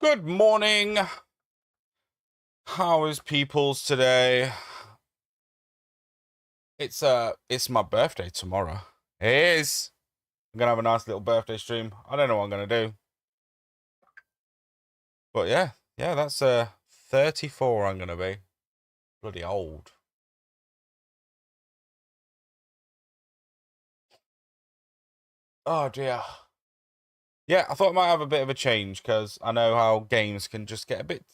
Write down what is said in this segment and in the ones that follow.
Good morning. How is people's today? It's my birthday tomorrow. It is. I'm gonna have a nice little birthday stream. I don't know what I'm gonna do. But yeah, that's 34 I'm gonna be. Bloody old. Oh dear. Yeah, I thought I might have a bit of a change because I know how games can just get a bit,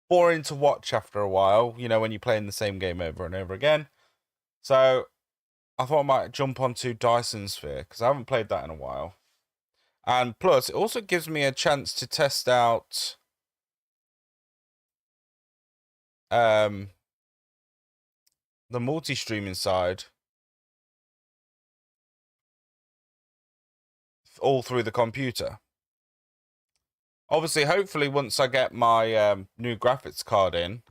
boring to watch after a while, when you're playing the same game over and over again. So I thought I might jump onto Dyson Sphere because I haven't played that in a while. And plus, it also gives me a chance to test out the multi-streaming side all through the computer. Obviously, hopefully, once I get my new graphics card in,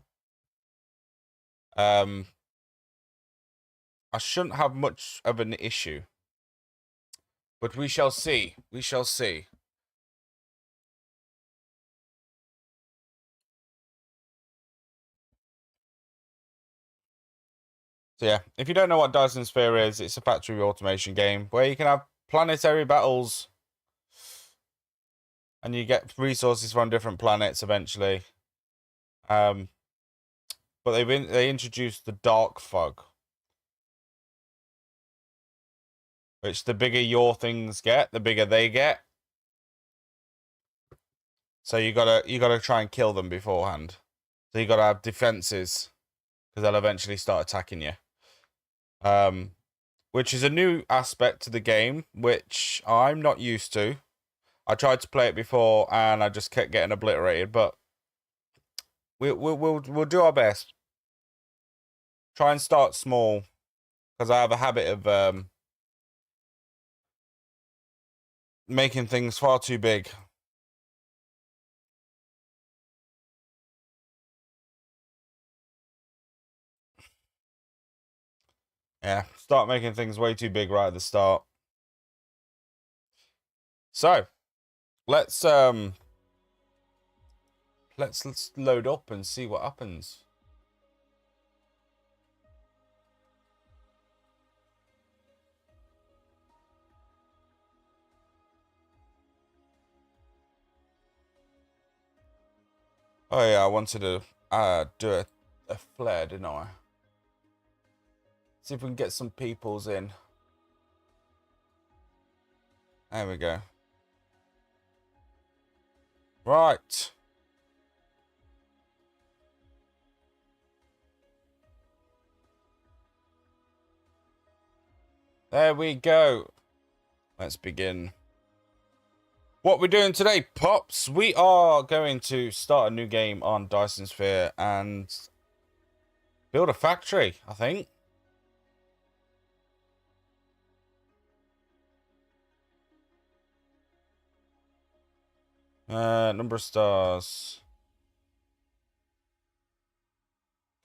I shouldn't have much of an issue. But we shall see. We shall see. So yeah, if you don't know what Dyson Sphere is, it's a factory automation game where you can have planetary battles and you get resources from different planets eventually. But they introduced the dark fog, which the bigger your things get, the bigger they get. So you gotta try and kill them beforehand. So you gotta have defenses because they'll eventually start attacking you. Which is a new aspect to the game, which I'm not used to. I tried to play it before and I just kept getting obliterated, but we'll do our best. Try and start small because I have a habit of making things far too big. Yeah, start making things way too big right at the start. So, let's load up and see what happens. Oh yeah, I wanted to do a flare, didn't I? See if we can get some peoples in. There we go. Right. There we go. Let's begin. What we're doing today, Pops, we are going to start a new game on Dyson Sphere and build a factory, I think. Number of stars.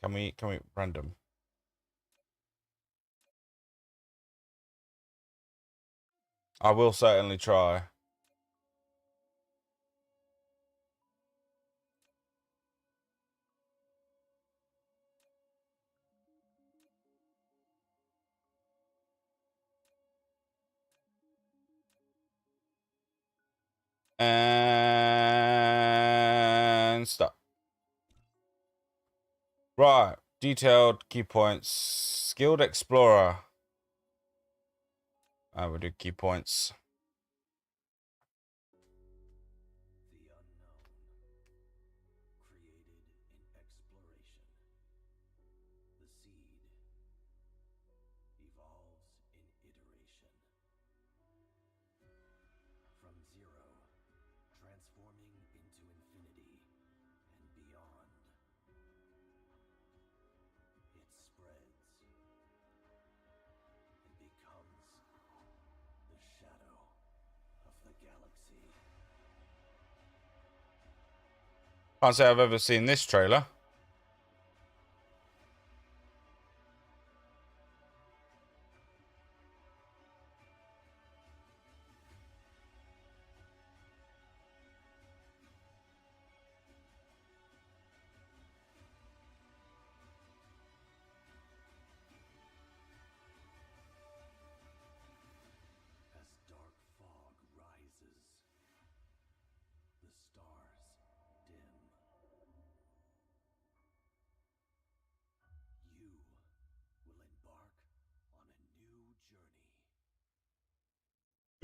Can we random? I will certainly try. And stop. Right. Detailed key points. Skilled explorer. I will do key points. Can't say I've ever seen this trailer.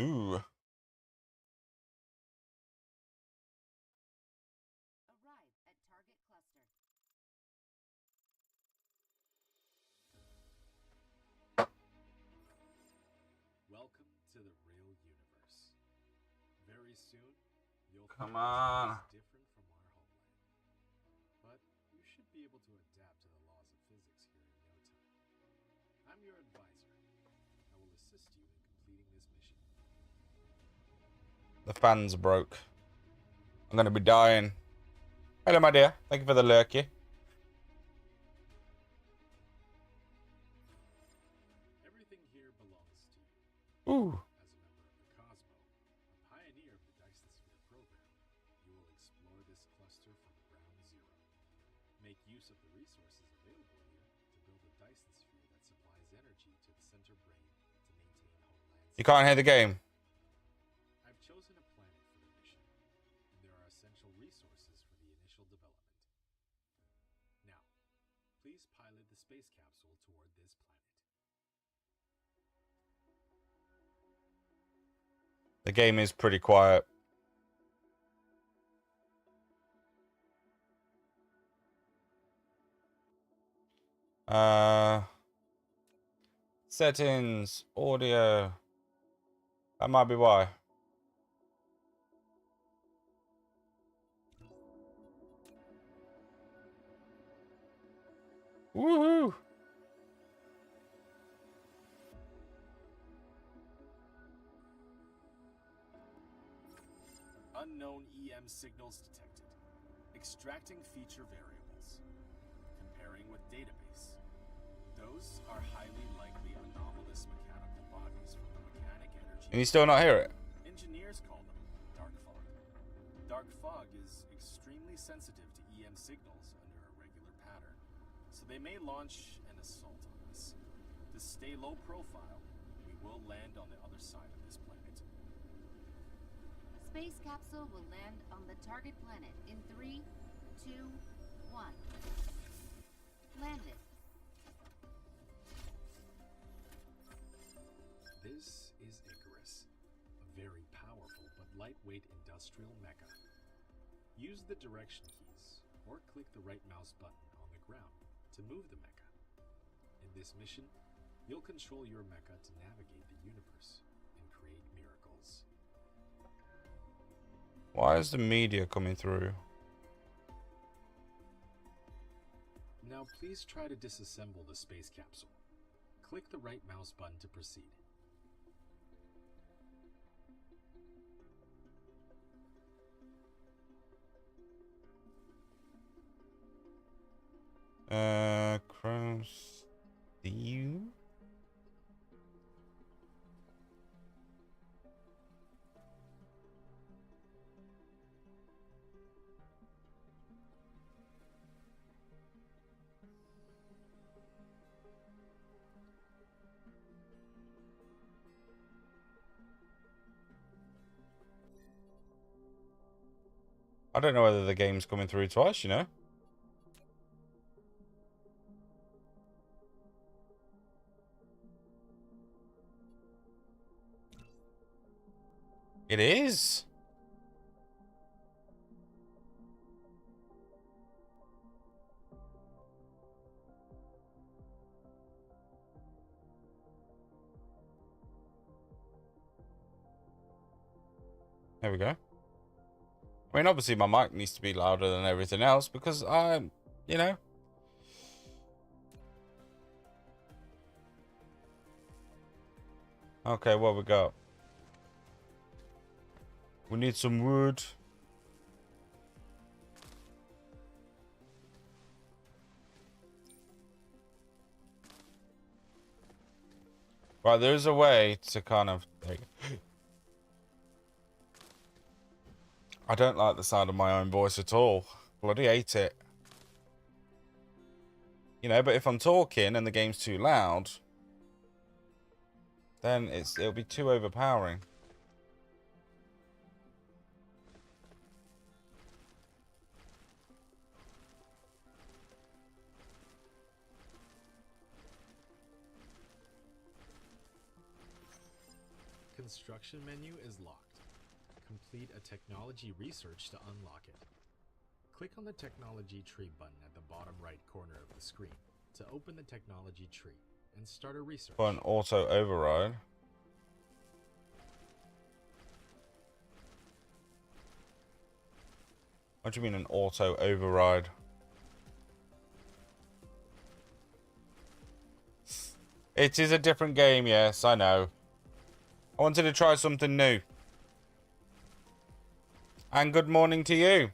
Ooh. Welcome to the real universe. Very soon, you'll Come find on. this different from our homeland. But you should be able to adapt to the laws of physics here in no time. I'm your advisor. I will assist you in completing this mission. The fans broke. I'm gonna be dying. Hello, my dear. Thank you for the lurky. Everything here belongs to you. Ooh. As a member of the Cosmo, a pioneer of the Dyson Sphere program, you will explore this cluster from ground zero. Make use of the resources available here to build a Dyson Sphere that supplies energy to the center brain to maintain homeland. You can't hear the game. I've chosen a planet for the mission, and there are essential resources for the initial development. Now, please pilot the space capsule toward this planet. The game is pretty quiet. Settings, audio. That might be why. Woohoo! Unknown EM signals detected. Extracting feature variables. Comparing with database. Those are highly likely anomalous mechanical bodies from the mechanic energy. Can you still not hear it? Engineers call them dark fog. Dark fog is extremely sensitive to EM signals under a regular pattern, so they may launch an assault on us. To stay low profile, we will land on the other side of this planet. Space capsule will land on the target planet in 3, 2, 1. Landed. This is Icarus, a very powerful but lightweight industrial mecha. Use the direction keys or click the right mouse button on the ground to move the mecha. In this mission, you'll control your mecha to navigate the universe and create miracles. Why is the media coming through? Now please try to disassemble the space capsule. Click the right mouse button to proceed. Cross Steve? I don't know whether the game's coming through twice, you know? It is. There we go. I mean, obviously my mic needs to be louder than everything else because I'm, you know. Okay, what we got? We need some wood. Right, there's a way to kind of... I don't like the sound of my own voice at all. Bloody hate it. You know, but if I'm talking and the game's too loud, then it'll be too overpowering. construction menu is locked. Complete a technology research to unlock it. Click on the technology tree button at the bottom right corner of the screen to open the technology tree and start a research. For an auto override. What do you mean an auto override? It is a different game, yes, I know. I wanted to try something new. And good morning to you.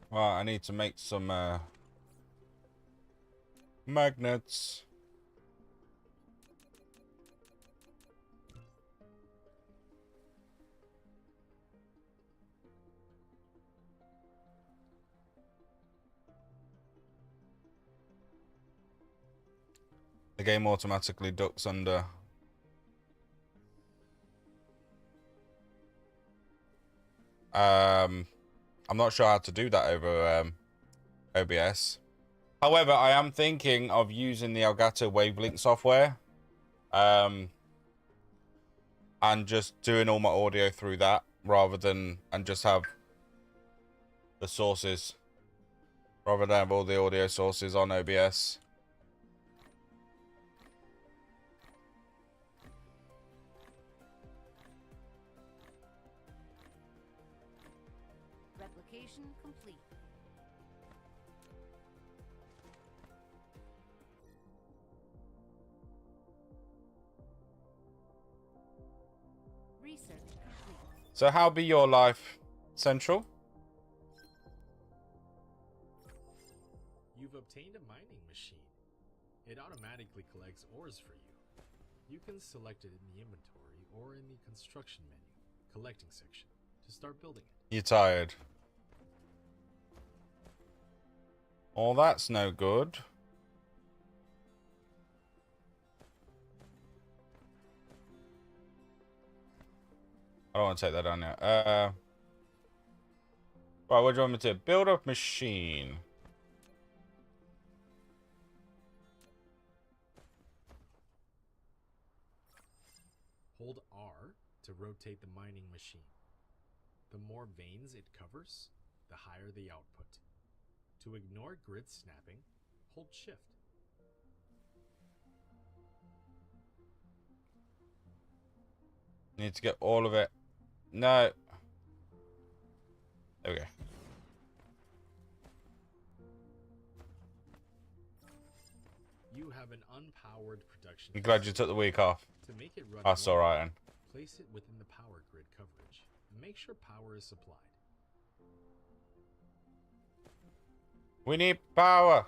Well, I need to make some magnets. The game automatically ducks under. I'm not sure how to do that over OBS. However, I am thinking of using the Elgato Wavelink software. And just doing all my audio through that rather than, and just have the sources. Rather than have all the audio sources on OBS. Replication complete. Research complete. So how be your life, Central? You've obtained a mining machine. It automatically collects ores for you. You can select it in the inventory or in the construction menu, collecting section, to start building it. You're tired. Oh, that's no good. I don't want to take that down yet. Right, what do you want me to do? Build a machine. Hold R to rotate the mining machine. The more veins it covers, the higher the output. To ignore grid snapping, hold Shift. Need to get all of it. No. There we go. You have an unpowered production. I'm glad you took the week off. To make it run That's well, alright then. place it within the power grid coverage and make sure power is supplied. We need power.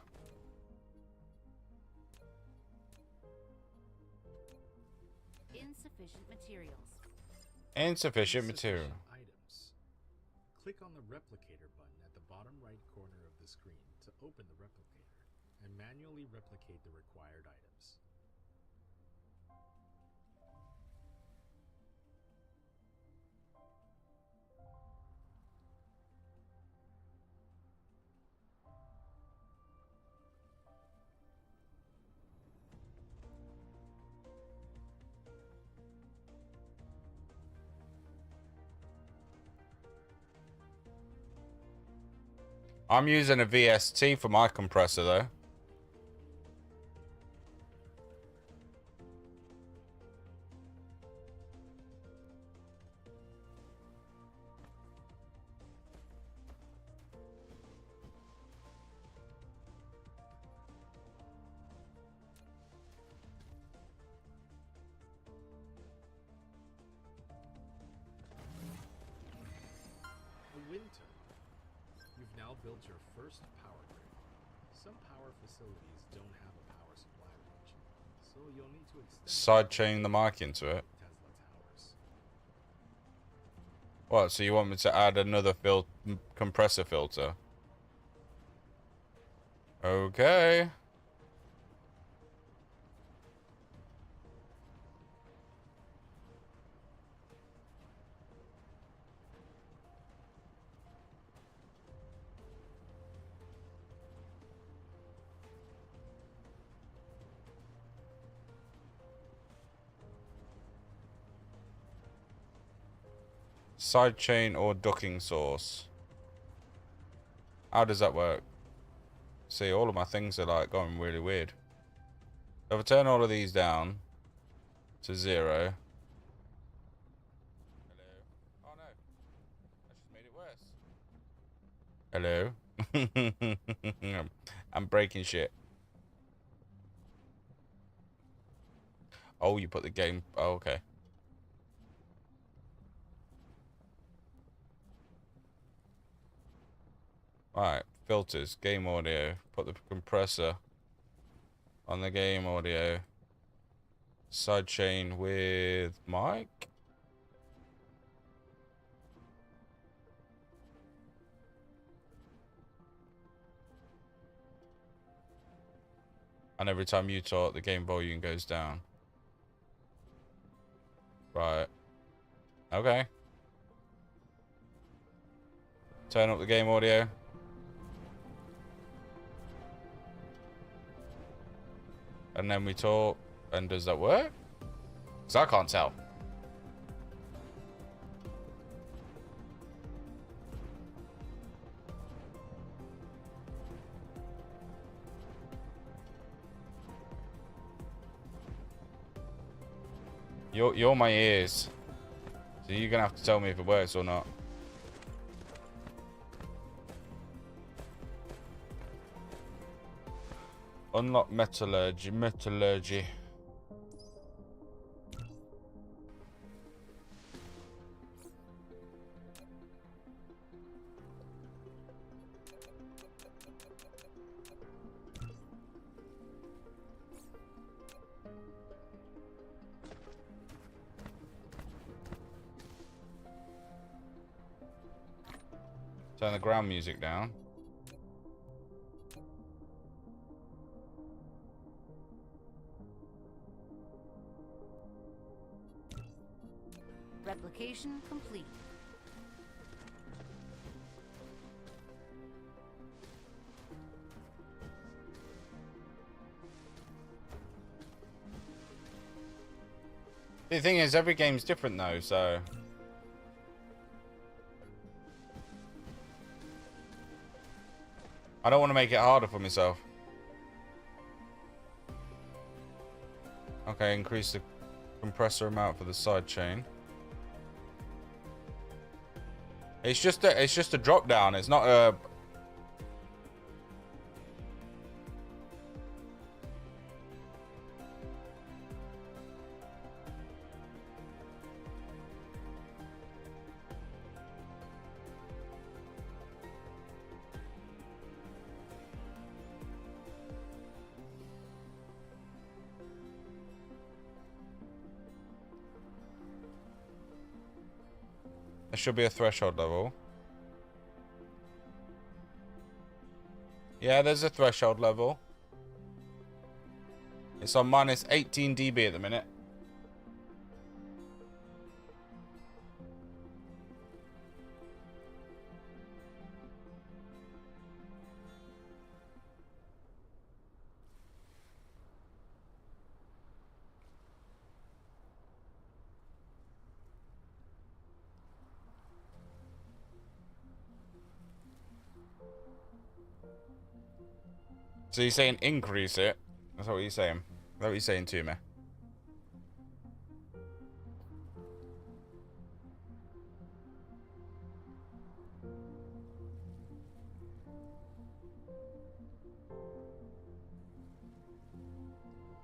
Insufficient materials. Insufficient material. Items. Click on the replicator button at the bottom right corner of the screen to open the replicator and manually replicate the required items. I'm using a VST for my compressor though. A wind tunnel. You've now built your first power grid. Some power facilities don't have a power supply range, so you'll need to extend Side chain the mic into it. Tesla towers. What, so you want me to add another compressor filter? Okay. Sidechain or ducking source. How does that work? See, all of my things are like going really weird. If I turn all of these down to 0. Hello? Oh no. I just made it worse. Hello? I'm breaking shit. Oh, you put the game... Oh, okay. Alright, filters, game audio. Put the compressor on the game audio. Sidechain with mic. And every time you talk, the game volume goes down. Right. Okay. Turn up the game audio. And then we talk. And does that work? Because I can't tell. You're my ears. So you're gonna have to tell me if it works or not. Unlock metallurgy. Turn the ground music down. Replication complete. The thing is, every game's different though, so... I don't want to make it harder for myself. Okay, increase the compressor amount for the side chain. It's just a drop down. It's not a... There should be a threshold level. Yeah, there's a threshold level. It's on minus 18 dB at the minute. So you're saying increase it? That's what you're saying. That's what you're saying to me.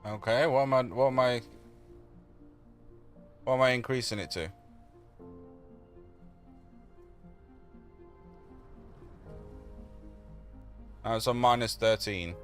Okay, what am I increasing it to? Oh, it's on minus 13.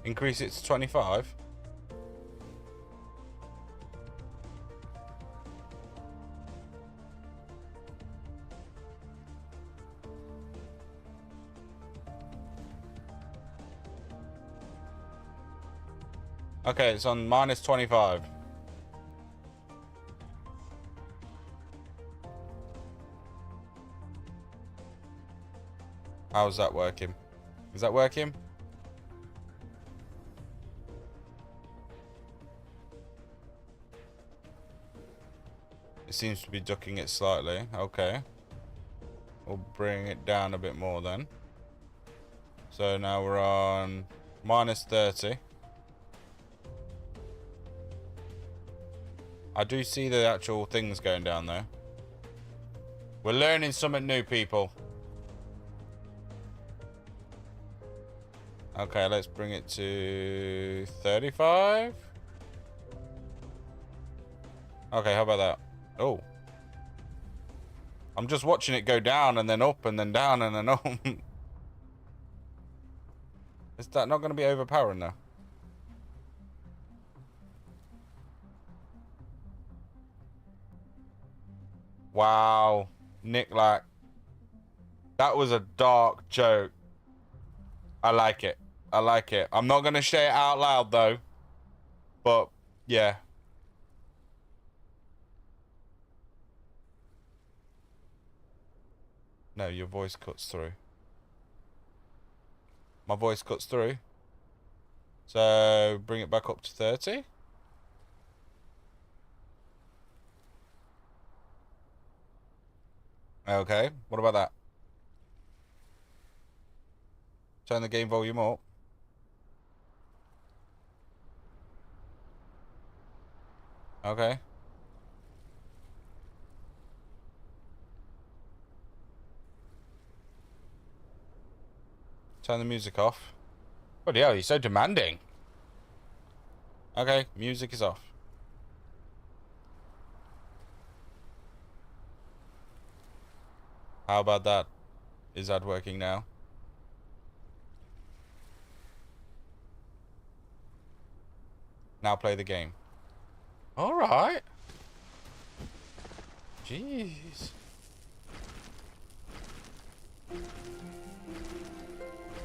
Increase it to 25. Okay, it's on minus 25. How's that working? Is that working? It seems to be ducking it slightly. Okay. We'll bring it down a bit more then. So now we're on minus 30. I do see the actual things going down there. We're learning something new, people. Okay, let's bring it to 35. Okay, how about that? Oh. I'm just watching it go down and then up and then down and then up. Is that not going to be overpowering though? Wow. Nick, like, that was a dark joke. I like it. I like it. I'm not going to say it out loud though. But, yeah. No, your voice cuts through. My voice cuts through. So, bring it back up to 30. Okay, what about that? Turn the game volume up. Okay. Turn the music off. Oh yeah, he's so demanding. Okay, music is off. How about that? Is that working now? Now play the game. Alright. Jeez.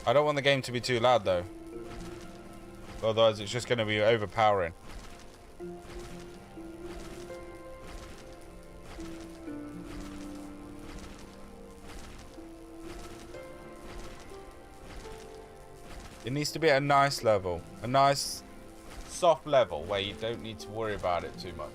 I don't want the game to be too loud though. Otherwise it's just going to be overpowering. It needs to be at a nice level. A nice soft level where you don't need to worry about it too much.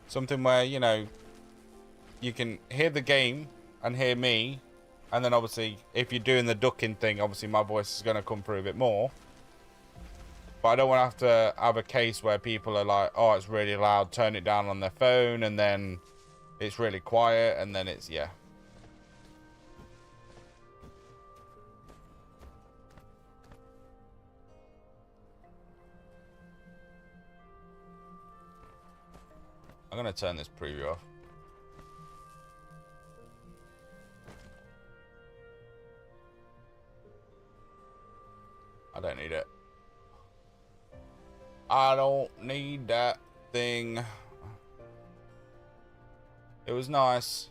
Something where, you know, you can hear the game and hear me. And then obviously, if you're doing the ducking thing, obviously my voice is going to come through a bit more. But I don't want to have to have a case where people are like, oh, it's really loud, turn it down on their phone. And then it's really quiet. And then it's, yeah. I'm going to turn this preview off. I don't need it. I don't need that thing. It was nice.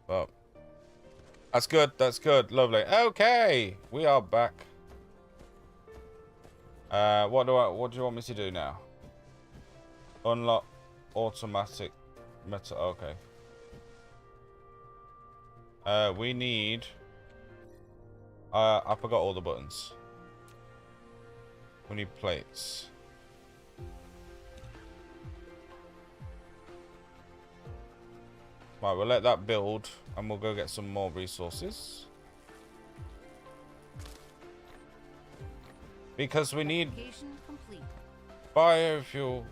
But that's good. That's good. Lovely. Okay. We are back. What do you want me to do now? Unlock automatic meta. Okay. We need. I forgot all the buttons. We need plates. Right, we'll let that build, and we'll go get some more resources. Because we need. Application complete. Biofuel.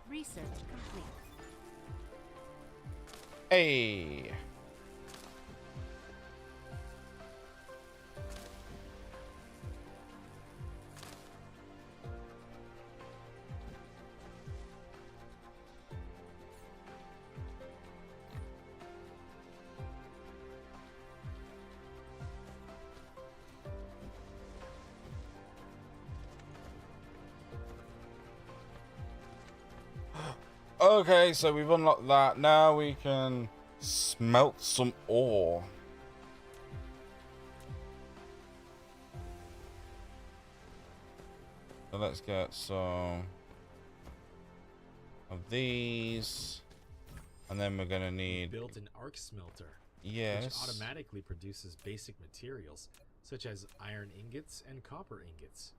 Research complete. Hey. Okay, so we've unlocked that. Now we can smelt some ore. So let's get some of these. And then we're going to need... Built an arc smelter, Yes. which automatically produces basic materials such as iron ingots and copper ingots.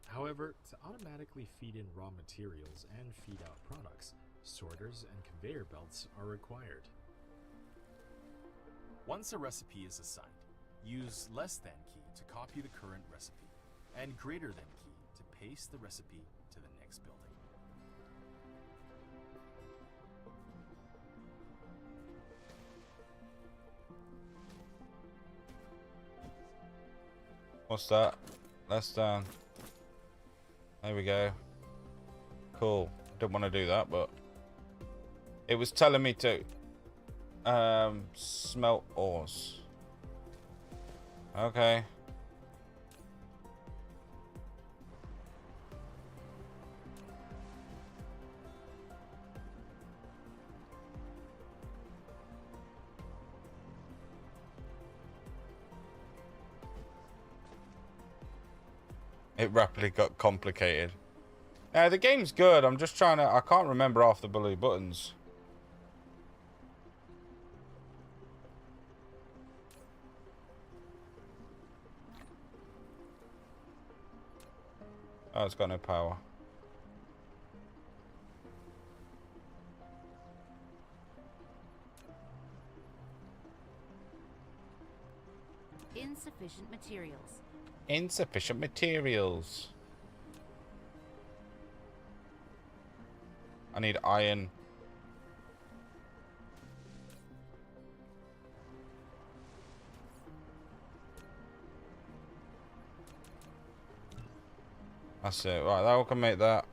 However, to automatically feed in raw materials and feed out products, sorters and conveyor belts are required. Once a recipe is assigned, use less than key to copy the current recipe, and greater than key to paste the recipe to the next building. What's that? Less than. There we go. Cool. Didn't want to do that, but it was telling me to smelt ores. Okay. It rapidly got complicated. The game's good. I'm just trying to... I can't remember half the bloody buttons. Oh, it's got no power. Insufficient materials. Insufficient materials. I need iron. That's it. Right, that can make that.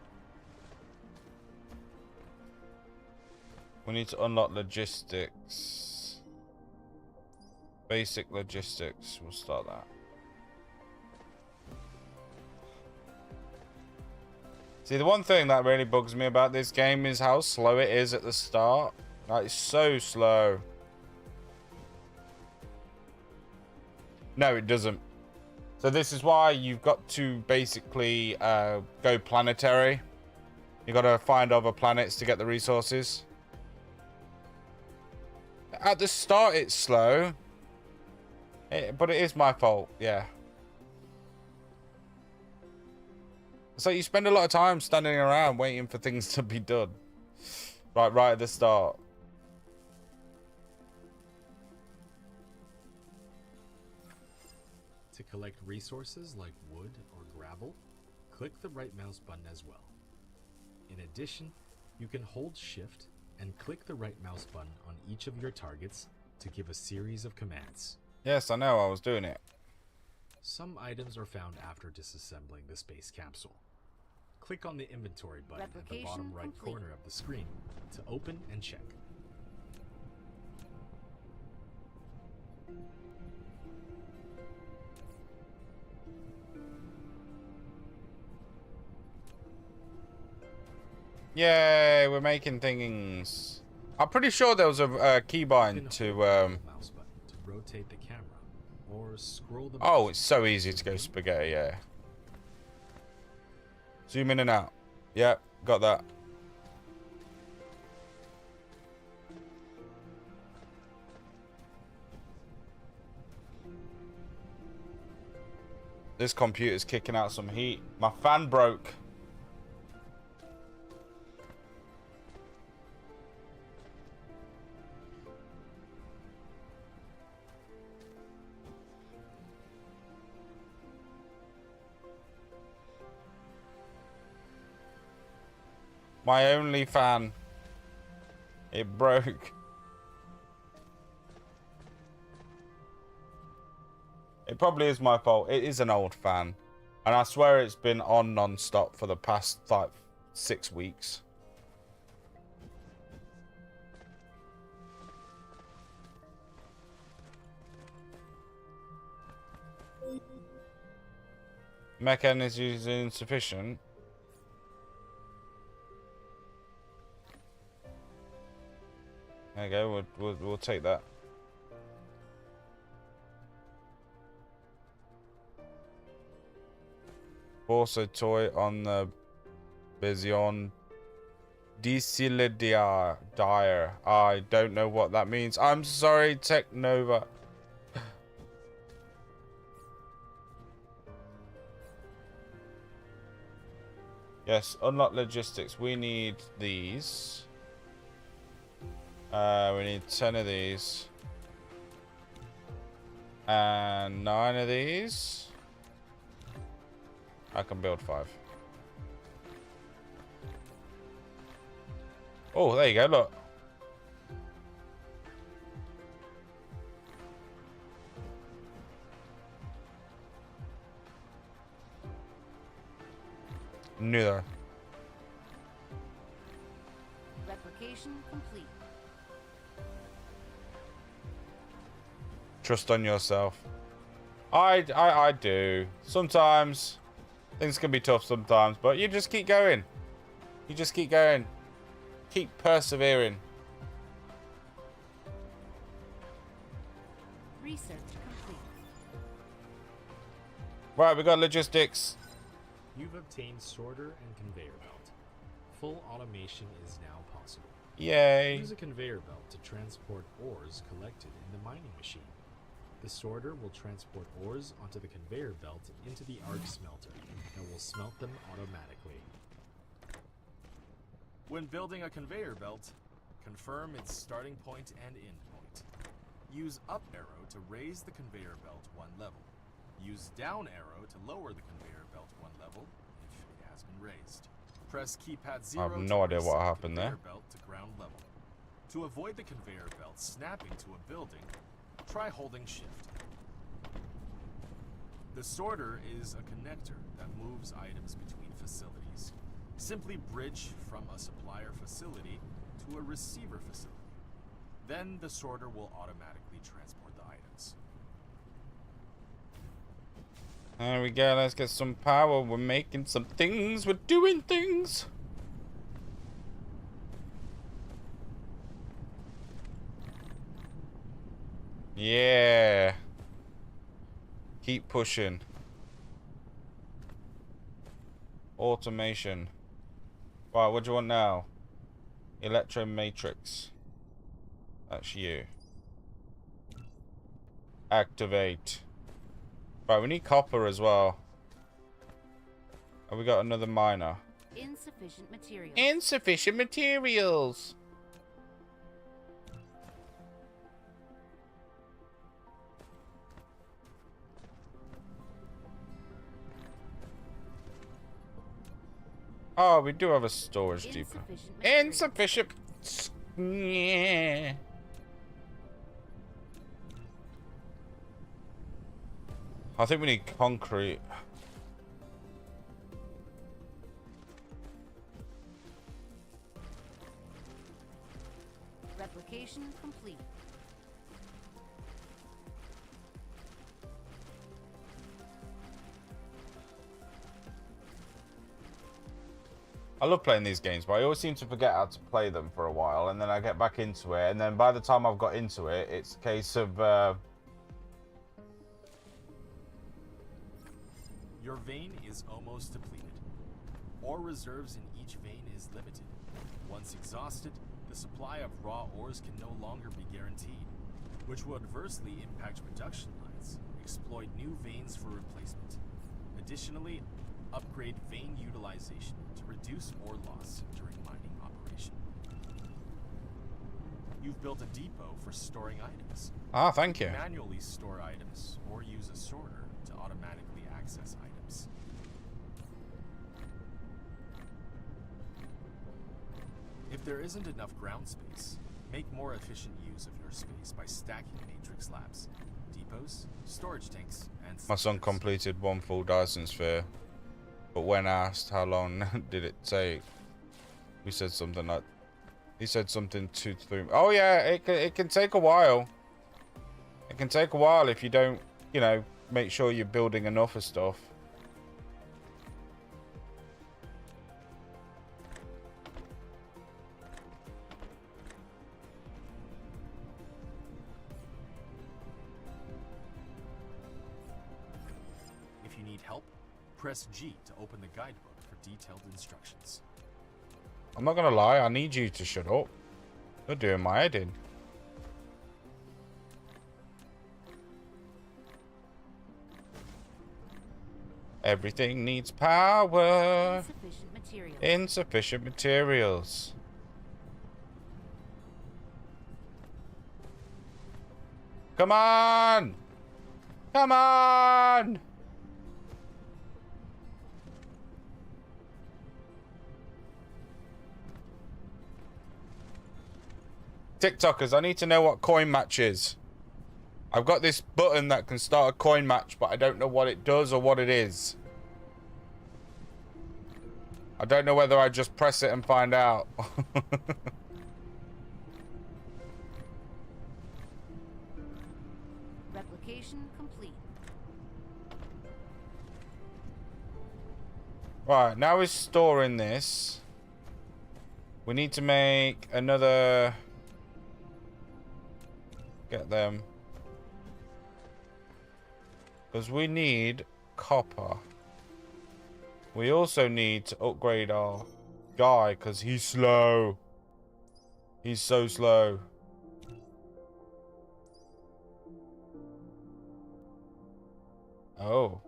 We need to unlock logistics. Basic logistics. We'll start that. See, the one thing that really bugs me about this game is how slow it is at the start. Like, it's so slow. No, it doesn't. So this is why you've got to basically go planetary. You got to find other planets to get the resources. At the start, it's slow. But it is my fault, yeah. So you spend a lot of time standing around waiting for things to be done. Right at the start. To collect resources like wood or gravel, click the right mouse button as well. In addition, you can hold Shift and click the right mouse button on each of your targets to give a series of commands. Yes, I know, I was doing it. Some items are found after disassembling the space capsule. Click on the inventory button at the bottom right corner of the screen to open and check. Yay, we're making things. I'm pretty sure there was a keybind to mouse button to rotate the camera or scroll the Oh, it's so easy to go spaghetti, yeah. Zoom in and out. Yep, got that. This computer's kicking out some heat. My fan broke. My only fan. It broke. It probably is my fault. It is an old fan. And I swear it's been on non-stop for the past, like, 6 weeks. Mechan is using insufficient. There you go. We'll take that. Also, toy on the Bizion Decilidia Dire. I don't know what that means. I'm sorry, Technova. Yes, unlock logistics. We need these. We need 10 of these. And 9 of these. I can build 5. Oh, there you go, look. Neither. Replication complete. Trust on yourself. I do. Sometimes things can be tough sometimes, but you just keep going. You just keep going. Keep persevering. Research complete. Right, we got logistics. You've obtained sorter and conveyor belt. Full automation is now possible. Yay. Use a conveyor belt to transport ores collected in the mining machine. The sorter will transport ores onto the conveyor belt into the arc smelter and will smelt them automatically. When building a conveyor belt, confirm its starting point and end point. Use up arrow to raise the conveyor belt 1 level. Use down arrow to lower the conveyor belt 1 level if it has been raised. Press keypad 0 I have no idea to what reset happened the there. conveyor belt to ground level. To avoid the conveyor belt snapping to a building, try holding shift. The sorter is a connector that moves items between facilities. Simply bridge from a supplier facility to a receiver facility. Then the sorter will automatically transport the items. There we go. Let's get some power. We're making some things. We're doing things. Yeah. Keep pushing. Automation. Right, what do you want now? Electromatrix. That's you. Activate. Right, we need copper as well. Have we got another miner? Insufficient materials. Insufficient materials. Oh, we do have a storage depot. Insufficient materials. Insufficient. Yeah. I think we need concrete. Replication complete. I love playing these games, but I always seem to forget how to play them for a while, and then I get back into it, and then by the time I've got into it, it's a case of Your vein is almost depleted. Ore reserves in each vein is limited. Once exhausted, the supply of raw ores can no longer be guaranteed, which will adversely impact production lines. Exploit new veins for replacement. Additionally, upgrade vein utilization to reduce ore loss during mining operation. You've built a depot for storing items. ah, thank you. Manually store items or use a sorter to automatically access items. If there isn't enough ground space, make more efficient use of your space by stacking matrix labs, depots, storage tanks, and My son sensors. completed one full Dyson sphere, but when asked how long did it take, he said something 2 to 3. Oh yeah, it can take a while. It can take a while if you don't, you know, make sure you're building enough of stuff. If you need help, press G to open the guidebook for detailed instructions. I'm not gonna lie, I need you to shut up. You're doing my head in. Everything needs power. Insufficient material. Insufficient materials. Come on! Come on! TikTokers, I need to know what coin match is. I've got this button that can start a coin match, but I don't know what it does or what it is. I don't know whether I just press it and find out. Replication complete. Right, now we're storing this. We need to make another... Get them. Because we need copper. We also need to upgrade our guy because he's slow. He's so slow. Oh.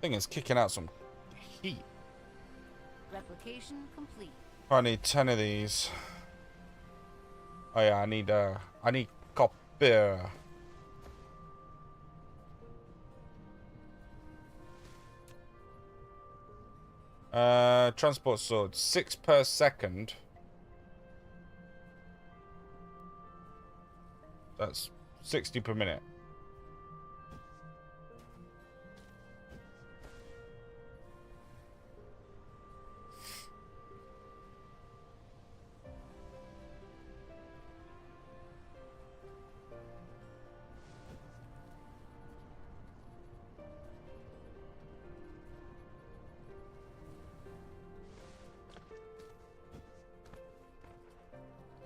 Thing is kicking out some heat. Replication complete. I need 10 of these. Oh yeah, I need copper. Transport sword, 6 per second. That's 60 per minute.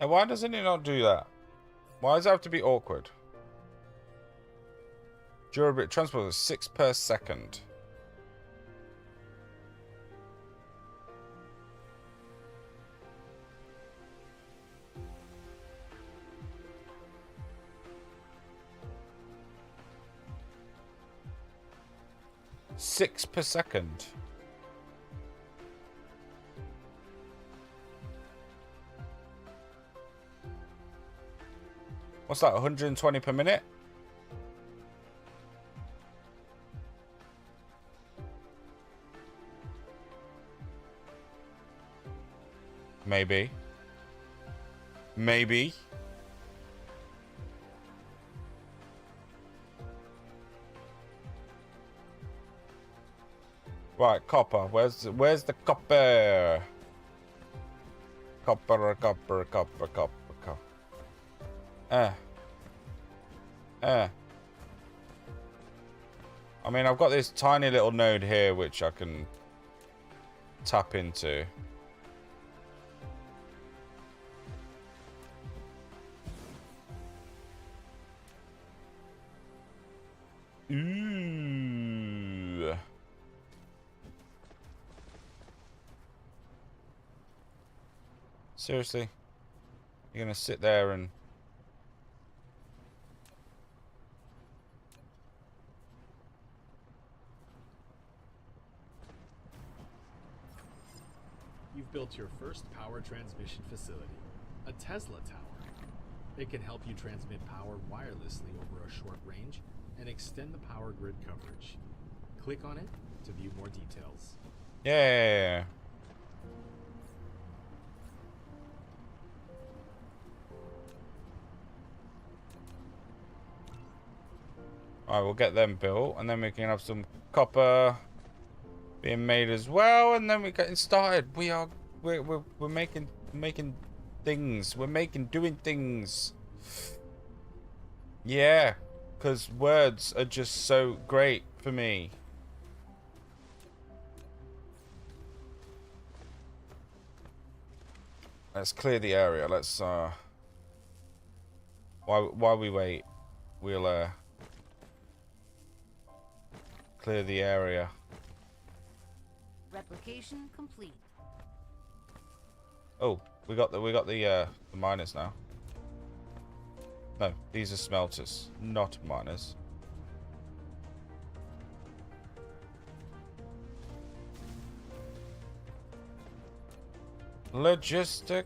And why doesn't it not do that? Why does it have to be awkward? Durability transport is 6 per second. Six per second. What's that, 120 per minute? Maybe. Maybe. Right, copper. Where's the copper? Copper. I mean, I've got this tiny little node here which I can tap into. Ooh. Seriously? You're gonna sit there and... You've built your first power transmission facility, a Tesla tower. It can help you transmit power wirelessly over a short range and extend the power grid coverage. Click on it to view more details. Yeah. Alright, we'll get them built, and then we can have some copper being made as well, and then we're getting started. We're making things. We're doing things. Yeah, because words are just so great for me. Let's clear the area. Let's while we wait, we'll clear the area. Replication complete. Oh, we got the miners now. No, these are smelters, not miners. Logistic.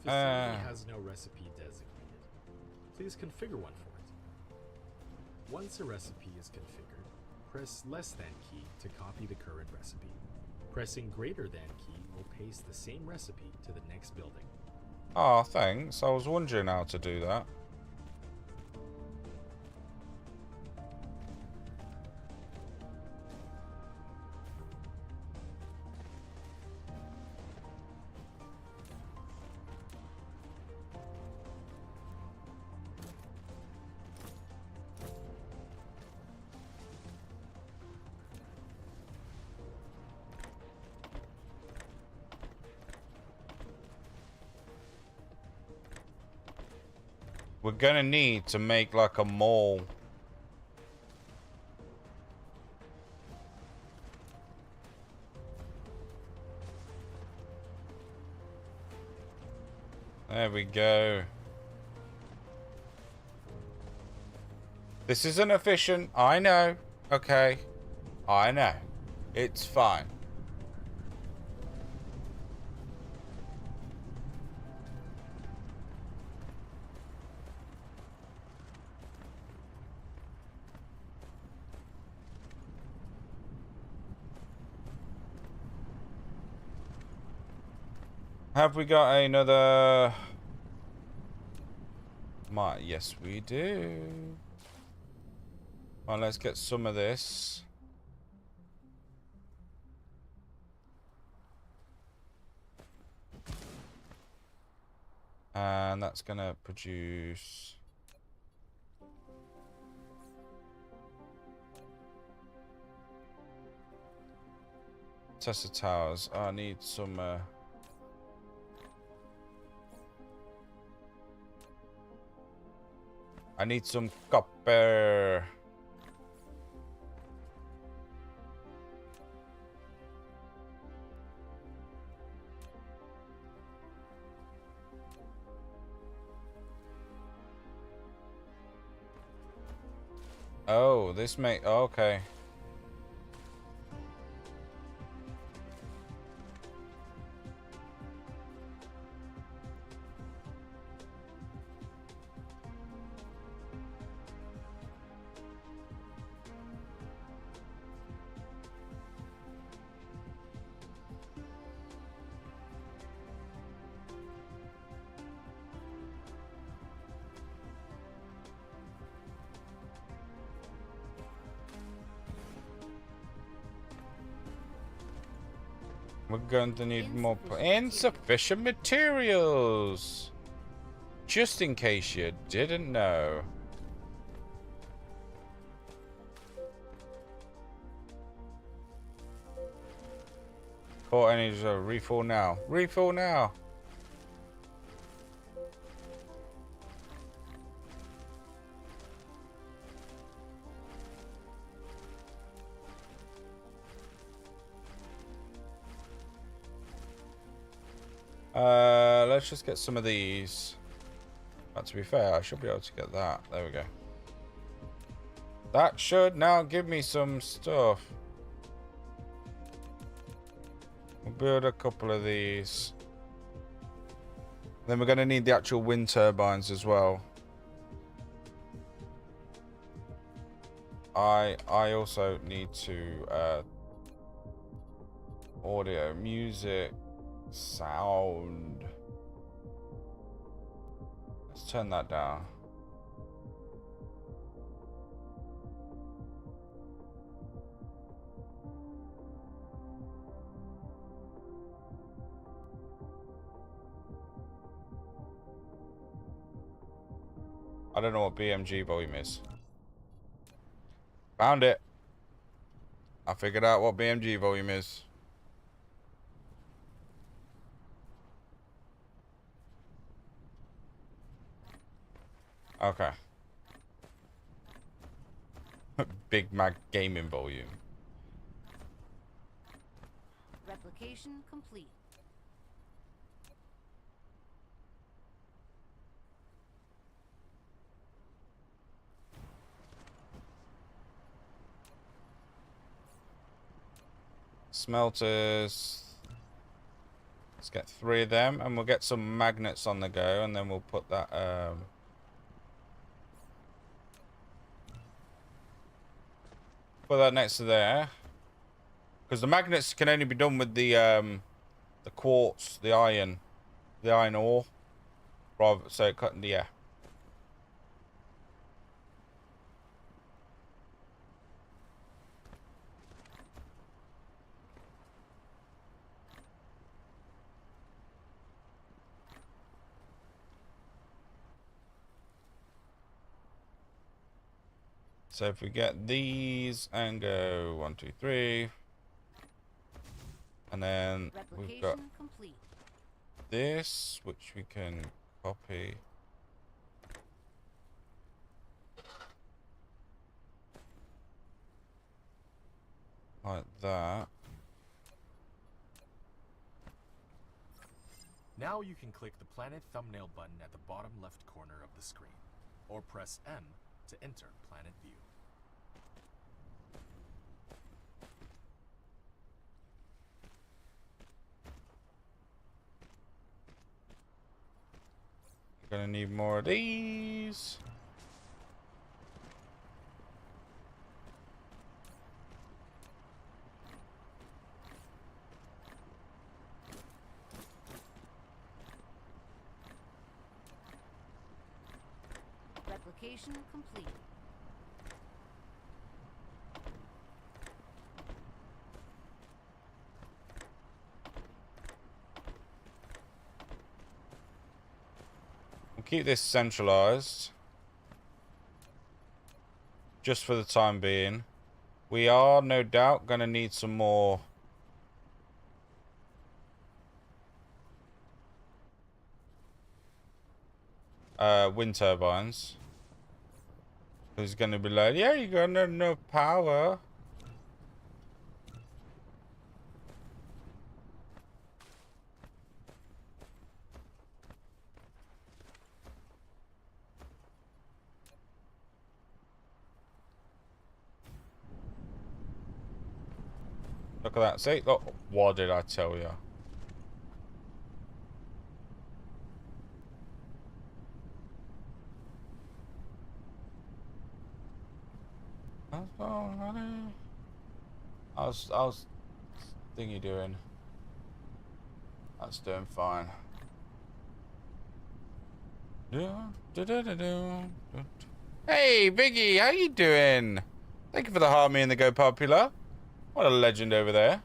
Facility has no recipe designated. Please configure one for it. Once a recipe is configured, press less than key to copy the current recipe. Pressing greater than key will paste the same recipe to the next building. Oh, thanks. I was wondering how to do that. We're gonna need to make like a mall. There we go. This isn't efficient. I know. Okay. I know. It's fine. Have we got another... Yes, we do. Well, let's get some of this. And that's going to produce... Tesla towers. I need some... I need some copper. Oh, this may... Okay. We're going to need more insufficient materials. Just in case you didn't know. Core energy refill now. Refill now. Let's just get some of these. But to be fair, I should be able to get that. There we go. That should now give me some stuff. We'll build a couple of these. Then we're going to need the actual wind turbines as well. I also need to audio, music, sound. Let's turn that down. I don't know what BMG volume is. Found it. I figured out what BMG volume is. Okay. Big Mac gaming volume. Replication complete. Smelters. Let's get 3 of them, and we'll get some magnets on the go, and then we'll put that put that next to there, because the magnets can only be done with the quartz, the iron ore, rather. So cutting the So if we get these and go 1, 2, 3, and then we've got complete. this, which we can copy. Like that. Now you can click the planet thumbnail button at the bottom left corner of the screen, or press M to enter planet view. Gonna need more of these. Replication complete. We'll keep this centralized just for the time being. We are no doubt gonna need some more wind turbines. Who's gonna be like, yeah, you got no power. Look at that. See, look, what did I tell you? How's thingy doing? That's doing fine. Hey, Biggie, how you doing? Thank you for the harmony and the Go Popular. What a legend over there.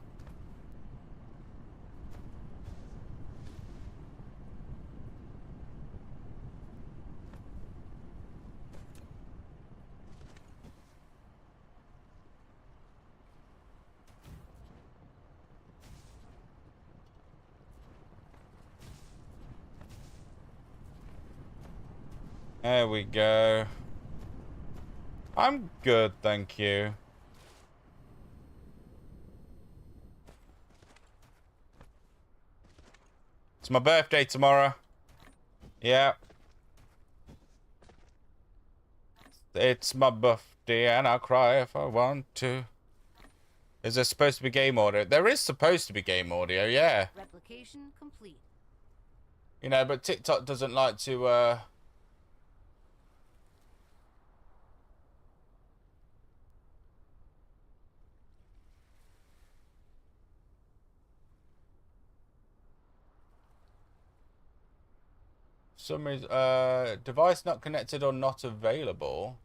There we go. I'm good, thank you. It's my birthday tomorrow. Yeah. It's my birthday and I'll cry if I want to. Is there supposed to be game audio? There is supposed to be game audio, yeah. Replication complete. You know, but TikTok doesn't like to, for some reason, device not connected or not available.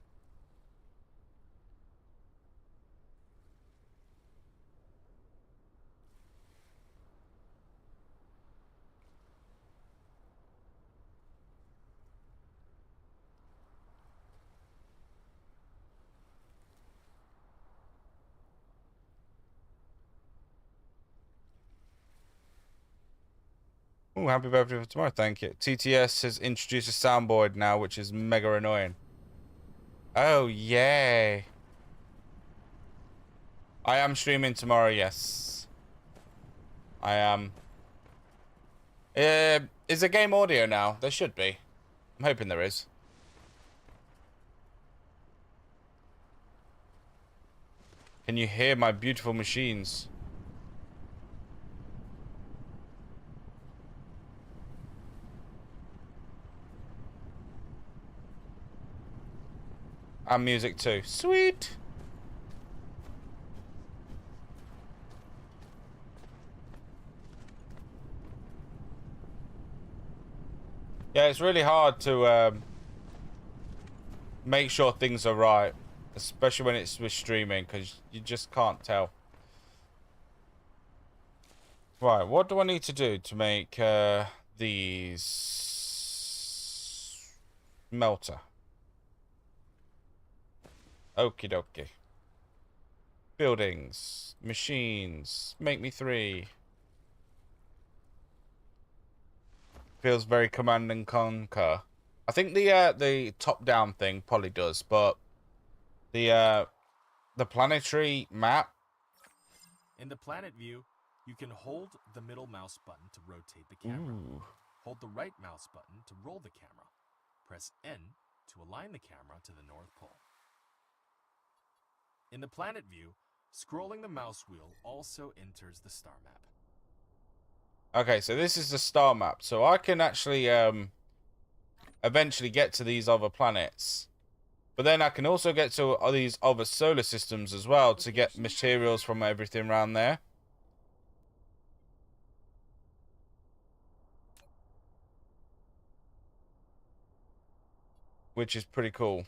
Oh, happy birthday for tomorrow. Thank you. TTS has introduced a soundboard now, which is mega annoying. Oh, yay. I am streaming tomorrow, yes. I am. Is there game audio now? There should be. I'm hoping there is. Can you hear my beautiful machines? And music too. Sweet. Yeah, it's really hard to make sure things are right, especially when it's with streaming, because you just can't tell. Right, what do I need to do to make these melter? Okie dokie. Buildings, machines, make me 3. Feels very Command and Conquer. I think the top-down thing probably does, but the planetary map. In the planet view, you can hold the middle mouse button to rotate the camera. Ooh. Hold the right mouse button to roll the camera. Press N to align the camera to the North Pole. In the planet view, scrolling the mouse wheel also enters the star map. Okay, so this is the star map. So I can actually eventually get to these other planets. But then I can also get to these other solar systems as well to get materials from everything around there. Which is pretty cool.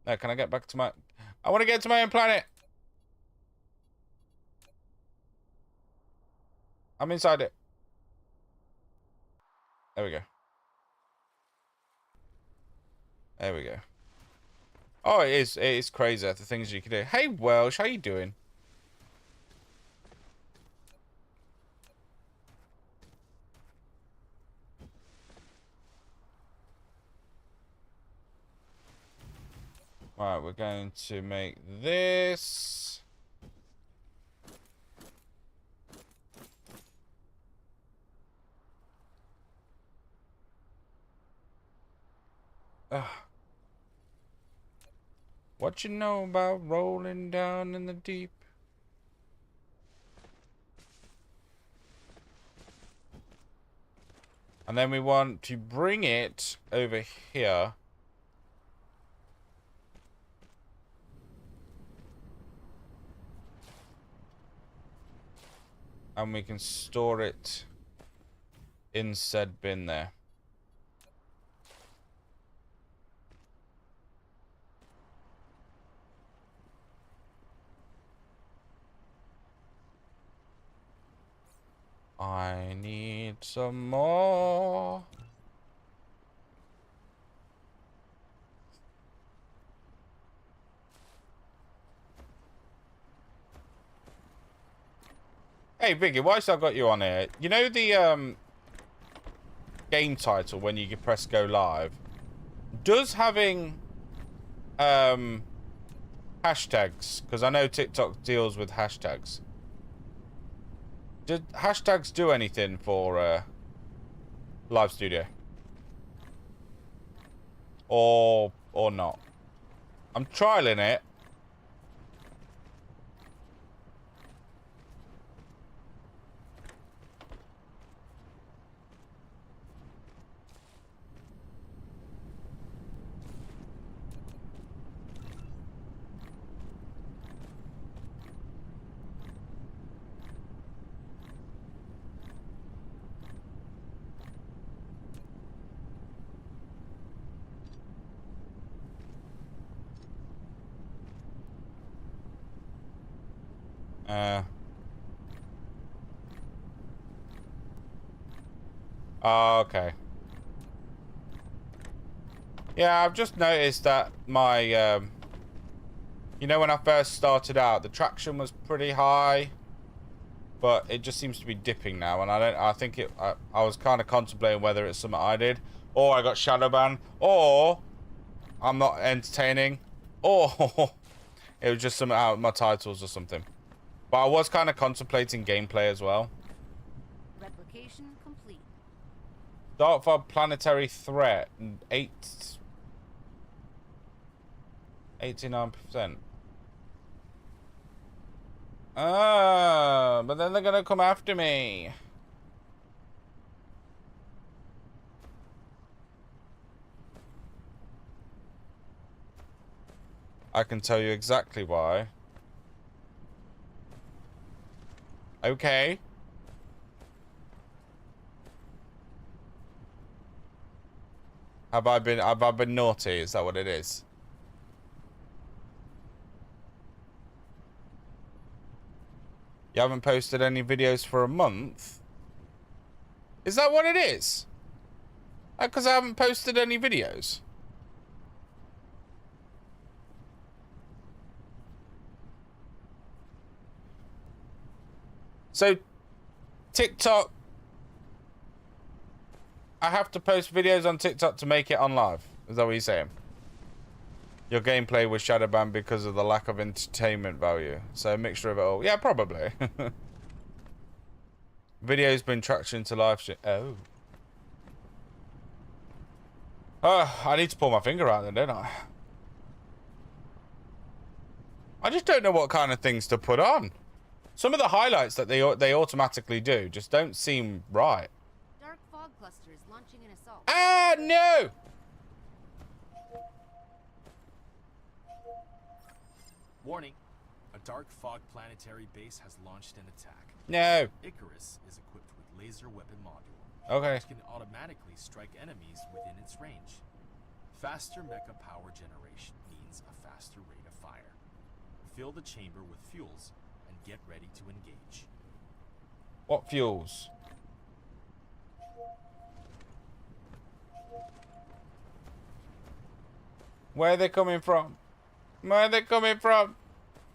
Now, can I get back to my... I want to get to my own planet! I'm inside it. There we go. There we go. Oh, it is crazy the things you can do. Hey, Welsh, how you doing? Right, we're going to make this. Ugh. What you know about rolling down in the deep? And then we want to bring it over here. And we can store it in said bin there. I need some more. Hey, Biggie, why I got you on here? You know the game title when you press go live? Does having hashtags, because I know TikTok deals with hashtags. Did hashtags do anything for Live Studio? Or not? I'm trialing it. Oh, okay. Yeah, I've just noticed that my, you know, when I first started out, the traction was pretty high, but it just seems to be dipping now, and I think I was kind of contemplating whether it's something I did, or I got shadow banned, or I'm not entertaining, or it was just something out of my titles or something. But I was kind of contemplating gameplay as well. Replication complete. Dark Fog planetary threat, 89%. Ah, but then they're gonna come after me. I can tell you exactly why. Okay. Have I been naughty? Is that what it is? You haven't posted any videos for a month? Is that what it is? Because I haven't posted any videos. So, TikTok, I have to post videos on TikTok to make it on live. Is that what you're saying? Your gameplay was shadow banned because of the lack of entertainment value. So a mixture of it all. Yeah, probably. Video's been traction to live stream. Oh. Oh, I need to pull my finger out then, don't I? I just don't know what kind of things to put on. Some of the highlights that they automatically do just don't seem right. Dark fog clusters launching an assault. Ah, no! Warning. A dark fog planetary base has launched an attack. No. Icarus is equipped with laser weapon module. Okay. Which can automatically strike enemies within its range. Faster mecha power generation means a faster rate of fire. Fill the chamber with fuels and get ready to engage. What fuels? Where are they coming from? Where are they coming from?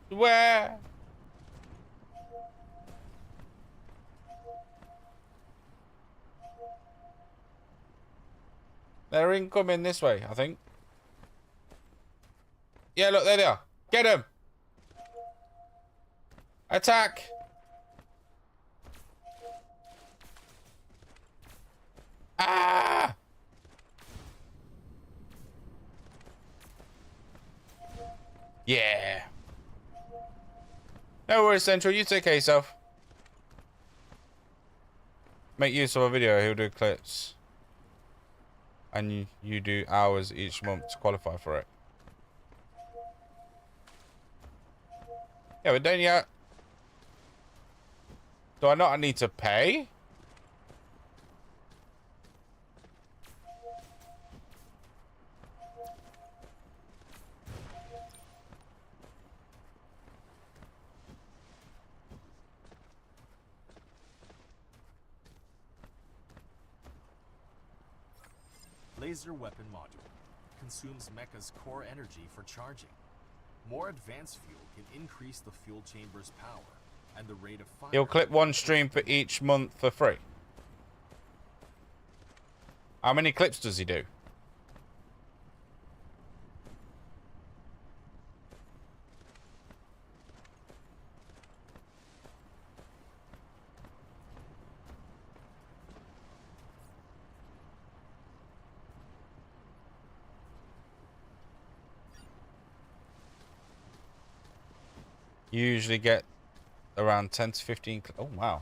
Where? They're incoming this way, I think. Yeah, look, there they are. Get them! Attack! Ah! Yeah. No worries, Central. You take care of yourself. Make use of a video. He'll do clips. And you do hours each month to qualify for it. Yeah, but don't you... Do I not need to pay? Laser weapon module consumes mecha's core energy for charging. More advanced fuel can increase the fuel chamber's power and the rate of fire. He'll clip one stream for each month for free. How many clips does he do? You usually get around 10 to 15. Oh, wow.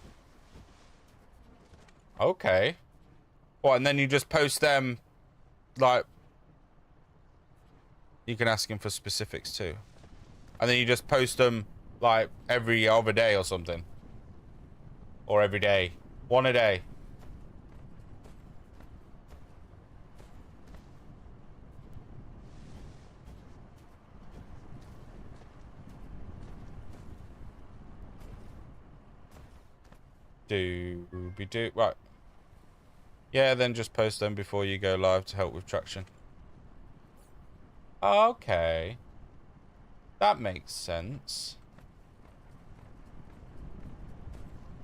Okay. What, and then you just post them, like... You can ask him for specifics, too. And then you just post them, like, every other day or something. Or every day. One a day. Do right. Yeah, then just post them before you go live to help with traction. Okay. That makes sense.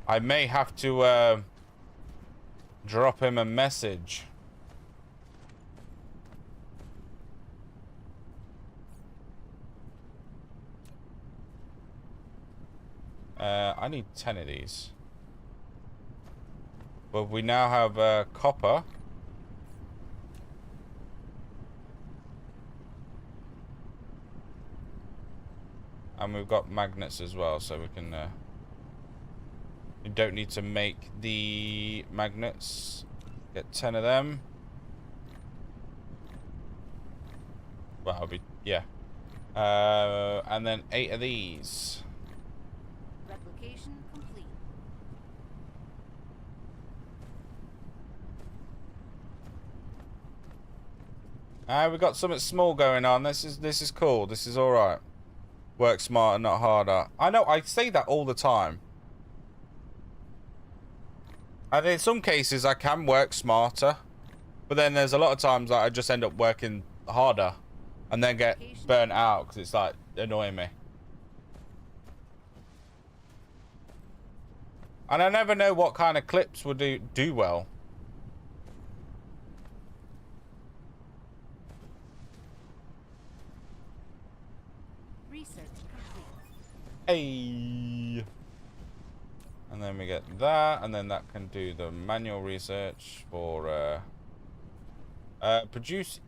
I may have to drop him a message. I need 10 of these. But we now have copper. And we've got magnets as well, so we can... we don't need to make the magnets. Get 10 of them. Well, I'll be... yeah. And then 8 of these. Replication complete. We got something small going on. This is cool. This is all right. Work smarter, not harder. I know. I say that all the time. And in some cases, I can work smarter, but then there's a lot of times that I just end up working harder, and then get burnt out because it's like annoying me. And I never know what kind of clips would do well. Research complete. Hey. And then we get that, and then that can do the manual research for produce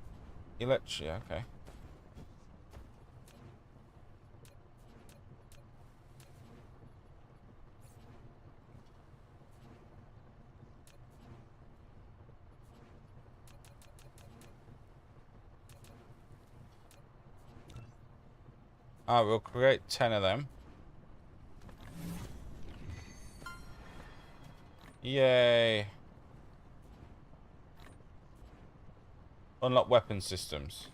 electricity. Okay. Alright, we'll create 10 of them. Yay. Unlock weapon systems.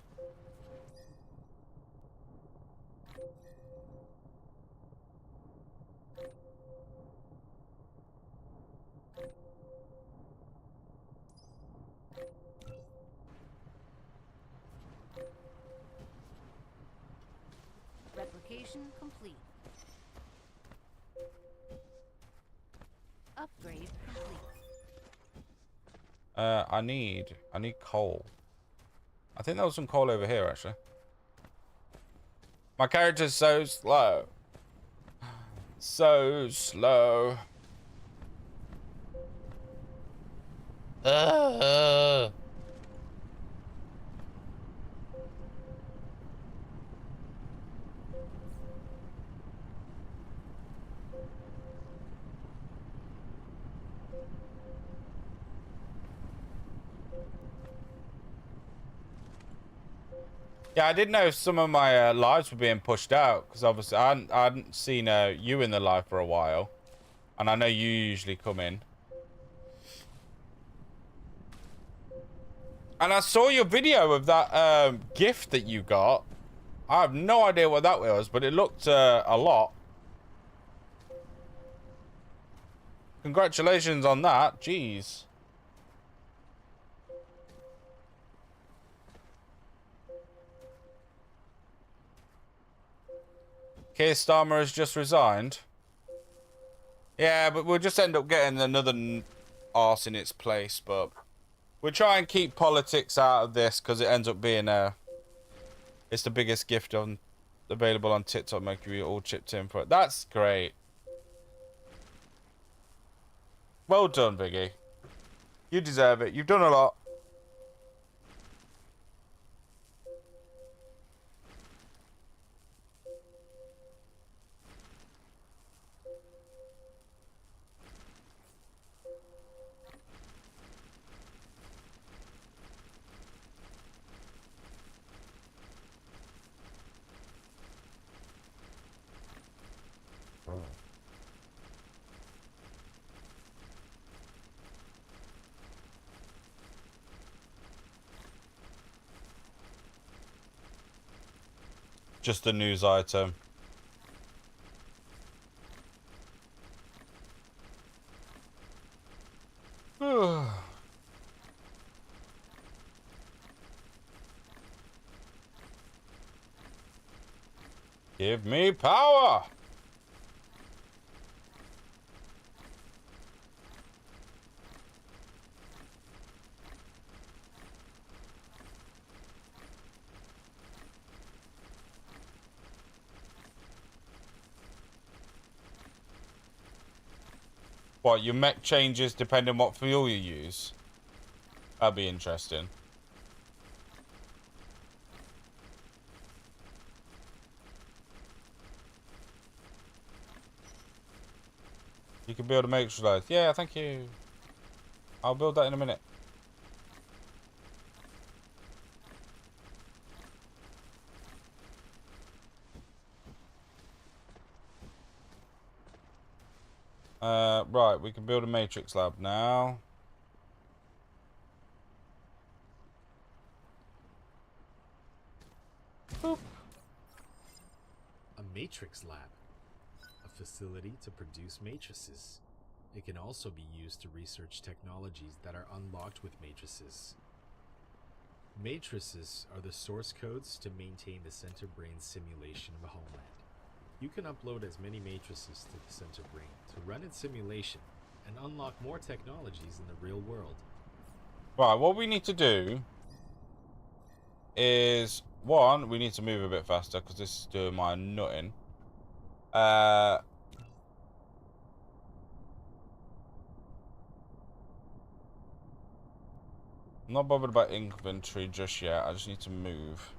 Replication complete. Upgrade complete. I need coal. I think there was some coal over here, actually. My character's so slow. So slow. Yeah, I didn't know if some of my lives were being pushed out, because obviously I hadn't seen you in the live for a while, and I know you usually come in. And I saw your video of that gift that you got. I have no idea what that was, but it looked a lot. Congratulations on that. Jeez. Keir Starmer has just resigned. Yeah, but we'll just end up getting another arse in its place, but we'll try and keep politics out of this, because it ends up being it's the biggest gift available on TikTok, making you all chipped in for it. That's great. Well done, Biggie. You deserve it. You've done a lot. Just a news item. Give me power! What, your mech changes depending on what fuel you use? That'd be interesting. You can build a matrix load. Yeah, thank you. I'll build that in a minute. Right, we can build a matrix lab now. Boop. A matrix lab. A facility to produce matrices. It can also be used to research technologies that are unlocked with matrices. Matrices are the source codes to maintain the center brain simulation of a homeland. You can upload as many matrices to the center brain to run its simulation and unlock more technologies in the real world. Right, what we need to do is, one, we need to move a bit faster because this is doing my nutting. I'm not bothered about inventory just yet. I just need to move.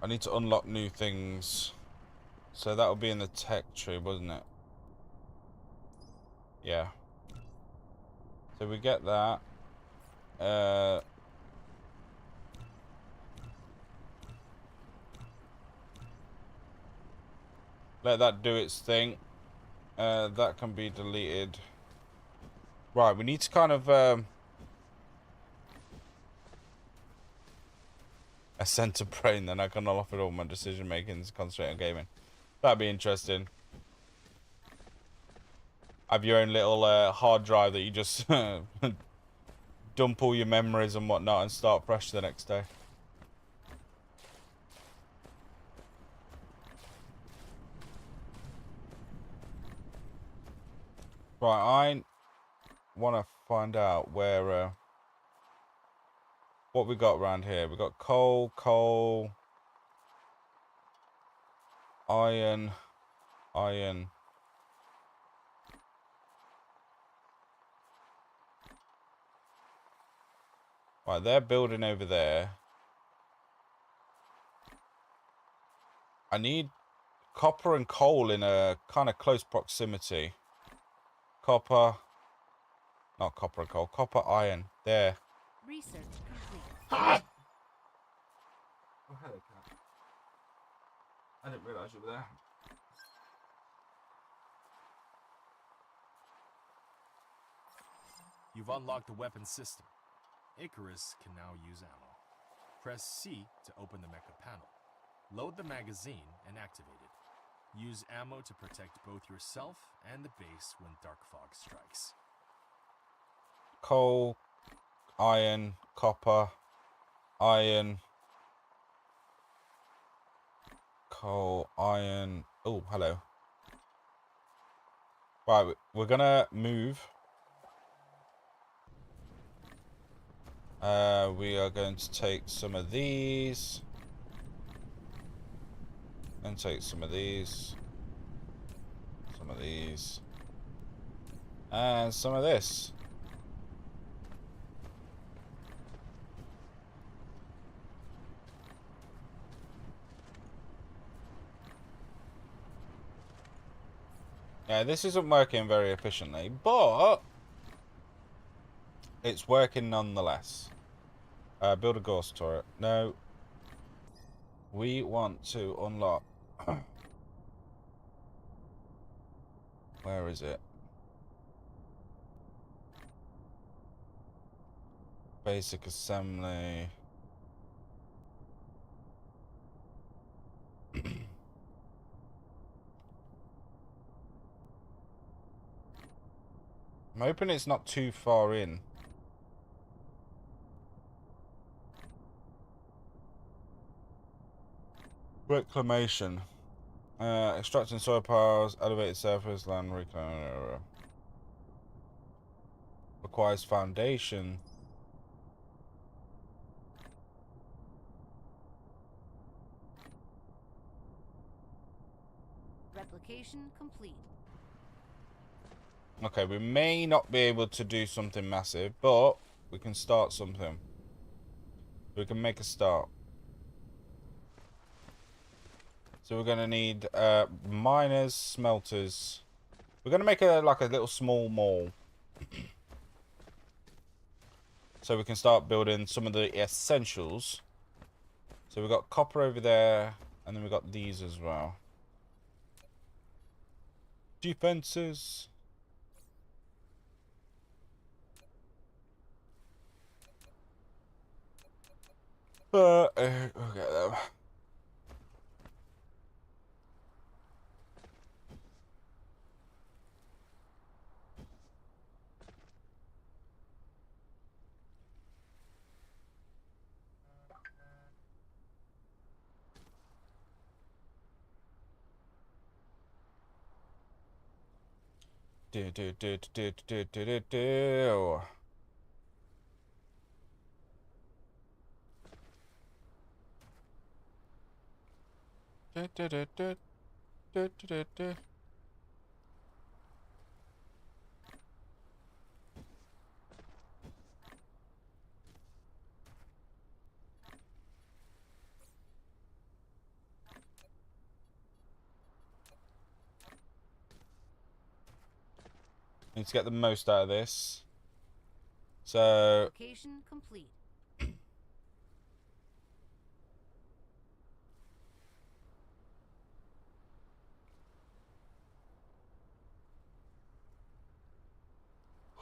I need to unlock new things. So that will be in the tech tree, wasn't it? Yeah. So we get that. Let that do its thing. That can be deleted. Right, we need to kind of a center brain, then I can unlock it all my decision making and concentrate on gaming. That'd be interesting. Have your own little hard drive that you just dump all your memories and whatnot and start fresh the next day. Right, I want to find out where what we got around here. We got coal, iron. Right, they're building over there. I need copper and coal in a kind of close proximity. Copper. Not copper and coal. Copper, iron. There. Research complete. Oh, hello, cat. I didn't realise you were there. You've unlocked the weapon system. Icarus can now use ammo. Press C to open the mecha panel. Load the magazine and activate it. Use ammo to protect both yourself and the base when dark fog strikes. Coal, iron, copper, iron, coal, iron. Oh, hello. Right, we're gonna move. We are going to take some of these. And take some of these. Some of these. And some of this. Yeah, this isn't working very efficiently, but it's working nonetheless. Build a ghost turret. No. We want to unlock. Where is it? Basic assembly. I'm hoping it's not too far in. Reclamation. Extracting soil piles, elevated surface, land reclaim. Requires foundation. Replication complete. Okay, we may not be able to do something massive, but we can start something. We can make a start. So we're gonna need miners, smelters. We're gonna make a like a little small mall. So we can start building some of the essentials. So we've got copper over there, and then we've got these as well. Defenses. Okay, them. Do. Do. Need to get the most out of this. So Replication complete.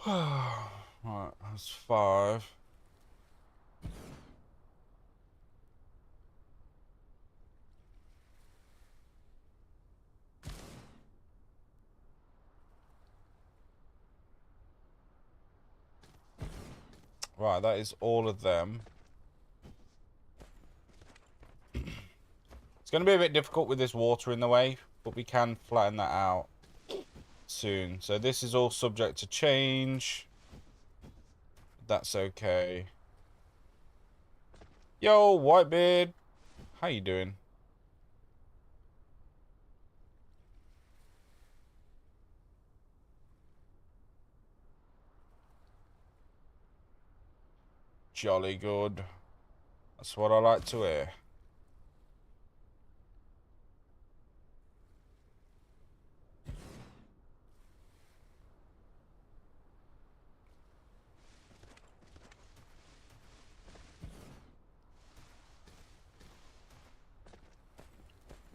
right, that's 5. Right, that is all of them. It's going to be a bit difficult with this water in the way, but we can flatten that out soon. So this is all subject to change. That's okay. Yo, Whitebeard. How you doing? Jolly good. That's what I like to hear.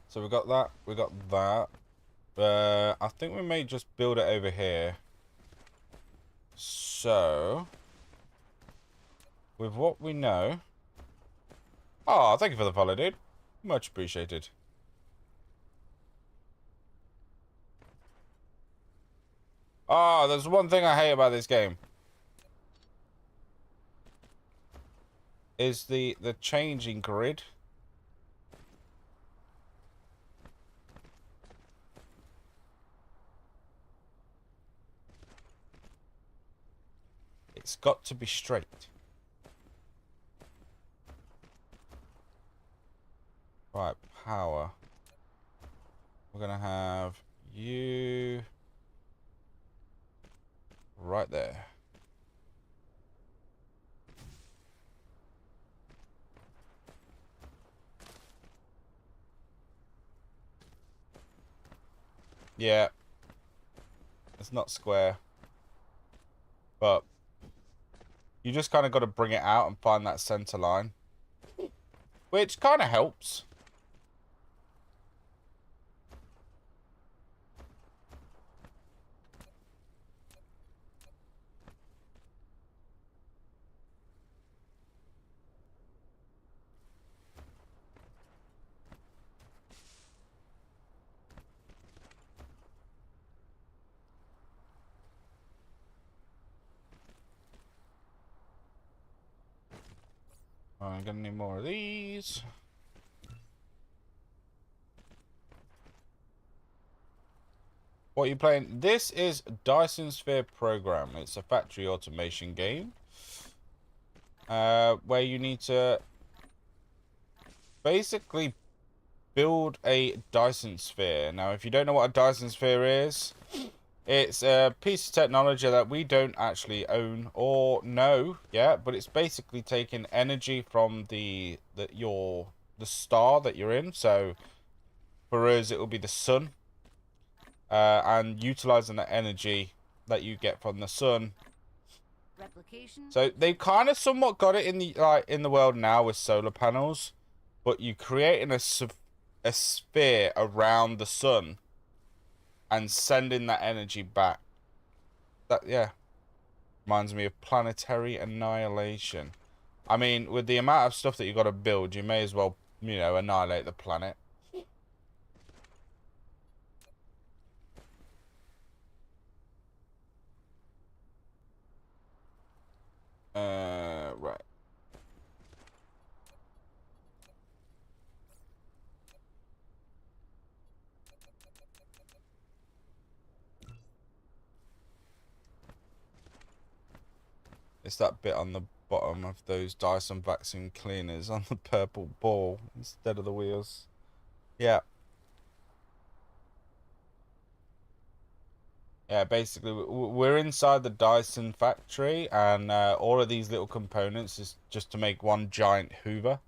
So we got that. We got that. I think we may just build it over here. So, with what we know... Oh, thank you for the follow, dude. Much appreciated. Ah, there's one thing I hate about this game. Is the changing grid. It's got to be straight. Right, power. We're gonna have you right there. Yeah. It's not square. But you just kind of got to bring it out and find that center line. Which kind of helps. I'm gonna need more of these. What are you playing? This is Dyson Sphere Program. It's a factory automation game. Where you need to basically build a Dyson Sphere. Now, if you don't know what a Dyson Sphere is, it's a piece of technology that we don't actually own or know yet, but it's basically taking energy from the star that you're in. So for us, it will be the sun, and utilizing that energy that you get from the sun. Replication. So they've kind of somewhat got it in the world now with solar panels, but you creating a sphere around the sun and sending that energy back. That, yeah, reminds me of planetary annihilation. I mean, with the amount of stuff that you got to build, you may as well, you know, annihilate the planet. Right. It's that bit on the bottom of those Dyson vacuum cleaners on the purple ball instead of the wheels. Yeah. Yeah, basically, we're inside the Dyson factory, and all of these little components is just to make one giant Hoover.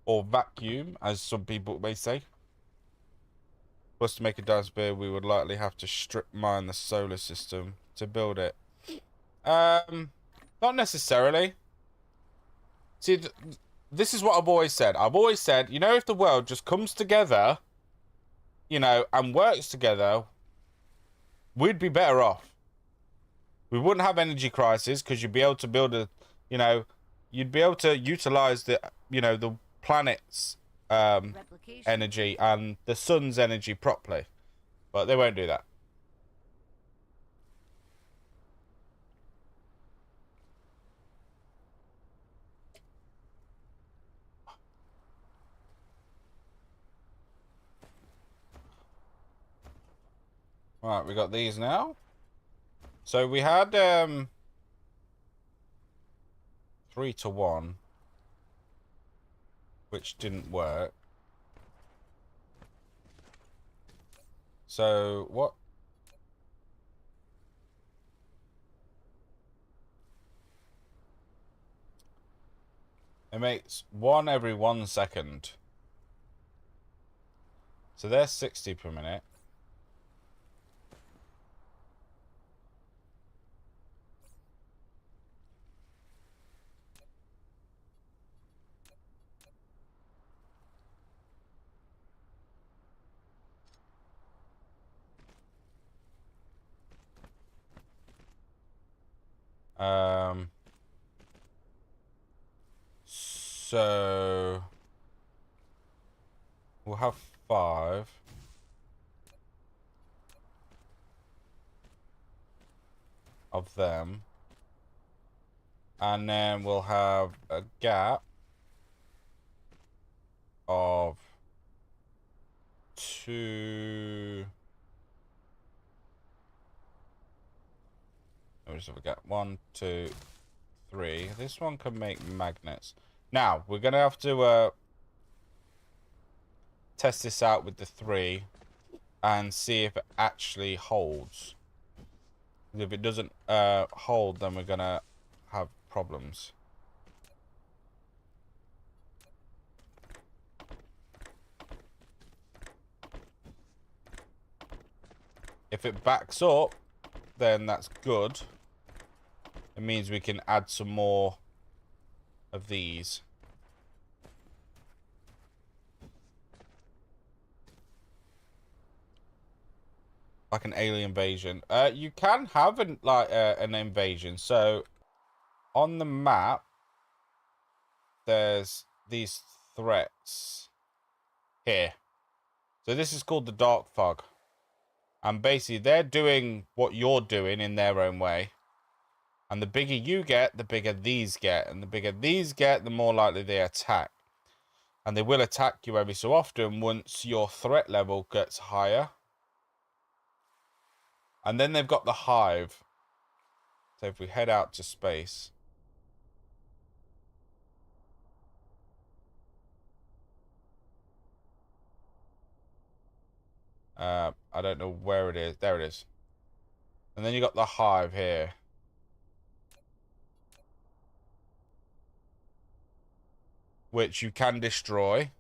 Or vacuum, as some people may say. For us to make a Dyson sphere, we would likely have to strip mine the solar system to build it. Not necessarily. See, this is what I've always said. I've always said, you know, if the world just comes together, you know, and works together, we'd be better off. We wouldn't have energy crisis because you'd be able to build a, you know, you'd be able to utilize the, you know, the planet's energy and the sun's energy properly. But they won't do that. Right, we got these now. So we had 3-to-1, which didn't work. So what? It makes 1 every 1 second. So they're 60 per minute. So we'll have 5. Of them. And then we'll have a gap of 2. Let me just have a gap. 1, 2, 3. This one can make magnets. Now, we're going to have to test this out with the 3 and see if it actually holds. If it doesn't hold, then we're going to have problems. If it backs up, then that's good. It means we can add some more of these. Like an alien invasion. You can have an invasion. So on the map, there's these threats here. So this is called the dark fog. And basically, they're doing what you're doing in their own way. And the bigger you get, the bigger these get. And the bigger these get, the more likely they attack. And they will attack you every so often once your threat level gets higher. And then they've got the hive. So if we head out to space. I don't know where it is. There it is. And then you got the hive here. Which you can destroy.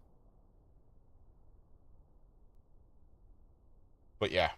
But yeah.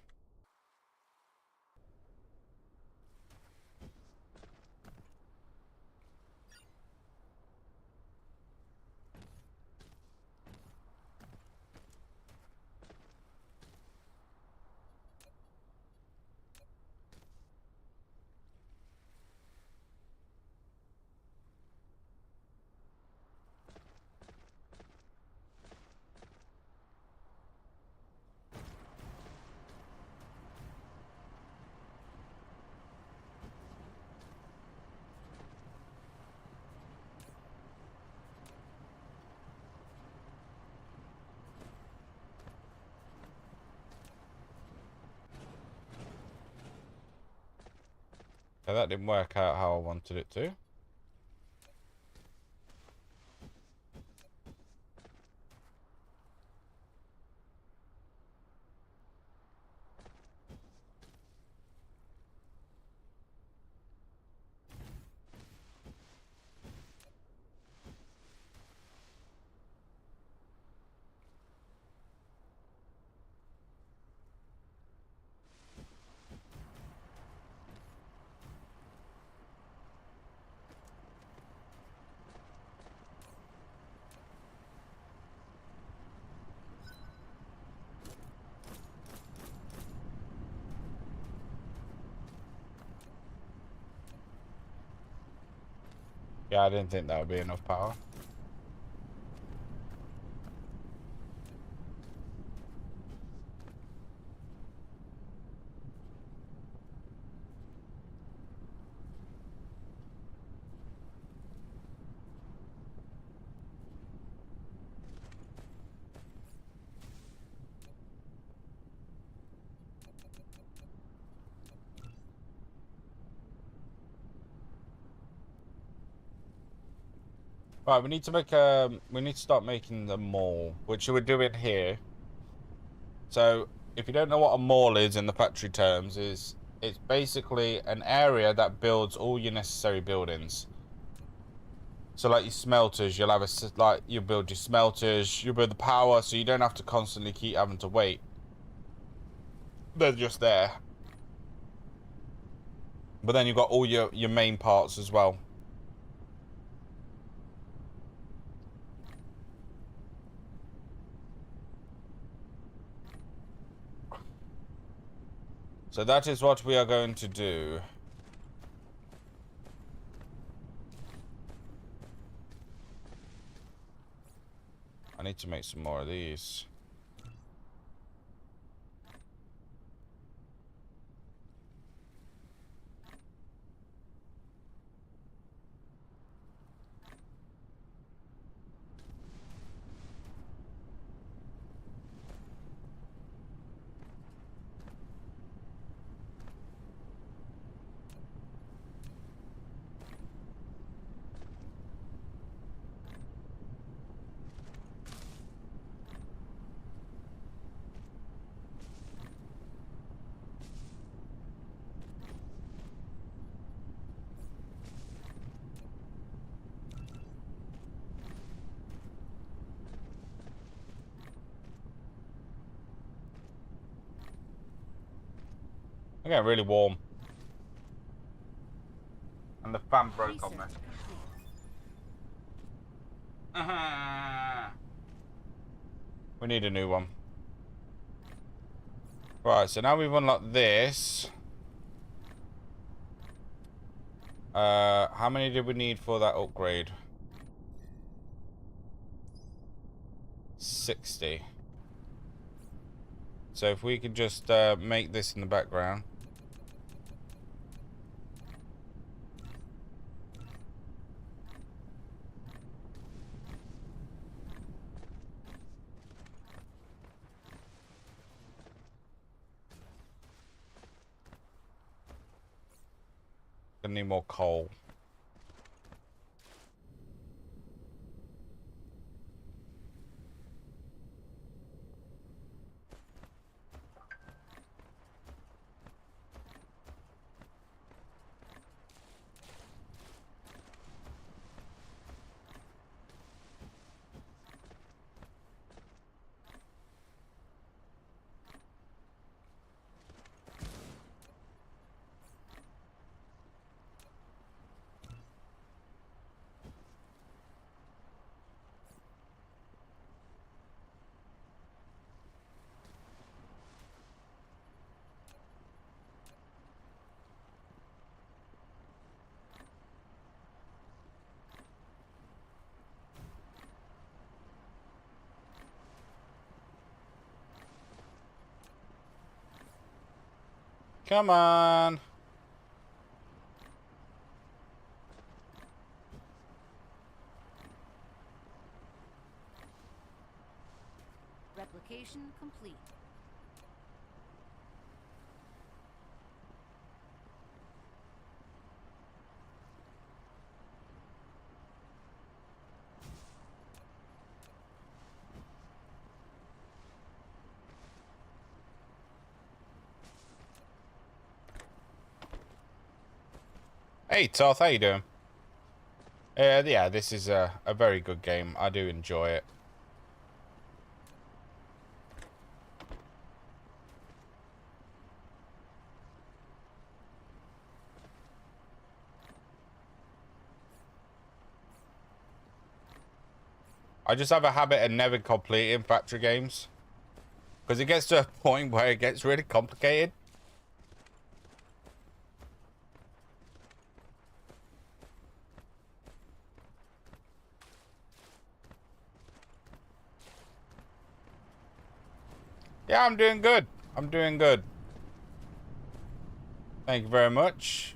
So that didn't work out how I wanted it to. Yeah, I didn't think that would be enough power. Right, we need to make we need to start making the mall, which we're doing here. So, if you don't know what a mall is in the factory terms, it's basically an area that builds all your necessary buildings. So, like your smelters, you'll have you build your smelters, you build the power, so you don't have to constantly keep having to wait. They're just there. But then you've got all your main parts as well. So that is what we are going to do. I need to make some more of these. I'm getting really warm. And the fan broke on me. We need a new one. Right, so now we've unlocked this. How many did we need for that upgrade? 60. So if we could just make this in the background. Gonna need more coal. Come on. Replication complete. Hey, Toth, how you doing? Yeah, this is a very good game. I do enjoy it. I just have a habit of never completing factory games. Because it gets to a point where it gets really complicated. Yeah, I'm doing good. I'm doing good. Thank you very much.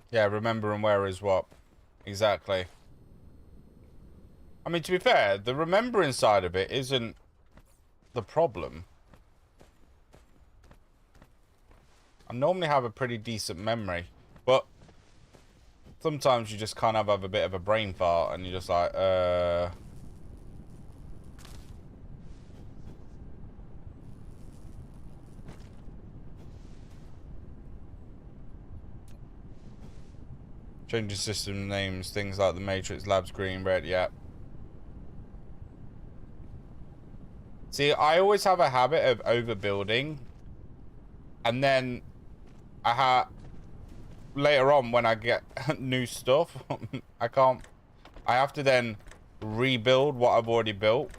Yeah, remembering where is what. Exactly. I mean, to be fair, the remembering side of it isn't the problem. I normally have a pretty decent memory, but sometimes you just kind of have a bit of a brain fart and you're just like, Changing system names, things like the Matrix, Labs, Green, Red, yeah. See, I always have a habit of overbuilding. And then later on when I get new stuff, I have to then rebuild what I've already built.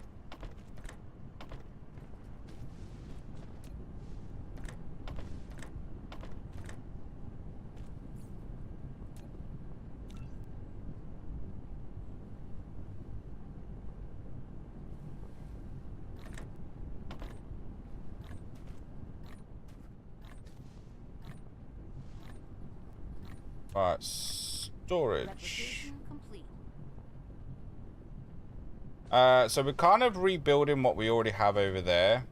Right, storage. Replication complete. So we're kind of rebuilding what we already have over there.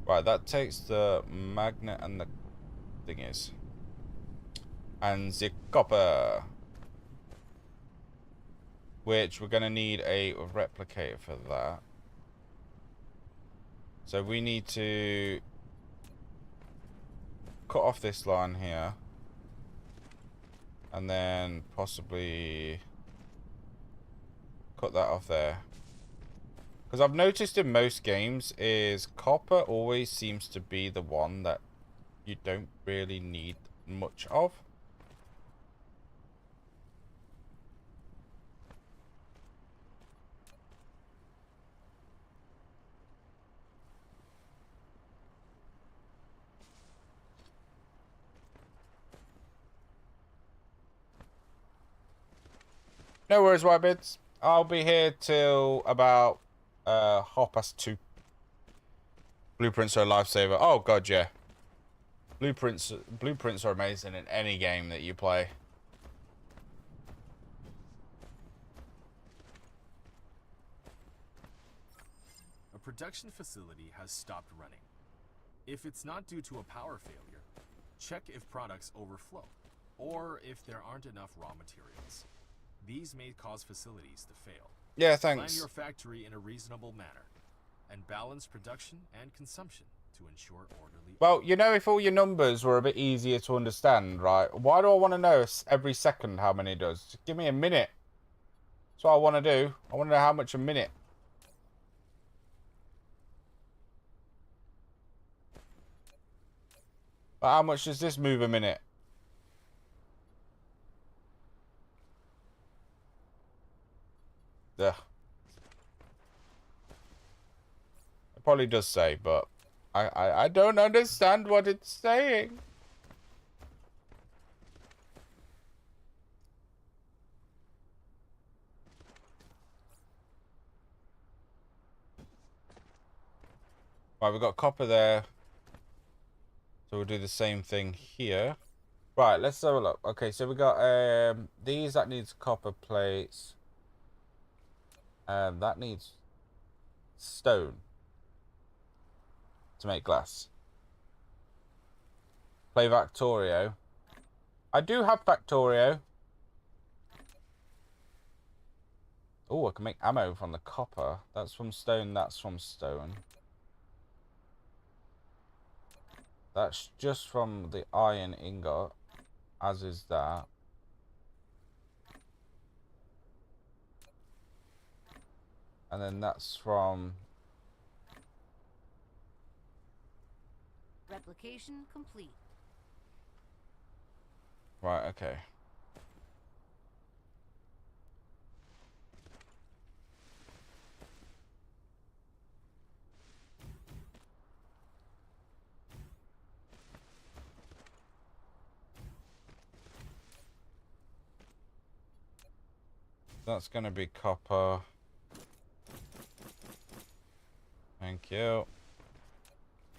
Right, that takes the magnet and the thingies. And the copper. Which we're going to need a replicator for that. So we need to cut off this line here. And then possibly cut that off there. Because I've noticed in most games is copper always seems to be the one that you don't really need much of. No worries, Whitebits. I'll be here till about 2:30. Blueprints are a lifesaver. Oh god, yeah. Blueprints are amazing in any game that you play. A production facility has stopped running. If it's not due to a power failure, check if products overflow, or if there aren't enough raw materials. These may cause facilities to fail. Yeah, Plan thanks. your factory in a reasonable manner, and balance production and consumption to ensure orderly. Well, you know, if all your numbers were a bit easier to understand, right? Why do I want to know every second how many it does? Just give me a minute. That's what I want to do. I want to know how much a minute. But how much does this move a minute? Ugh. It probably does say, but I don't understand what it's saying. Right, we've got copper there. So we'll do the same thing here. Right, let's have a look. Okay, so we got these that needs copper plates. That needs stone to make glass. Play Factorio. I do have Factorio. Oh, I can make ammo from the copper. That's from stone, that's from stone. That's just from the iron ingot, as is that. And then that's from... Replication complete. Right, okay. That's going to be copper. Thank you.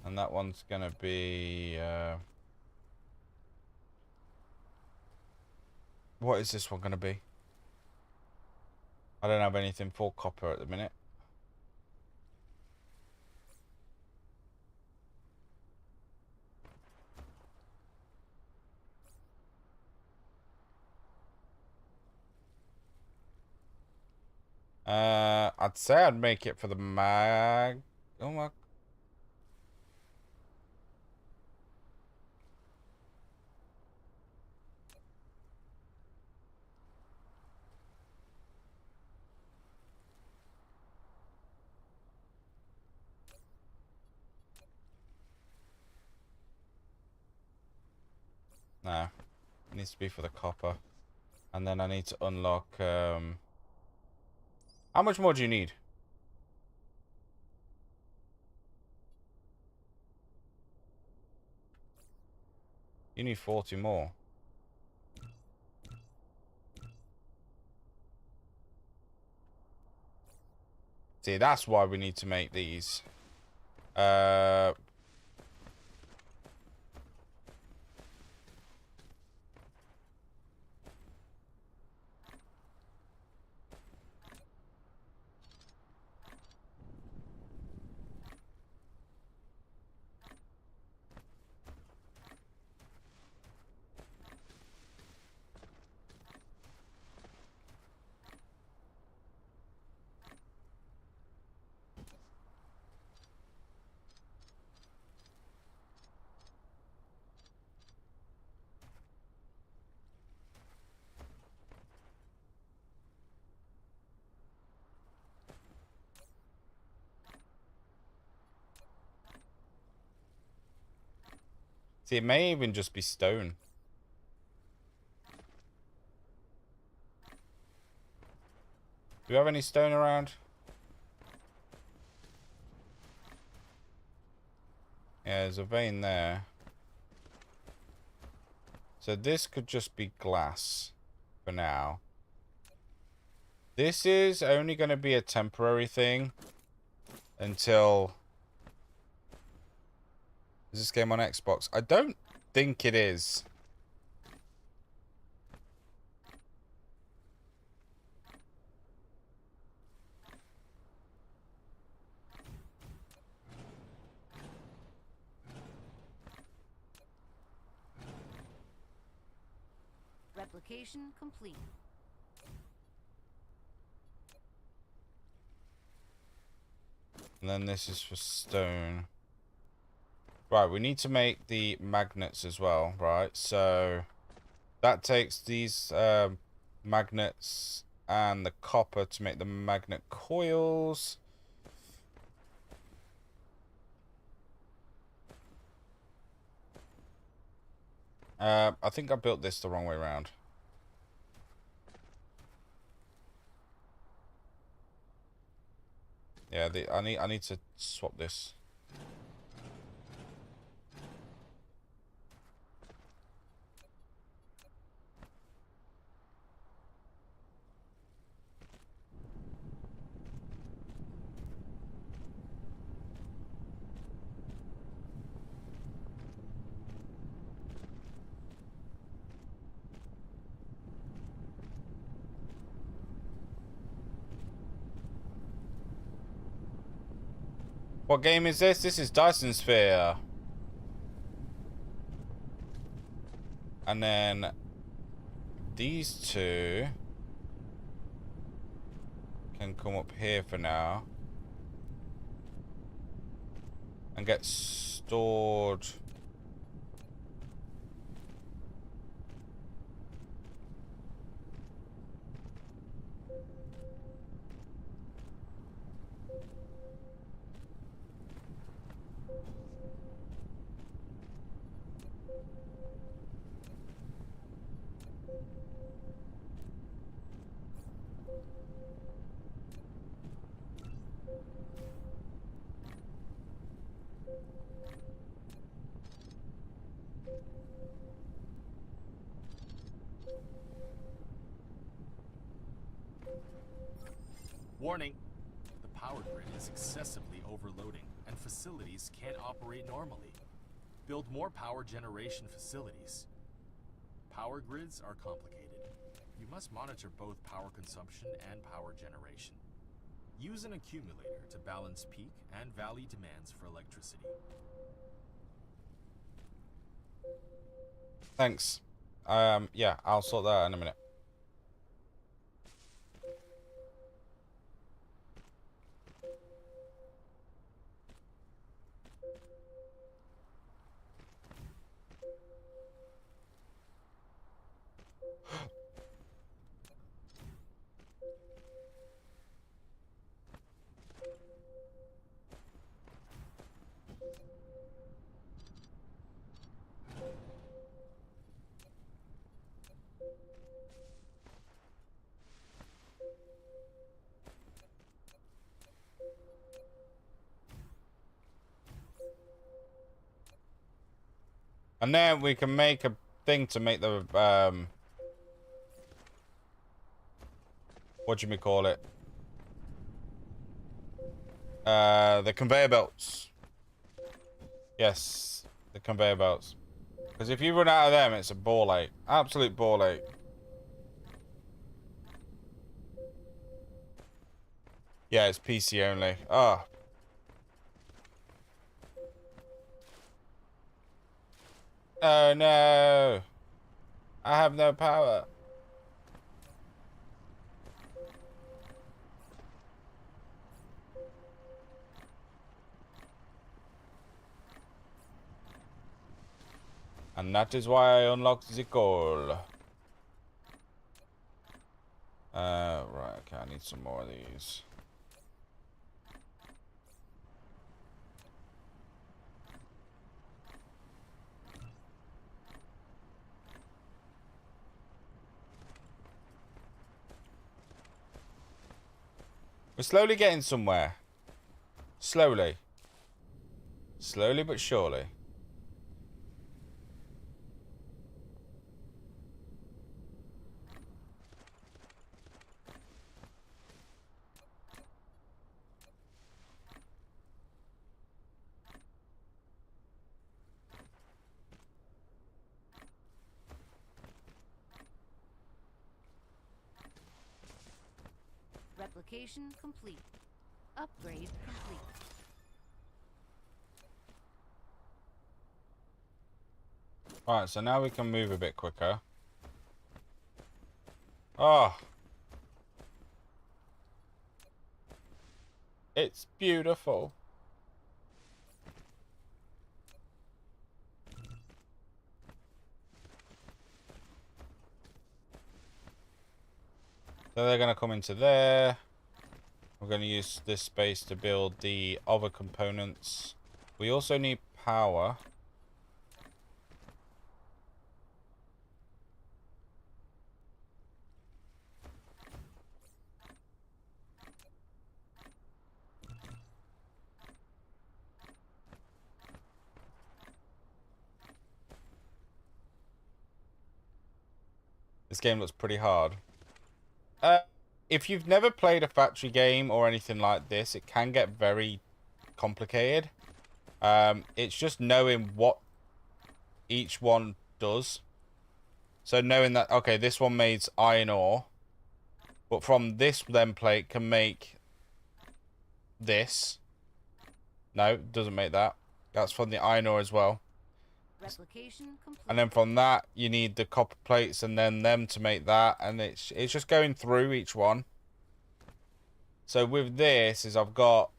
And that one's going to be... what is this one going to be? I don't have anything for copper at the minute. I'd say I'd make it for the mag. Oh my. Nah, it needs to be for the copper. And then I need to unlock, how much more do you need? You need 40 more. See, that's why we need to make these. See, it may even just be stone. Do we have any stone around? Yeah, there's a vein there. So this could just be glass for now. This is only going to be a temporary thing until... Is this game on Xbox? I don't think it is. Replication complete. And then this is for stone. Right, we need to make the magnets as well, right? So that takes these magnets and the copper to make the magnet coils. I think I built this the wrong way around. Yeah, I need to swap this. What game is this? This is Dyson Sphere. And then these two can come up here for now and get stored. Warning! The power grid is excessively overloading, and facilities can't operate normally. Build more power generation facilities. Power grids are complicated. You must monitor both power consumption and power generation. Use an accumulator to balance peak and valley demands for electricity. Thanks. Yeah, I'll sort that out in a minute. And then we can make a thing to make the, what do you call it? The conveyor belts. Yes, the conveyor belts. Because if you run out of them, it's a ball ache. Absolute ball ache. Yeah, it's PC only. Ah. Oh no. I have no power. And that is why I unlocked the coal. Right, okay, I need some more of these. We're slowly getting somewhere. Slowly. Slowly but surely. Replication complete. Upgrade complete. Alright, so now we can move a bit quicker. Oh. It's beautiful. So they're going to come into there. We're going to use this space to build the other components. We also need power. This game looks pretty hard. If you've never played a factory game or anything like this, it can get very complicated. It's just knowing what each one does. So knowing that, okay, this one makes iron ore, but from this then plate can make this. No, it doesn't make that. That's from the iron ore as well. Replication complete. And then from that, you need the copper plates and then them to make that. And it's just going through each one. So with this is I've got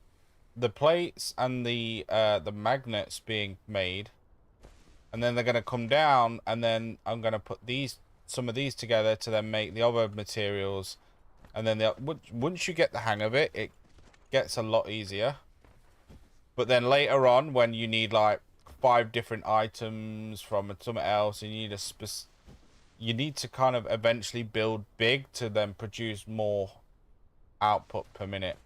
the plates and the magnets being made. And then they're going to come down and then I'm going to put some of these together to then make the other materials. And then once you get the hang of it, it gets a lot easier. But then later on, when you need like 5 different items from something else, and you need to kind of eventually build big to then produce more output per minute.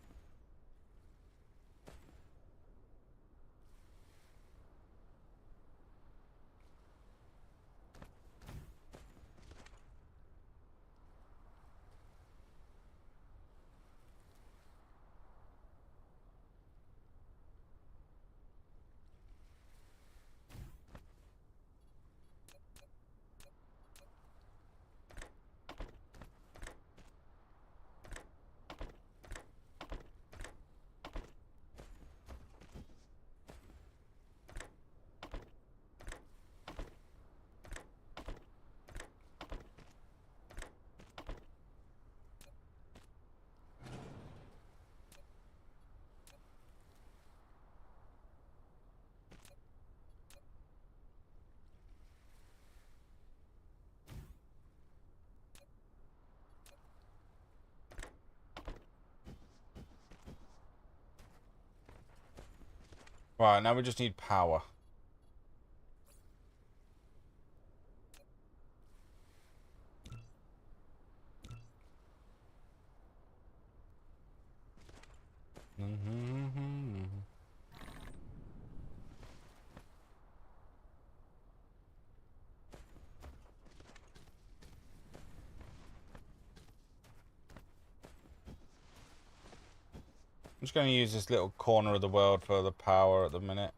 Right, now we just need power. I'm just going to use this little corner of the world for the power at the minute.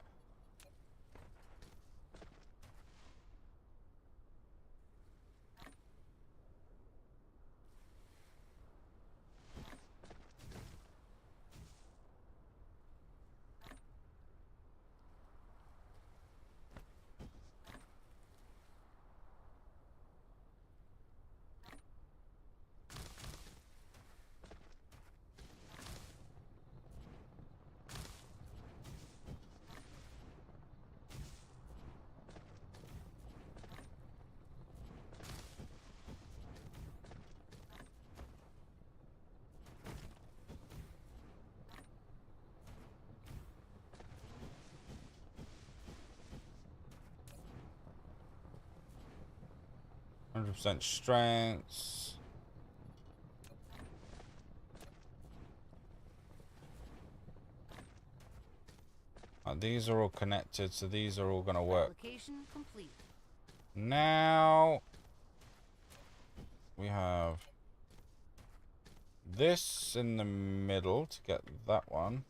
%% strength. These are all connected, so these are all going to work. Application complete. Now we have this in the middle to get that one.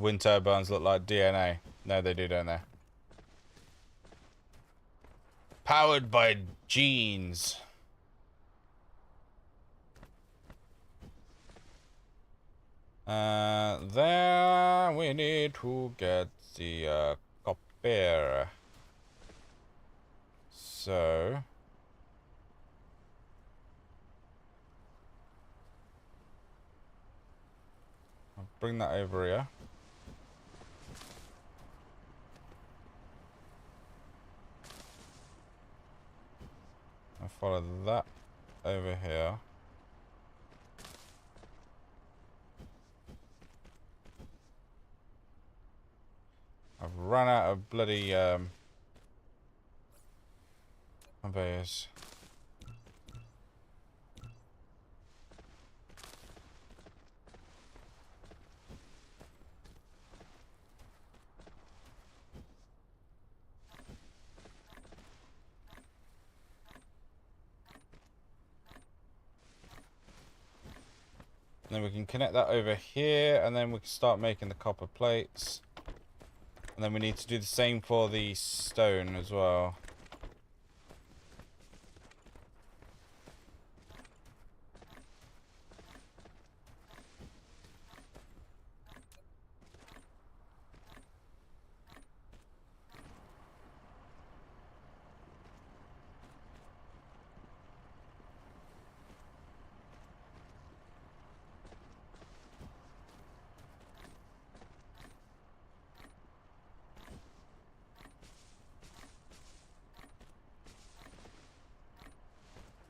Wind turbines look like DNA. No, they do, don't they? Powered by genes. There we need to get the copper. So I'll bring that over here. I'll follow that over here. I've run out of bloody conveyors. And then we can connect that over here, and then we can start making the copper plates. And then we need to do the same for the stone as well.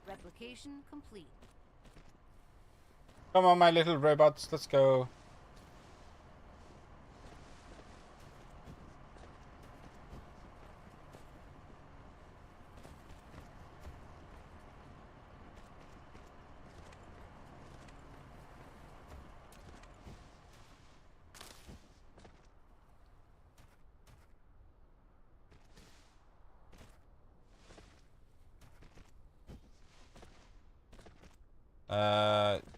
Replication complete. Come on, my little robots, let's go.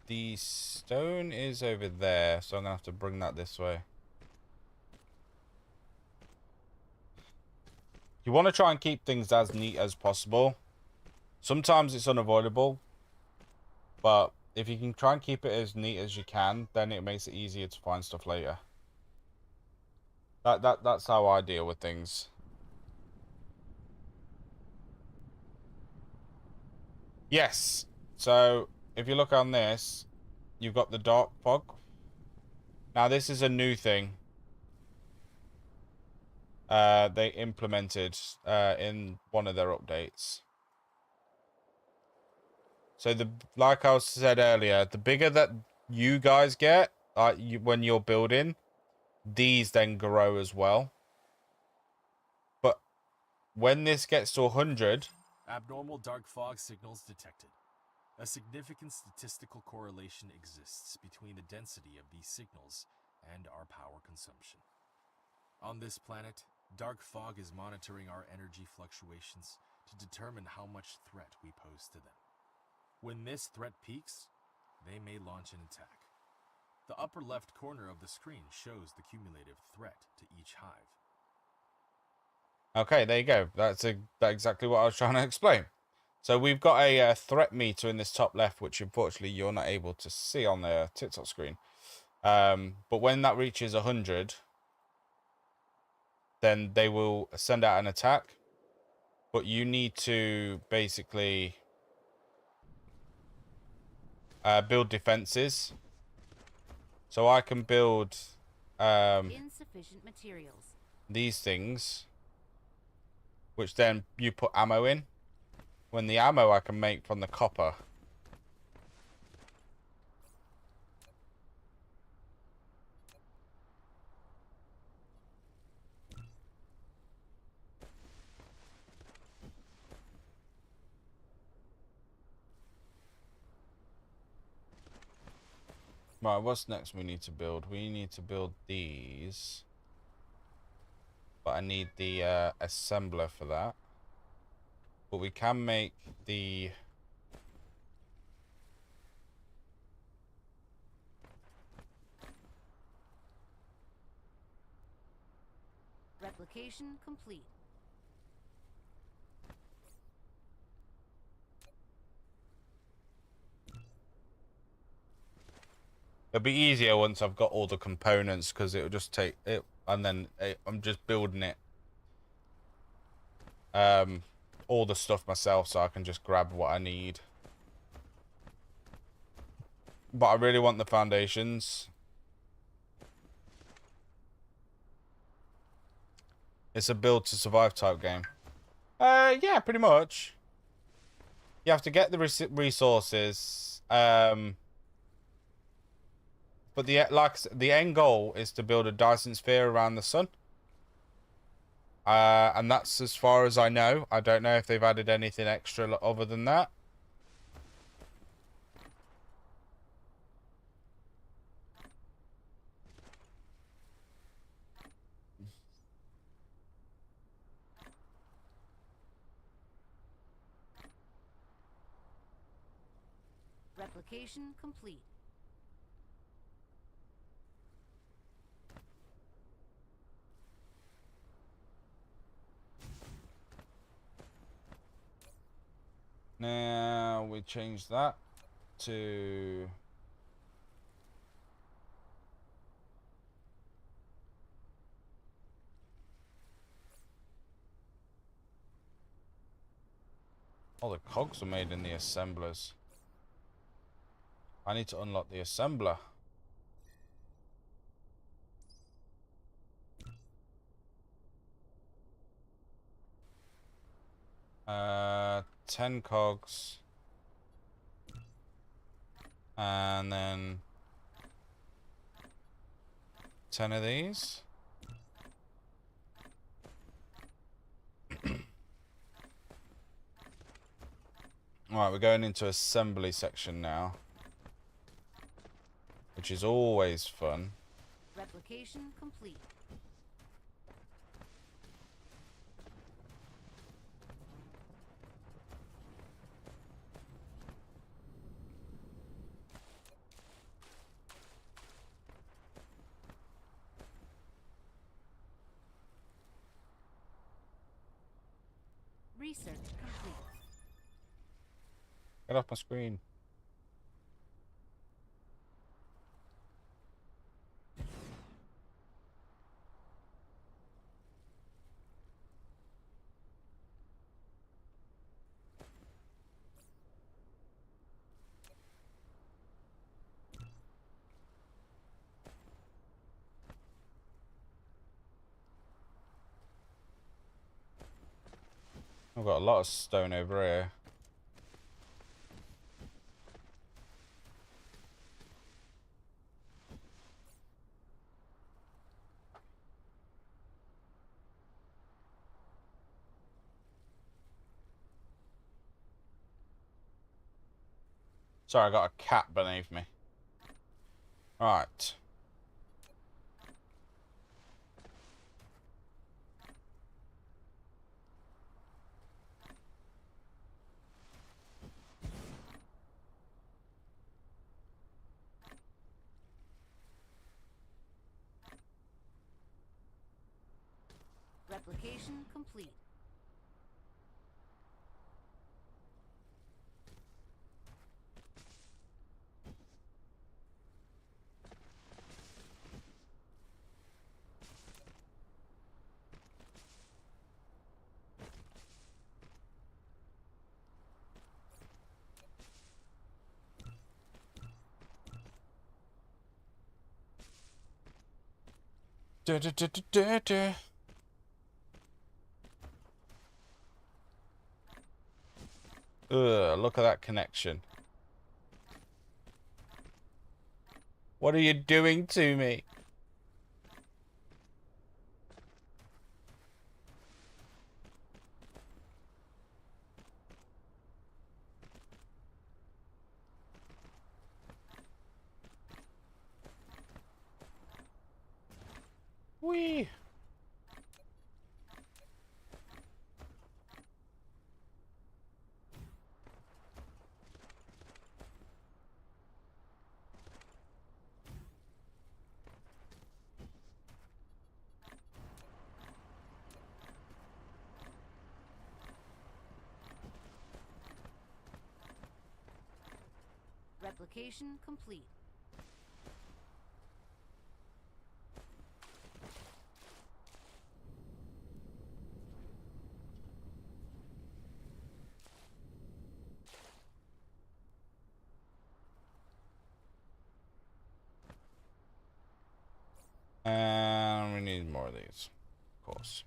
The stone is over there, so I'm gonna have to bring that this way. You want to try and keep things as neat as possible. Sometimes it's unavoidable, but if you can try and keep it as neat as you can, then it makes it easier to find stuff later. That's how I deal with things. Yes. So if you look on this, you've got the dark fog. Now this is a new thing. They implemented in one of their updates. So like I said earlier, the bigger that you guys get, when you're building, these then grow as well. But when this gets to 100, Abnormal dark fog signals detected. A significant statistical correlation exists between the density of these signals and our power consumption. On this planet, dark fog is monitoring our energy fluctuations to determine how much threat we pose to them. When this threat peaks, they may launch an attack. The upper left corner of the screen shows the cumulative threat to each hive. okay, there you go. That's exactly what I was trying to explain. So we've got a threat meter in this top left, which unfortunately you're not able to see on the TikTok screen. But when that reaches 100, then they will send out an attack. But you need to basically build defenses. So I can build Insufficient materials. these things, which then you put ammo in. When the ammo I can make from the copper. Right, what's next we need to build? We need to build these. But I need the assembler for that. But we can make the... Replication complete. It'll be easier once I've got all the components because it'll just take it, and then I'm just building it. All the stuff myself, so I can just grab what I need. But I really want the foundations. It's a build to survive type game. Yeah, pretty much. You have to get the resources. But the end goal is to build a Dyson sphere around the sun. And that's as far as I know. I don't know if they've added anything extra other than that. Replication complete. Now we change that to... Oh, the cogs are made in the assemblers. I need to unlock the assembler. 10 cogs. And then 10 of these. Alright, we're going into assembly section now, which is always fun. Replication complete. Research complete. Get off my screen. I've got a lot of stone over here. Sorry, I got a cat beneath me. Right. Replication complete. Du, du, du, du, du, du. Ugh, look at that connection. What are you doing to me? Whee! Replication complete. And we need more of these, of course.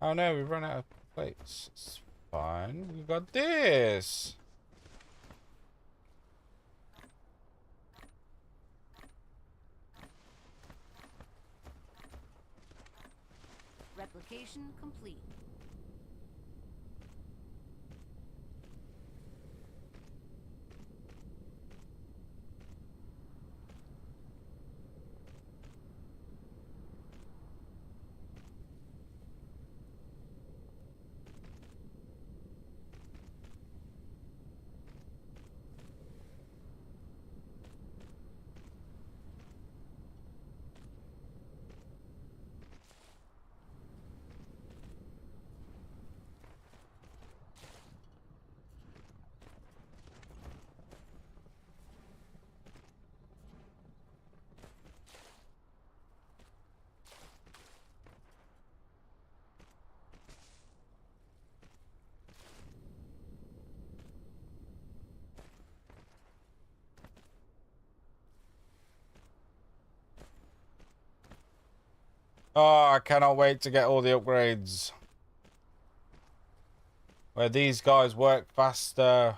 Oh no, we run out of plates. It's fine. We got this. Replication complete. Oh, I cannot wait to get all the upgrades. Where these guys work faster.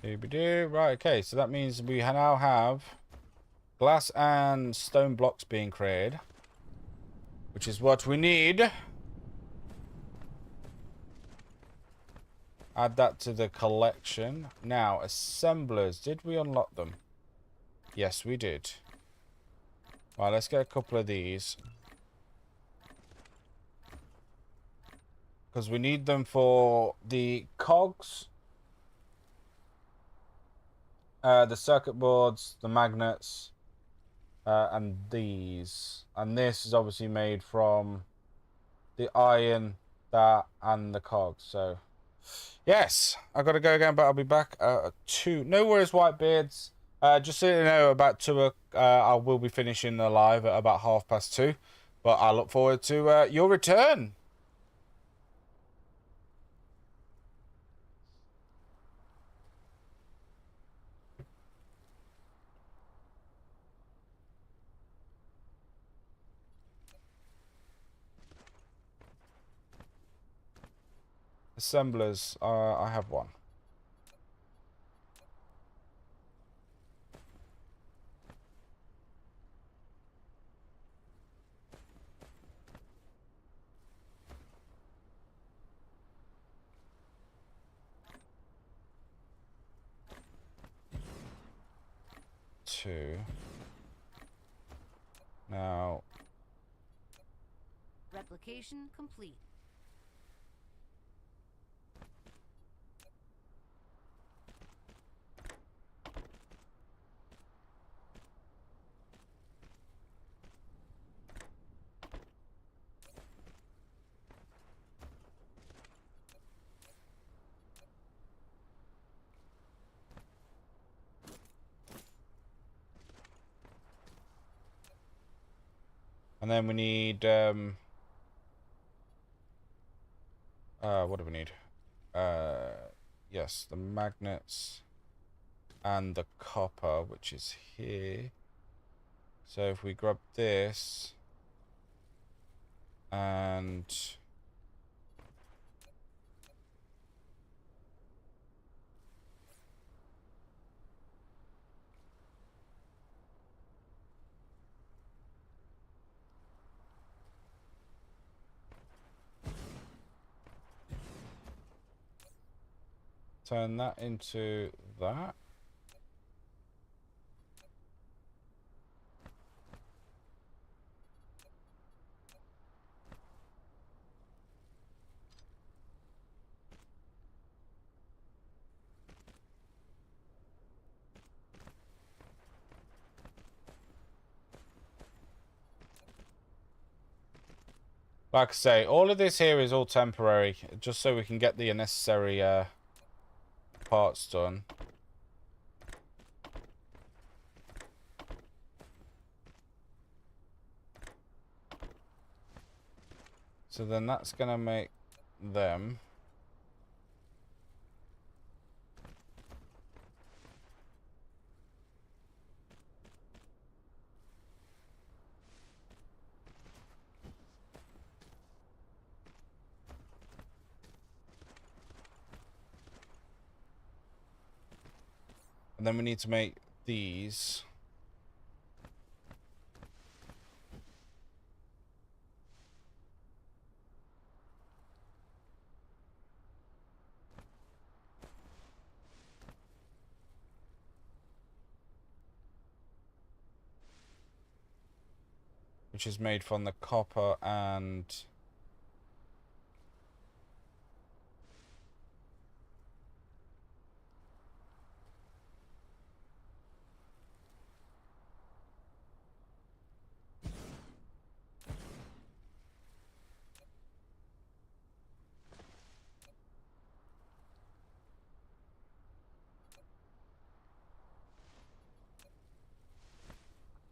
Doobie-doo. Right, okay, so that means we now have glass and stone blocks being created, which is what we need. Add that to the collection. Now, assemblers. Did we unlock them? Yes, we did. Right, let's get a couple of these. Because we need them for the cogs, the circuit boards, the magnets, and these. And this is obviously made from the iron, that, and the cogs. So, yes, I got to go again, but I'll be back at 2. No worries, Whitebeards. Just so you know, about 2, I will be finishing the live at about 2:30. But I look forward to your return. Assemblers, I have one. Two. Now, Replication complete. and then we need What do we need? Yes, the magnets and the copper, which is here. So if we grab this and turn that into that. Like I say, all of this here is all temporary, just so we can get the necessary parts done. So then that's gonna make them. And then we need to make these. Which is made from the copper and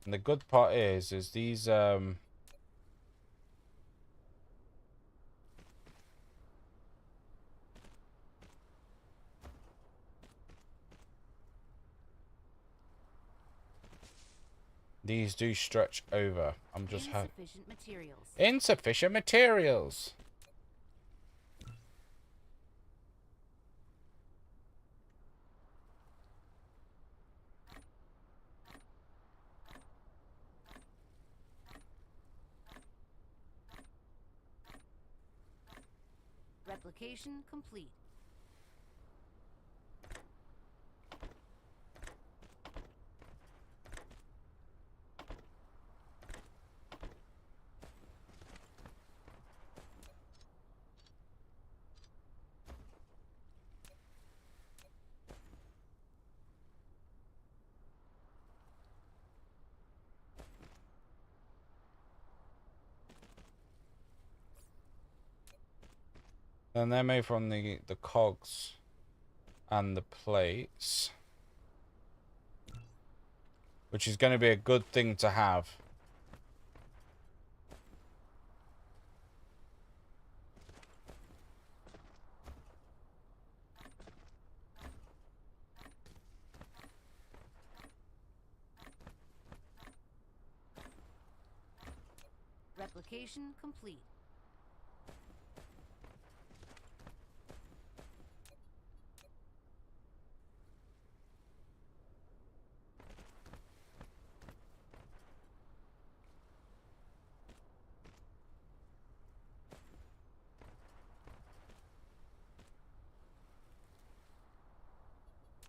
the good part is these do stretch over. I'm just Insufficient materials. insufficient materials. Replication complete. And they're made from the cogs and the plates, which is going to be a good thing to have. Replication complete.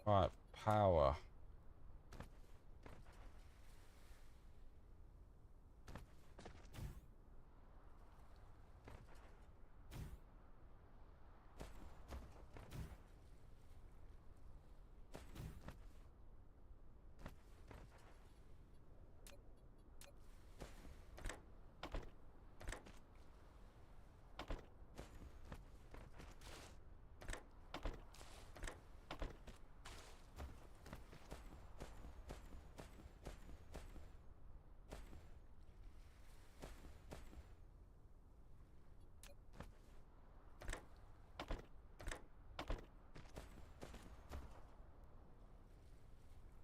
Right, power.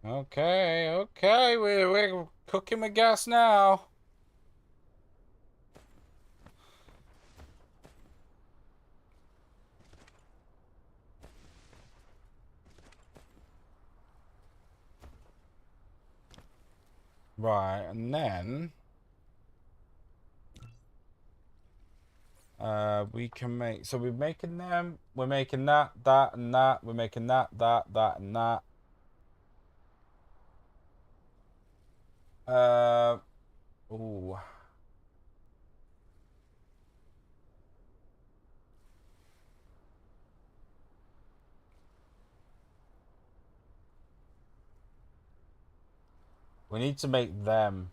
Okay, okay, we're cooking with gas now. Right, and then we can make, so we're making them, we're making that, that, and that, we're making that, that, and that. Ooh. We need to make them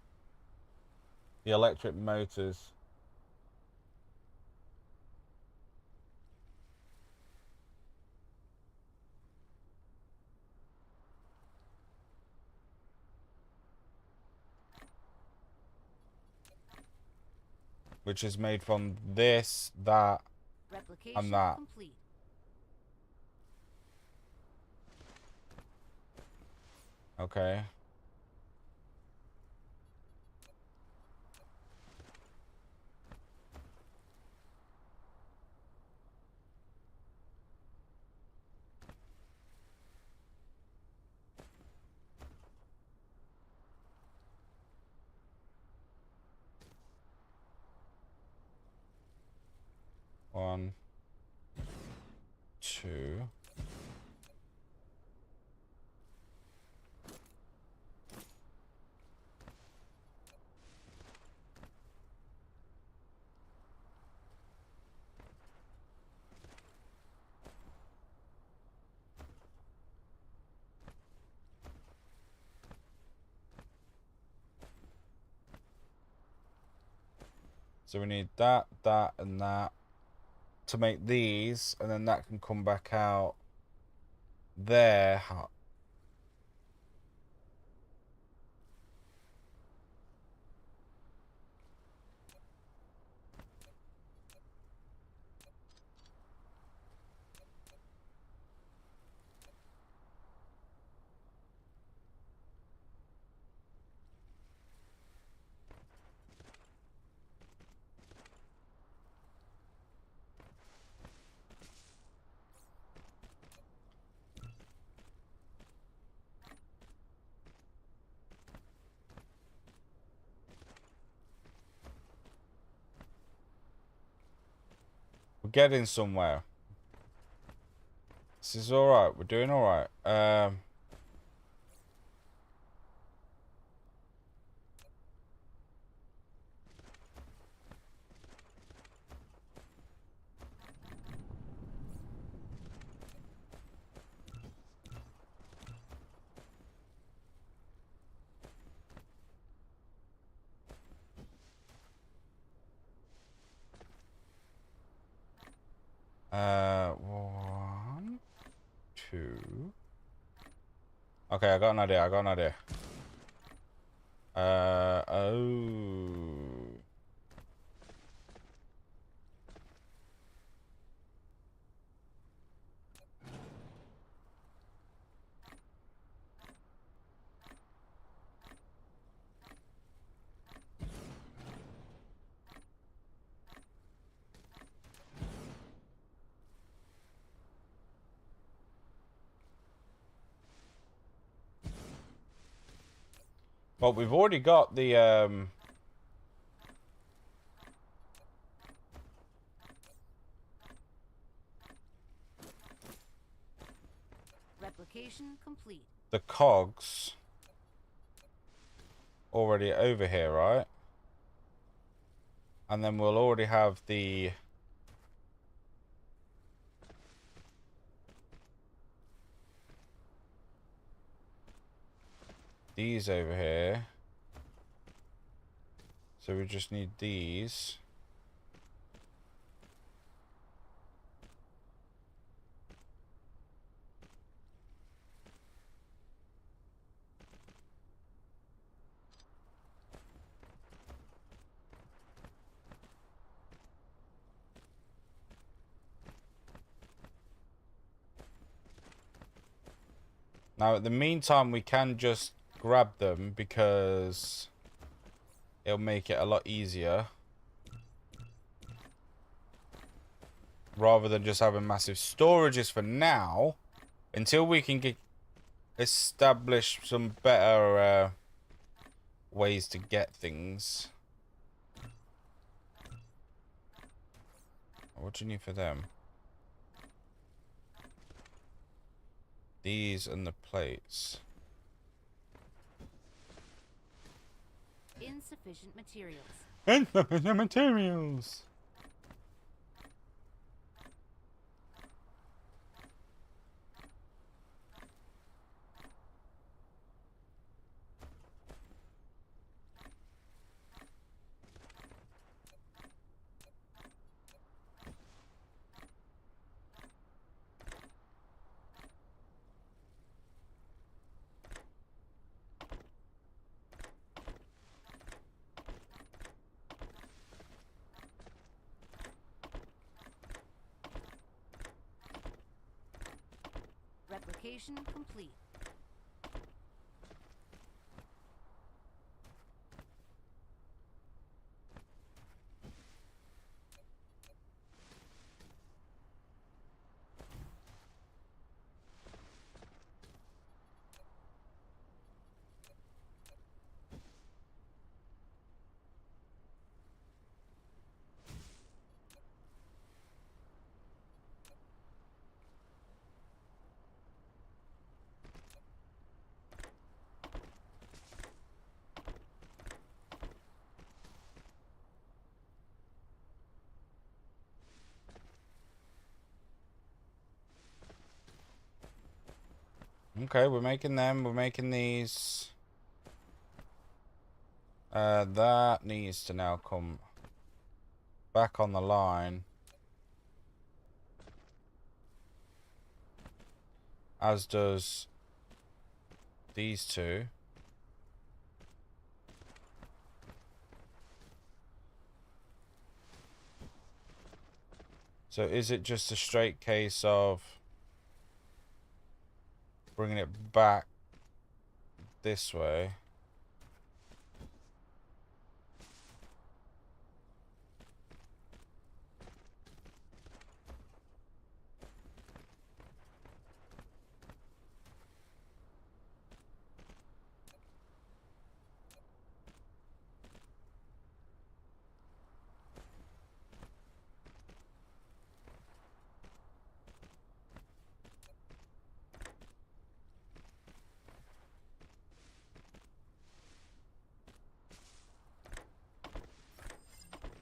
the electric motors. Which is made from this, that, Replication and that. complete. Okay. One, two. So we need that, that, and that to make these, and then that can come back out there. We're getting somewhere. This is alright. We're doing alright. One, two. Okay, I got an idea. I got an idea. Oh. Well, we've already got the, Replication complete. the cogs already over here, right? And then we'll already have the... these over here. So we just need these. Now, in the meantime, we can just grab them because it'll make it a lot easier. Rather than just having massive storages for now. Until we can establish some better ways to get things. What do you need for them? These and the plates. Insufficient materials. Insufficient materials. Replication complete. Okay, we're making them. We're making these. That needs to now come back on the line. As does these two. So is it just a straight case of bringing it back this way?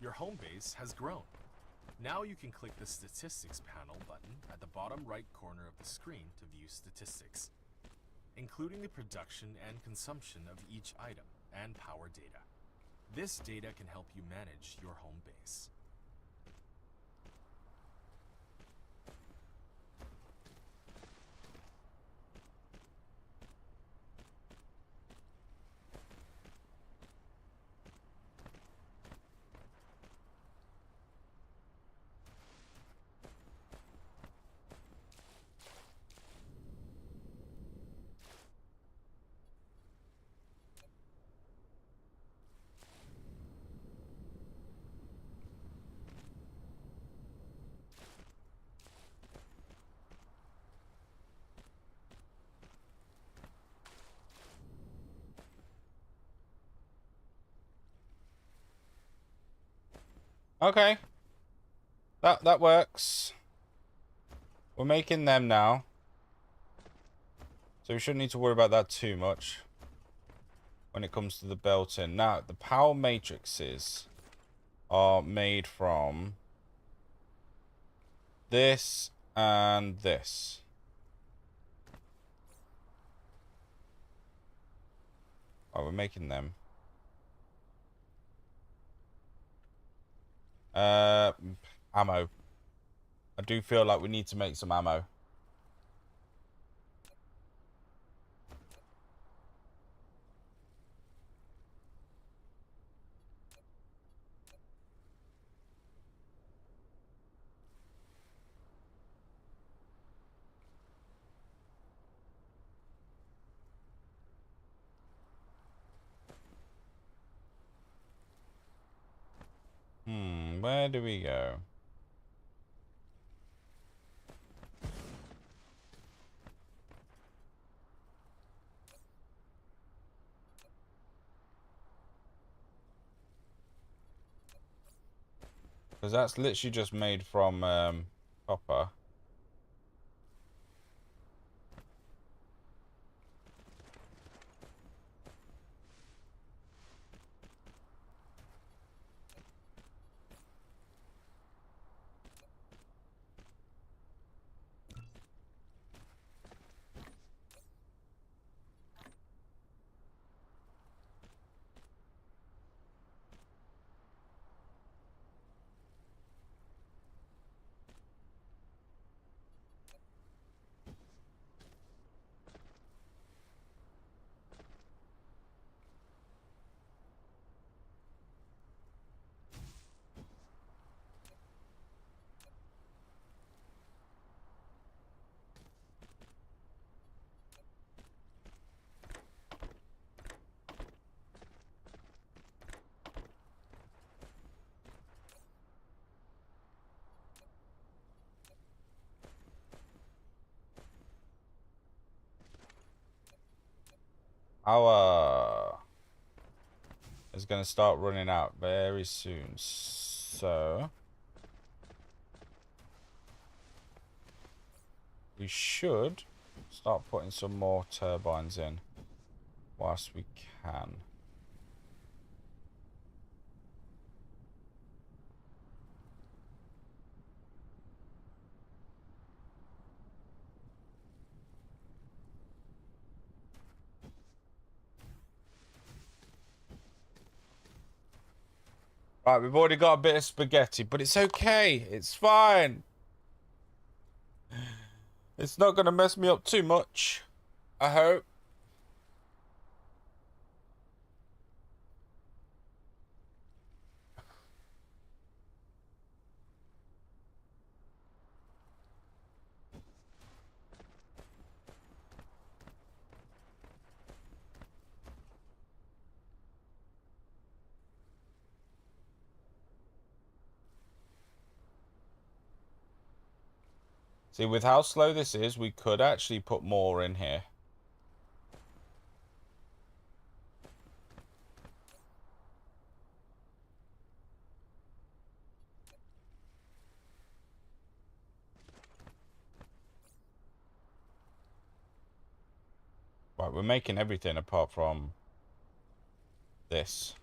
Your home base has grown. Now you can click the Statistics panel button at the bottom right corner of the screen to view statistics, including the production and consumption of each item and power data. This data can help you manage your home base. Okay. That works. We're making them now. So we shouldn't need to worry about that too much when it comes to the built-in. Now, the power matrices are made from this and this. Oh, we're making them. Ammo. I do feel like we need to make some ammo. where do we go? Because that's literally just made from copper. Our is going to start running out very soon. So we should start putting some more turbines in whilst we can. Right, we've already got a bit of spaghetti, but it's okay. It's fine. It's not going to mess me up too much, I hope. See, with how slow this is, we could actually put more in here. Right, we're making everything apart from this.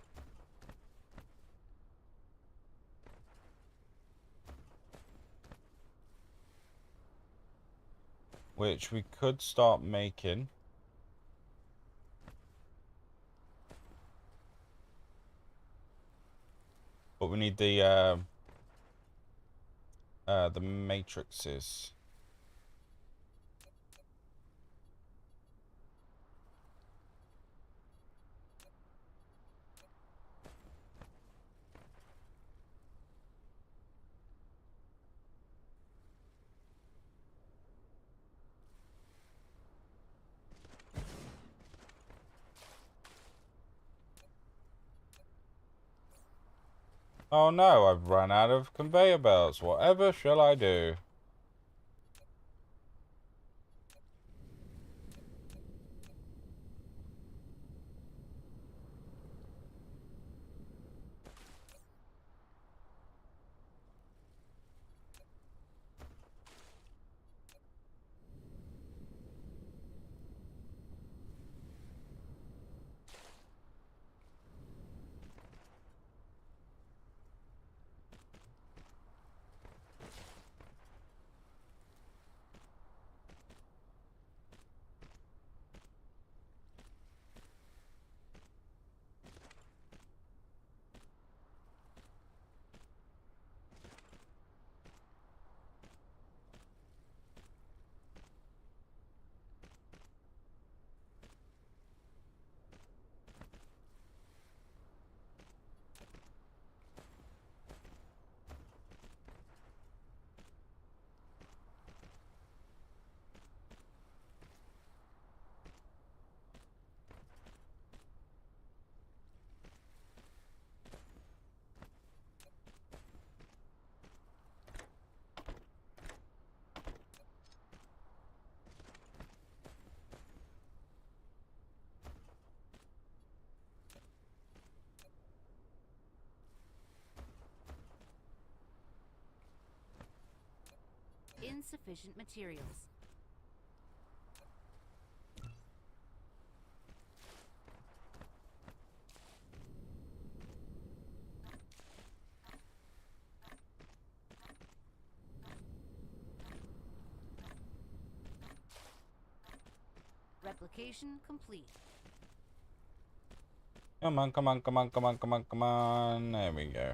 Which we could start making. But we need the matrices. Oh no, I've run out of conveyor belts. Whatever shall I do? Insufficient materials. Replication complete. Come on, come on, come on, come on, come on, come on. There we go.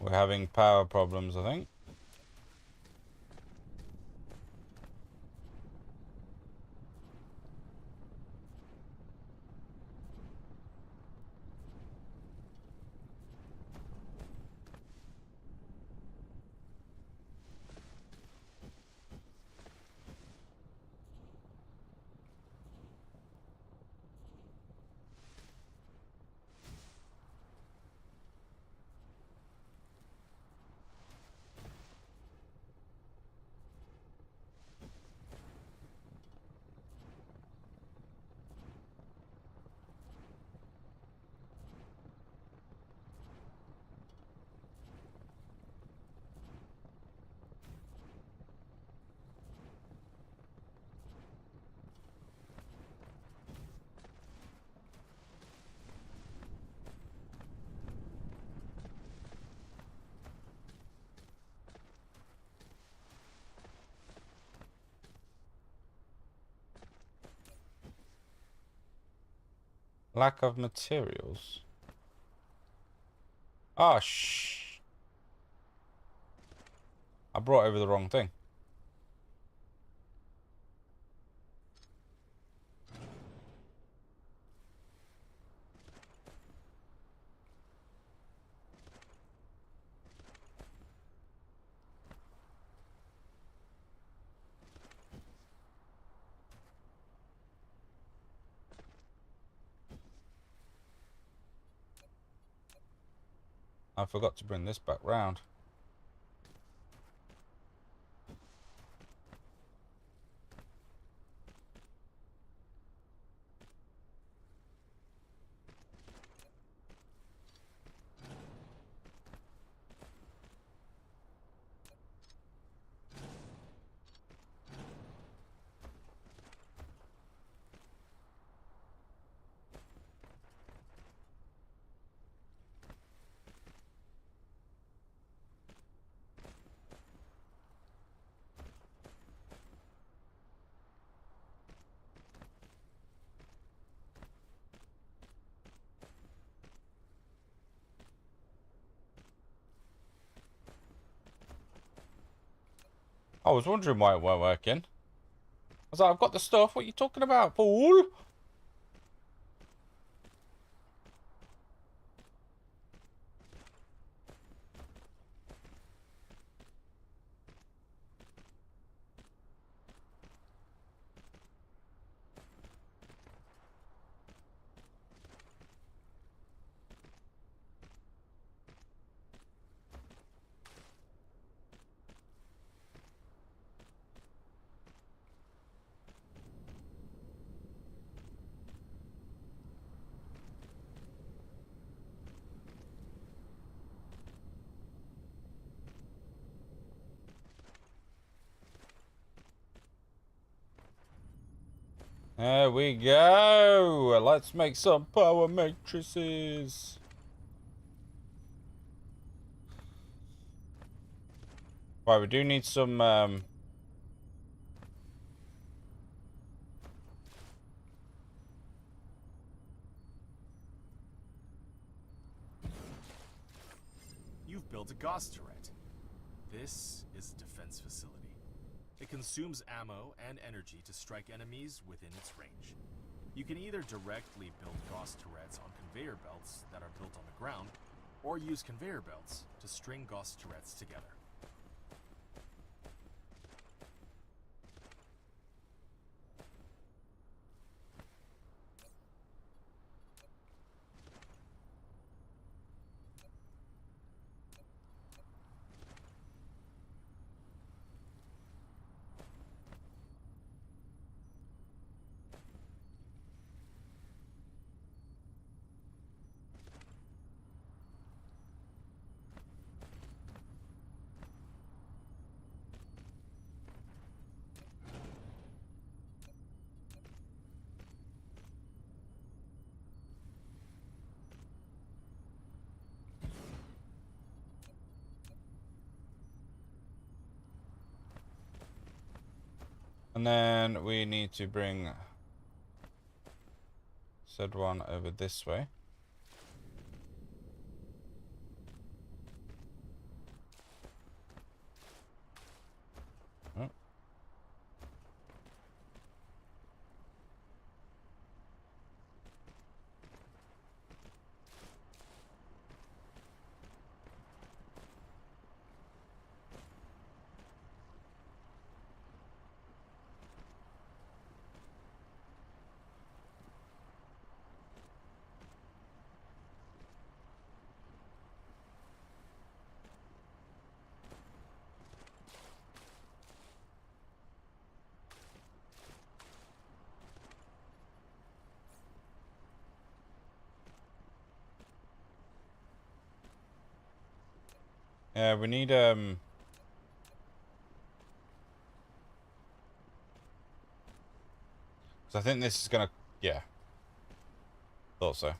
We're having power problems, I think. Lack of materials. Oh, shh. I brought over the wrong thing. I forgot to bring this back round. I was wondering why it weren't working. I was like, I've got the stuff. What are you talking about, fool? There we go. Let's make some power matrices. Right, we do need some You've built a Gauss turret. This is a defense facility. It consumes ammo and energy to strike enemies within its range. You can either directly build Gauss turrets on conveyor belts that are built on the ground, or use conveyor belts to string Gauss turrets together. And then we need to bring said one over this way. Oh. Yeah, we need so I think this is gonna, yeah. Thought so.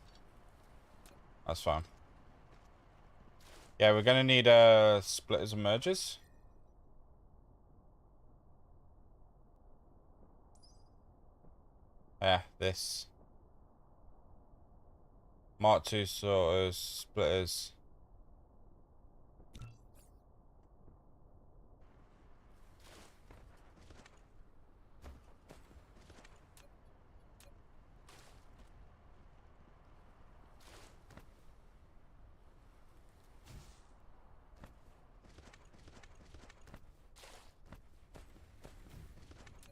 That's fine. Yeah, we're gonna need splitters and mergers. Yeah, this. Mark II sorters, splitters.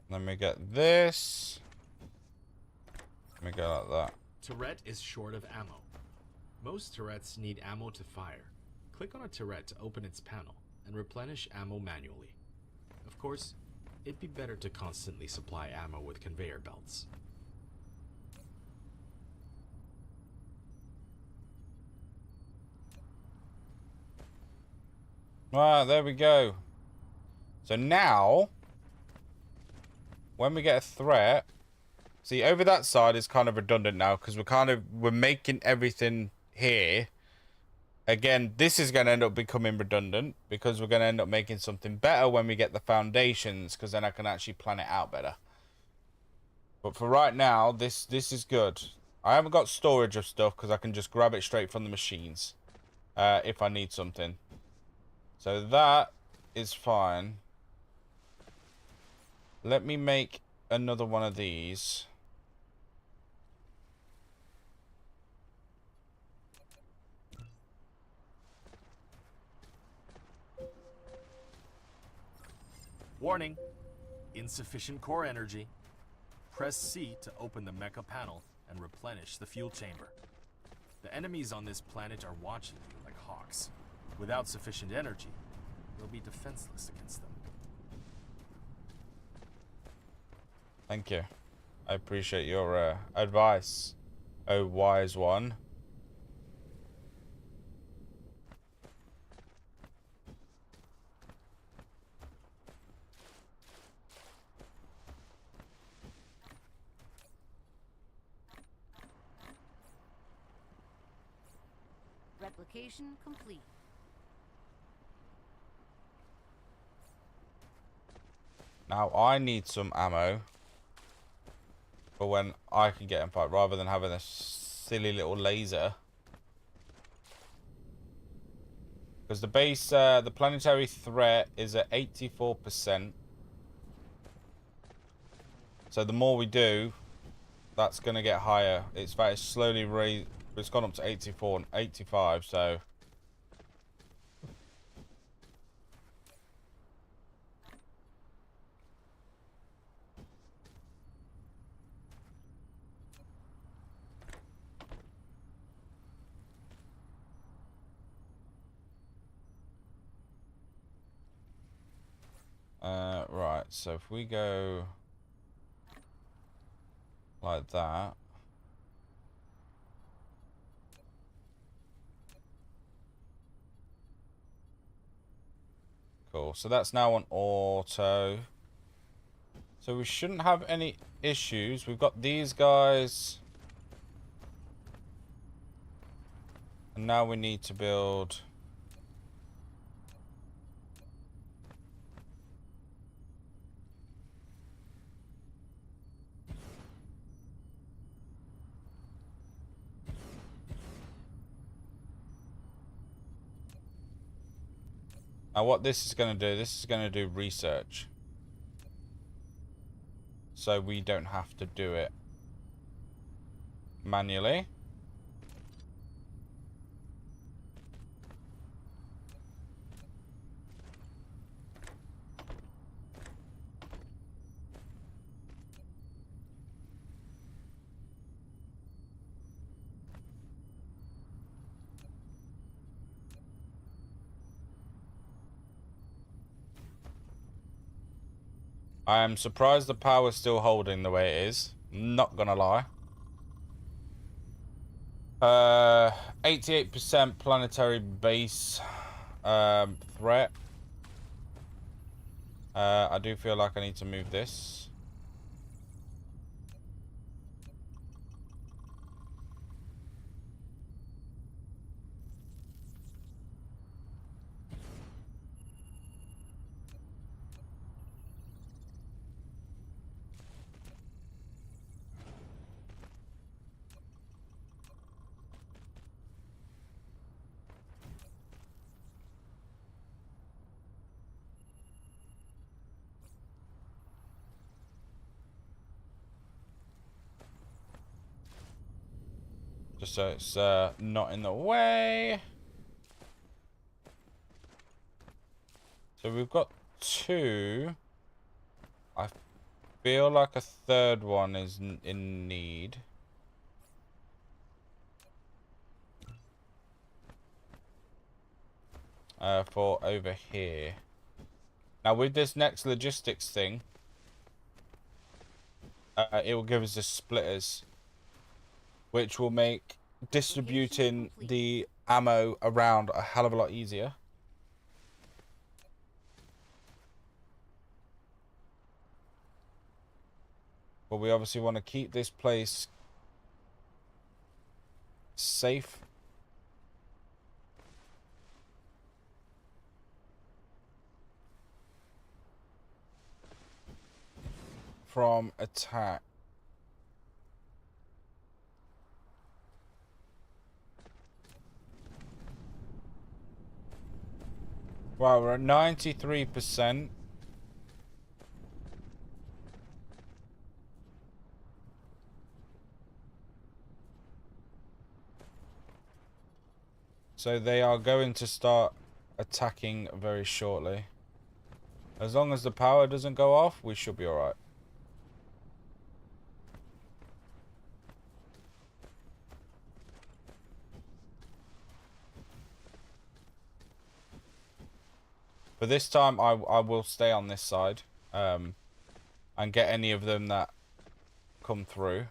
Let me get this. Let me go like that. Turret is short of ammo. Most turrets need ammo to fire. Click on a turret to open its panel and replenish ammo manually. Of course, it'd be better to constantly supply ammo with conveyor belts. Right, there we go. So now, when we get a threat, see, over that side is kind of redundant now because we're making everything here. Again, this is going to end up becoming redundant because we're going to end up making something better when we get the foundations, because then I can actually plan it out better. But for right now, this is good. I haven't got storage of stuff because I can just grab it straight from the machines if I need something. So that is fine. Let me make another one of these. Warning! Insufficient core energy. Press C to open the mecha panel and replenish the fuel chamber. The enemies on this planet are watching you like hawks. Without sufficient energy, you'll be defenseless against them. Thank you. I appreciate your advice, oh wise one. Replication complete. Now I need some ammo for when I can get in fight, rather than having a silly little laser. Because the base, the planetary threat is at 84%. So the more we do, that's going to get higher. It's slowly raised. It's gone up to 84 and 85, so... right, so if we go like that. Cool, so that's now on auto. So we shouldn't have any issues. We've got these guys. And now we need to build... Now what this is going to do, this is going to do research. So we don't have to do it manually. I am surprised the power's still holding the way it is. Not gonna lie. 88% planetary base threat. I do feel like I need to move this. Just so it's not in the way. So we've got two. I feel like a third one is in need. For over here. Now with this next logistics thing, it will give us the splitters, which will make distributing the ammo around a hell of a lot easier. But we obviously want to keep this place safe. From attack. Wow, we're at 93%. So they are going to start attacking very shortly. As long as the power doesn't go off, we should be alright. But this time I will stay on this side and get any of them that come through.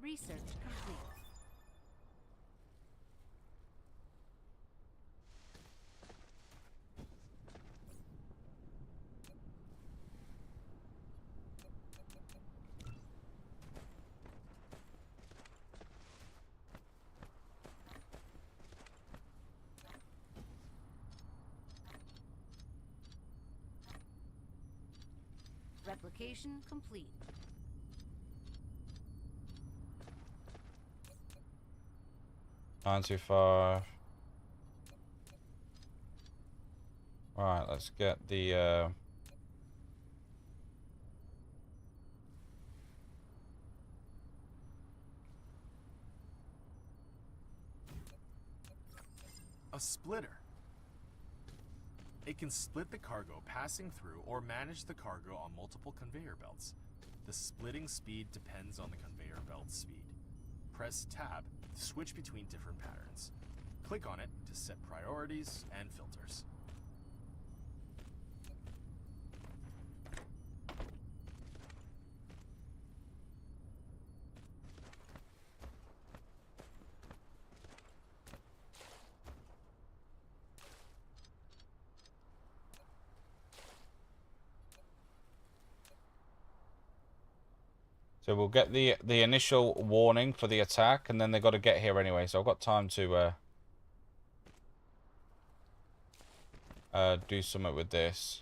Research complete. Replication complete. 925. Right, let's get the A splitter. It can split the cargo passing through or manage the cargo on multiple conveyor belts. The splitting speed depends on the conveyor belt's speed. Press Tab to switch between different patterns. Click on it to set priorities and filters. So we'll get the initial warning for the attack, and then they got to get here anyway. So I've got time to do something with this.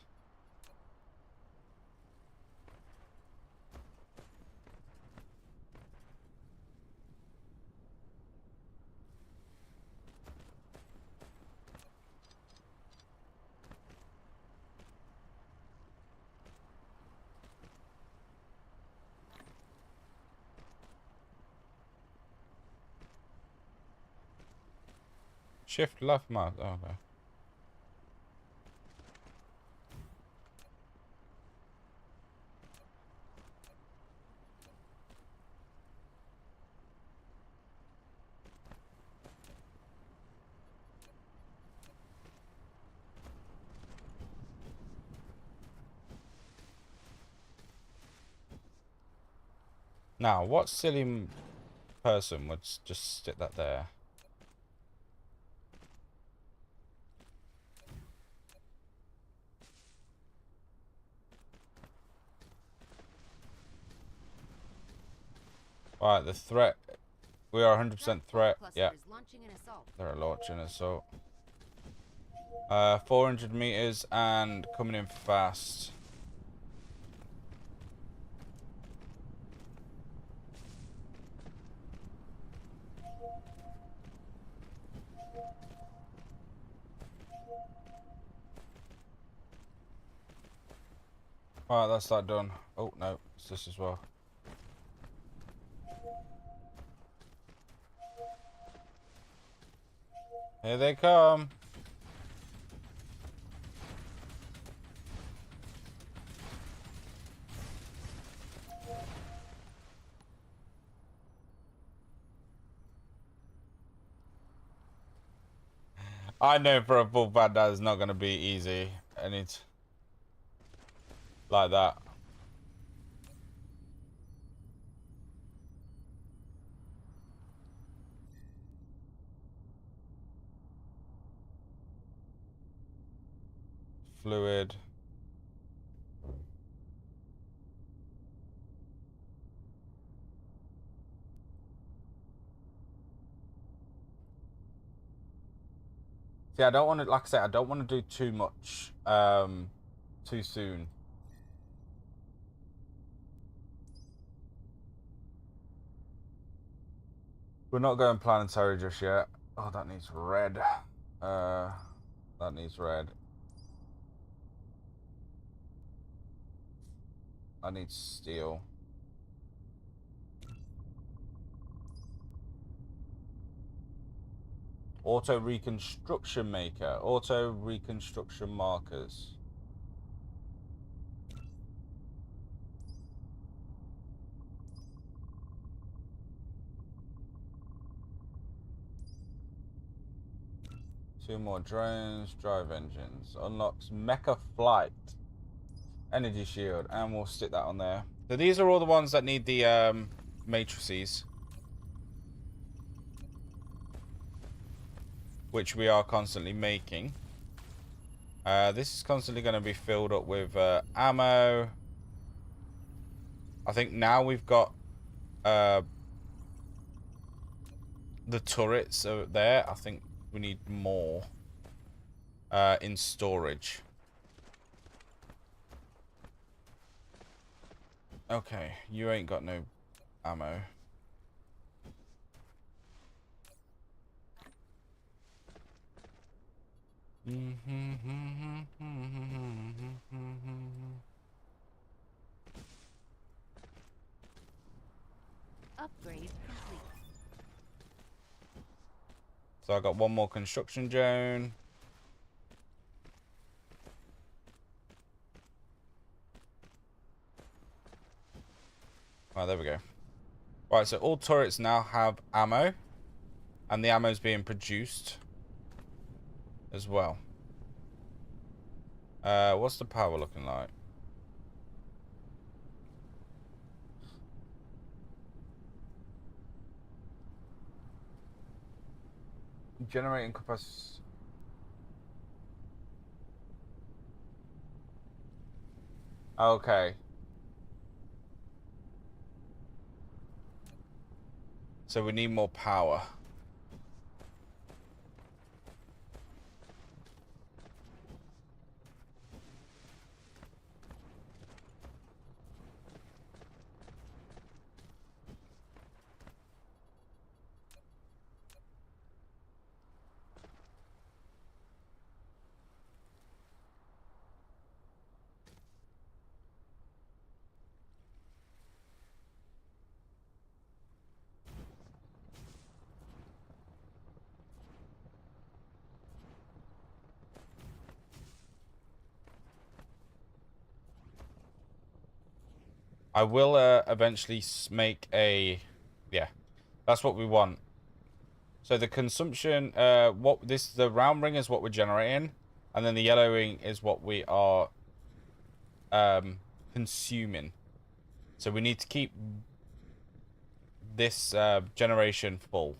Shift left mouse. Oh, okay. Now, what silly person would just stick that there? Right, the threat. We are 100% threat. Yeah. They're launching an assault. 400 meters and coming in fast. Alright, that's that done. Oh, no. It's this as well. Here they come. I know for a full fact that is not going to be easy. And it's like that. Fluid. See, I don't want to, like I said, I don't want to do too much too soon. We're not going planetary just yet. Oh, that needs red. That needs red. I need steel. Auto reconstruction maker. Auto reconstruction markers. Two more drones. Drive engines. Unlocks mecha flight. Energy shield. And we'll stick that on there. So these are all the ones that need the matrices. Which we are constantly making. This is constantly going to be filled up with ammo. I think now we've got the turrets are there. I think we need more in storage. Okay, you ain't got no ammo. Upgrade complete. So I got one more construction zone. Oh, there we go. Right, so all turrets now have ammo. And the ammo's being produced as well. What's the power looking like? Generating capacity. Okay. So we need more power. I will eventually make a... Yeah, that's what we want. So the consumption, the round ring is what we're generating, and then the yellow ring is what we are consuming. So we need to keep this generation full,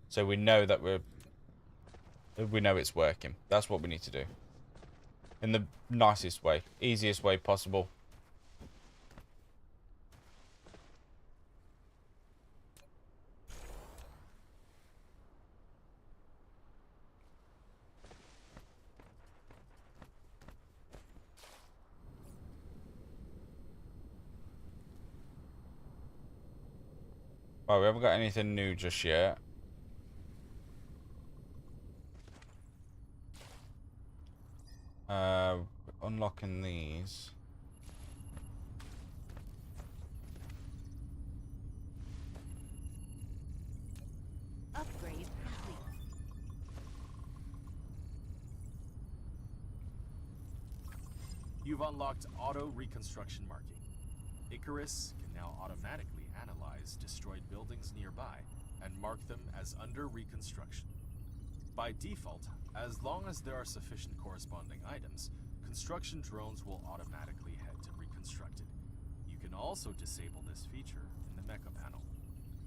so we know that we know it's working. That's what we need to do in the nicest way, easiest way possible. Well, we haven't got anything new just yet. Unlocking these. Upgrade complete. You've unlocked auto reconstruction marking. Icarus can now automatically analyze destroyed buildings nearby and mark them as under reconstruction. By default, as long as there are sufficient corresponding items, construction drones will automatically head to reconstruct it. You can also disable this feature in the mecha panel.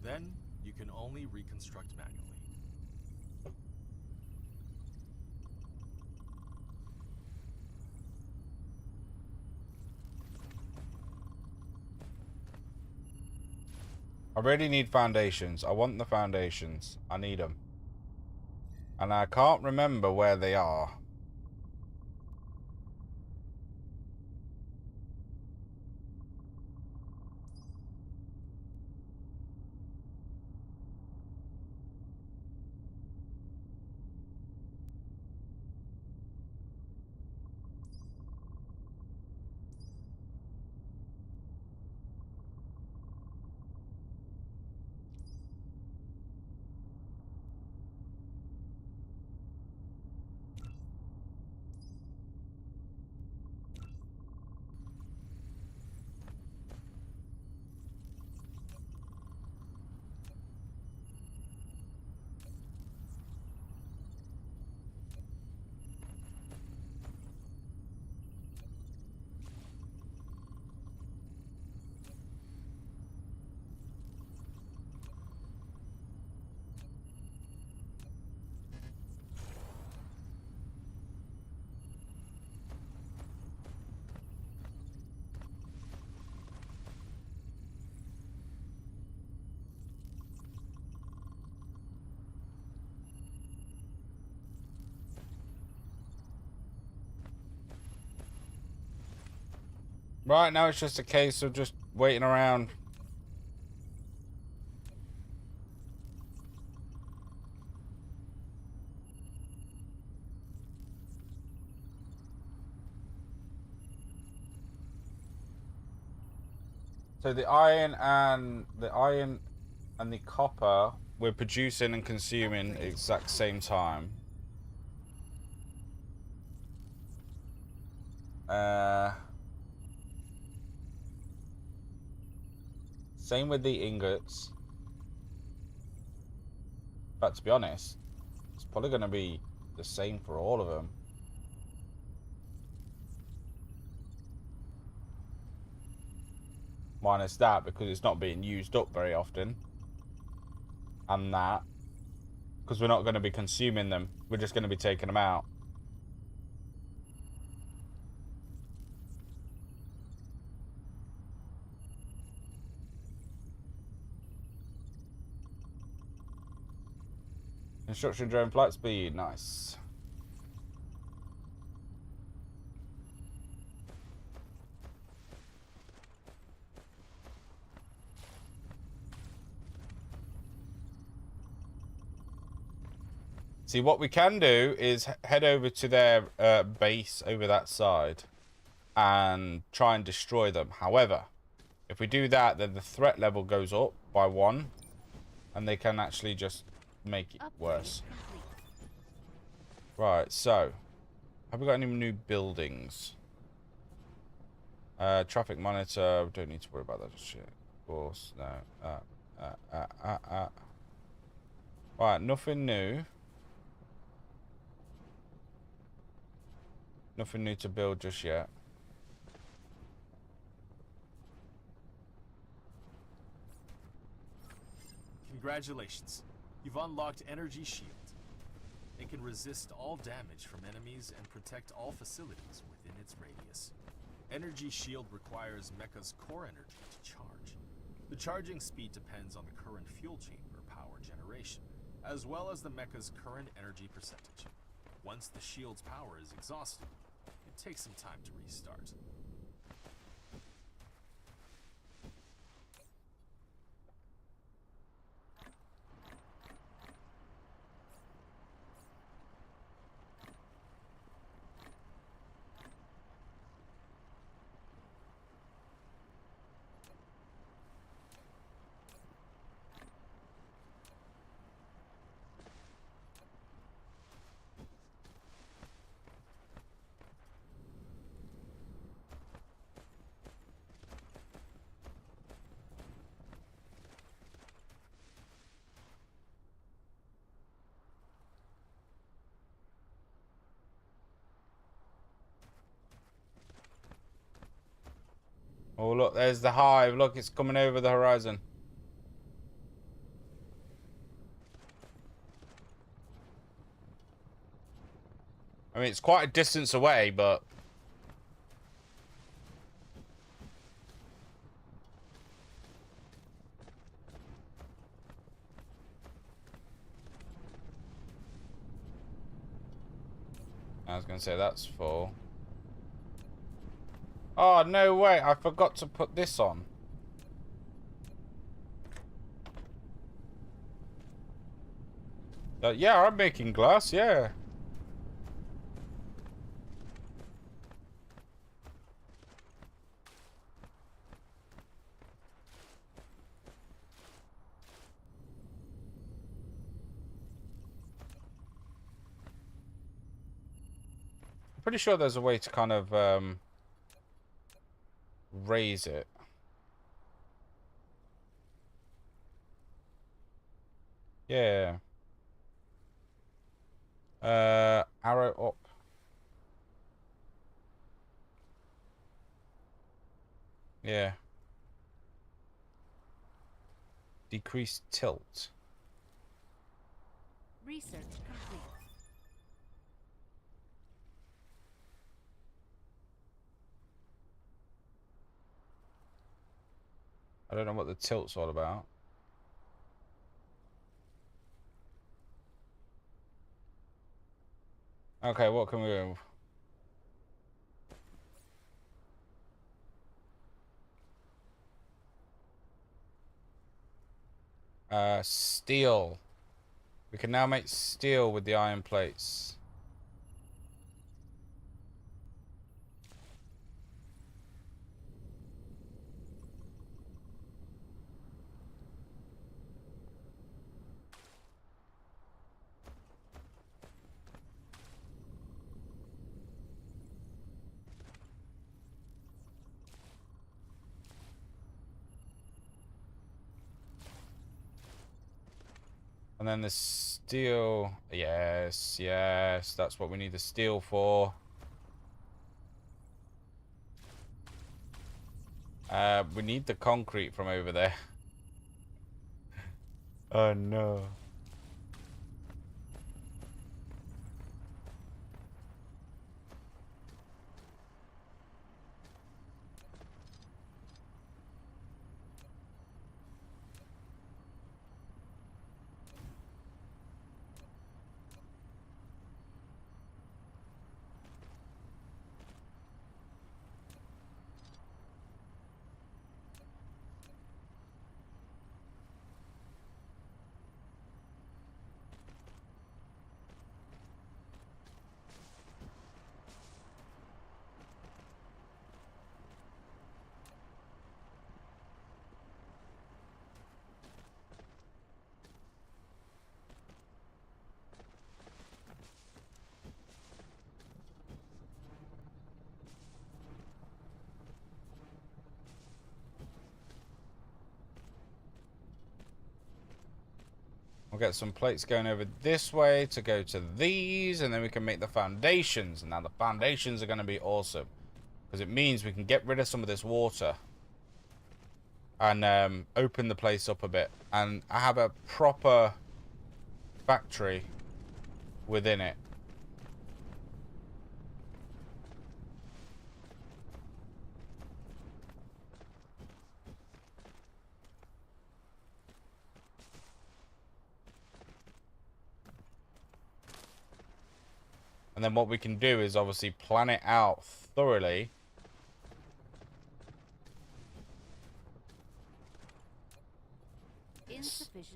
Then, you can only reconstruct manually. I really need foundations. I want the foundations. I need them. And I can't remember where they are. Right now it's just a case of just waiting around. So the iron and the copper we're producing and consuming at the exact same time. Same with the ingots. But to be honest, it's probably going to be the same for all of them. Minus that, because it's not being used up very often. And that. Because we're not going to be consuming them. We're just going to be taking them out. Construction drone flight speed. Nice. See, what we can do is head over to their base over that side and try and destroy them. However, if we do that, then the threat level goes up by 1 and they can actually just make it worse. Right, so have we got any new buildings? Traffic monitor, we don't need to worry about that shit. Of course, no. Right, nothing new. Nothing new to build just yet. Congratulations. You've unlocked Energy Shield. It can resist all damage from enemies and protect all facilities within its radius. Energy Shield requires Mecha's core energy to charge. The charging speed depends on the current fuel chamber power generation, as well as the Mecha's current energy percentage. Once the shield's power is exhausted, it takes some time to restart. Oh, look, there's the hive. Look, it's coming over the horizon. I mean, it's quite a distance away, but... I was going to say that's full. Oh, no way. I forgot to put this on. Yeah, I'm making glass, yeah. I'm pretty sure there's a way to kind of raise it. Yeah. Arrow up. Yeah. Decrease tilt. Research complete. I don't know what the tilt's all about. Okay, what can we do? Steel. We can now make steel with the iron plates. then the steel. Yes, yes. That's what we need the steel for. We need the concrete from over there. Oh, no. We'll get some plates going over this way to go to these, and then we can make the foundations. And now the foundations are going to be awesome, because it means we can get rid of some of this water and open the place up a bit. And I have a proper factory within it. And then what we can do is obviously plan it out thoroughly.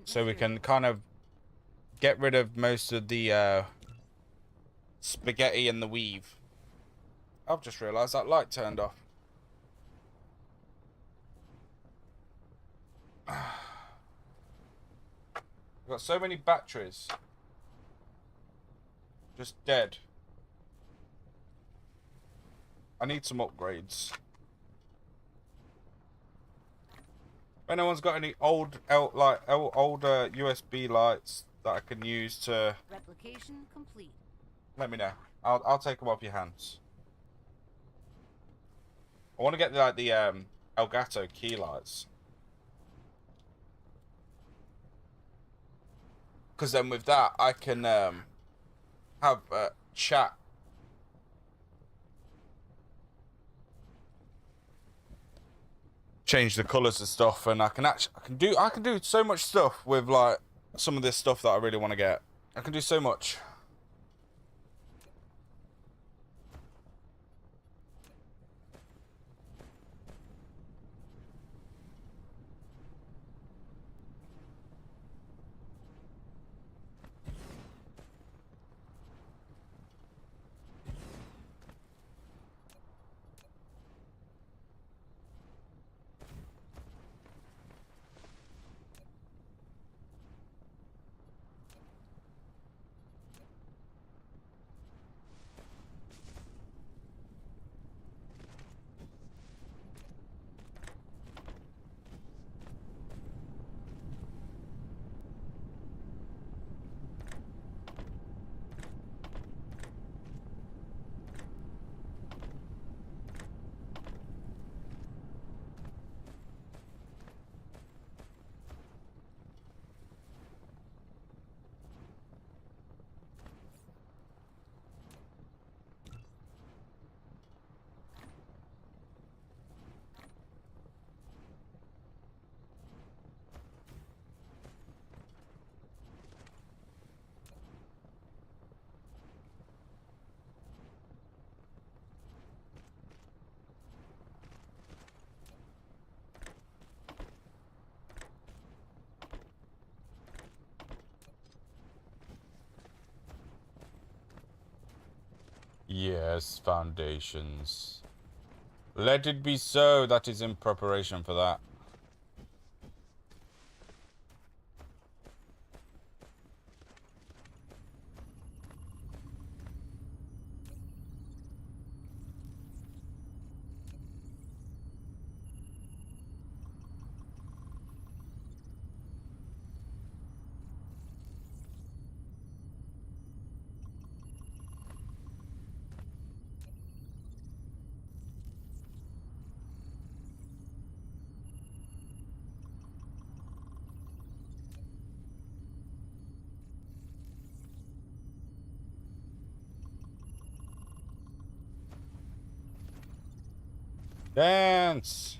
So we can kind of get rid of most of the spaghetti and the weave. I've just realised that light turned off. I've got so many batteries. Just dead. I need some upgrades. If anyone's got any older USB lights that I can use to Replication complete. let me know. I'll take them off your hands. I want to get like the Elgato key lights, because then with that I can have chat. Change the colors and stuff, and I can do so much stuff with like some of this stuff that I really want to get. I can do so much. Yes, foundations. Let it be so. That is in preparation for that. Dance.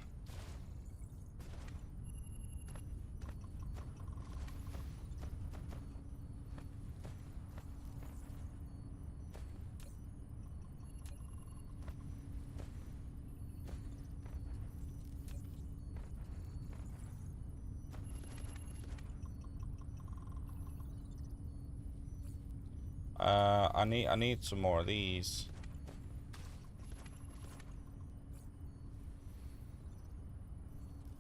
I need some more of these.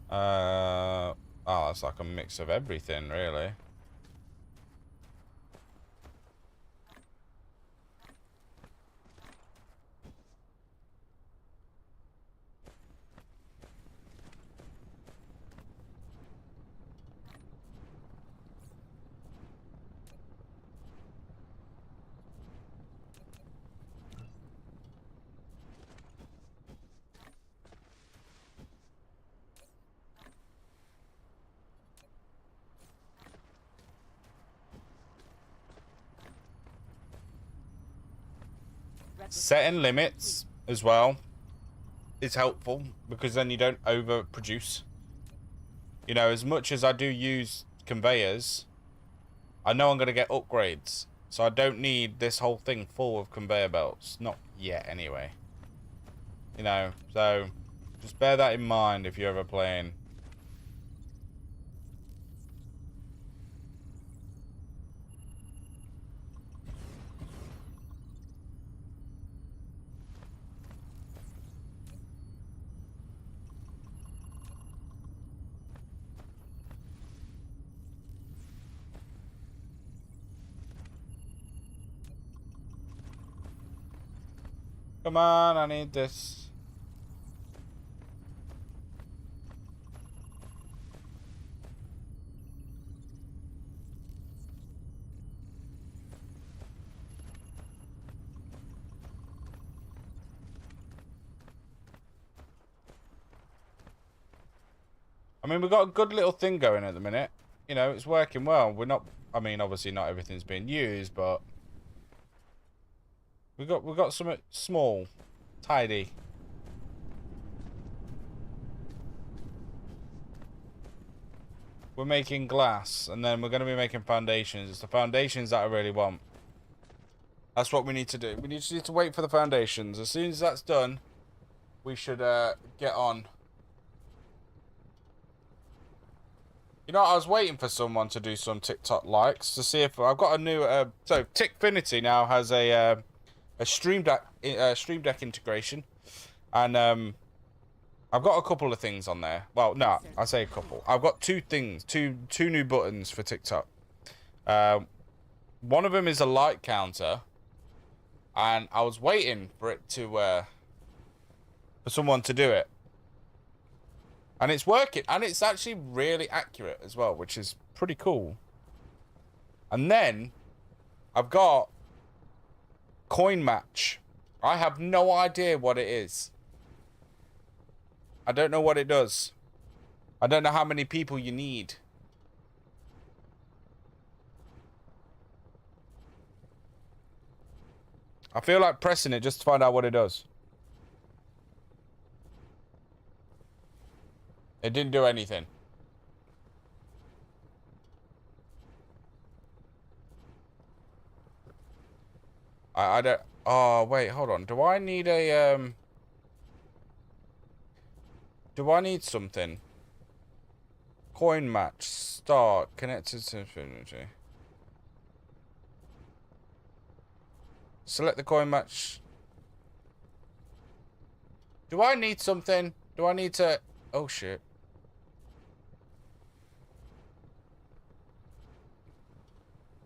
Oh, it's like a mix of everything, really. Setting limits as well is helpful because then you don't overproduce. You know, as much as I do use conveyors, I know I'm going to get upgrades. So I don't need this whole thing full of conveyor belts. Not yet, anyway. You know, so just bear that in mind if you're ever playing. Come on, I need this. I mean, we've got a good little thing going at the minute. You know, it's working well. We're not, I mean, obviously not everything's being used, but we've got something small, tidy. We're making glass, and then we're going to be making foundations. It's the foundations that I really want. That's what we need to do. We need to wait for the foundations. As soon as that's done, we should get on. You know, I was waiting for someone to do some TikTok likes to see if I've got a new. So Tickfinity now has a Stream Deck integration, and I've got a couple of things on there. Well, no, I say a couple. I've got two things, two new buttons for TikTok. One of them is a like counter, and I was waiting for it to for someone to do it, and it's working, and it's actually really accurate as well, which is pretty cool. And then I've got coin match. I have no idea what it is. I don't know what it does. I don't know how many people you need. I feel like pressing it just to find out what it does. It didn't do anything. I don't... Oh, wait, hold on. Do I need a, Do I need something? Coin match. Start. Connected to infinity. Select the coin match. Do I need something? Do I need to... Oh, shit.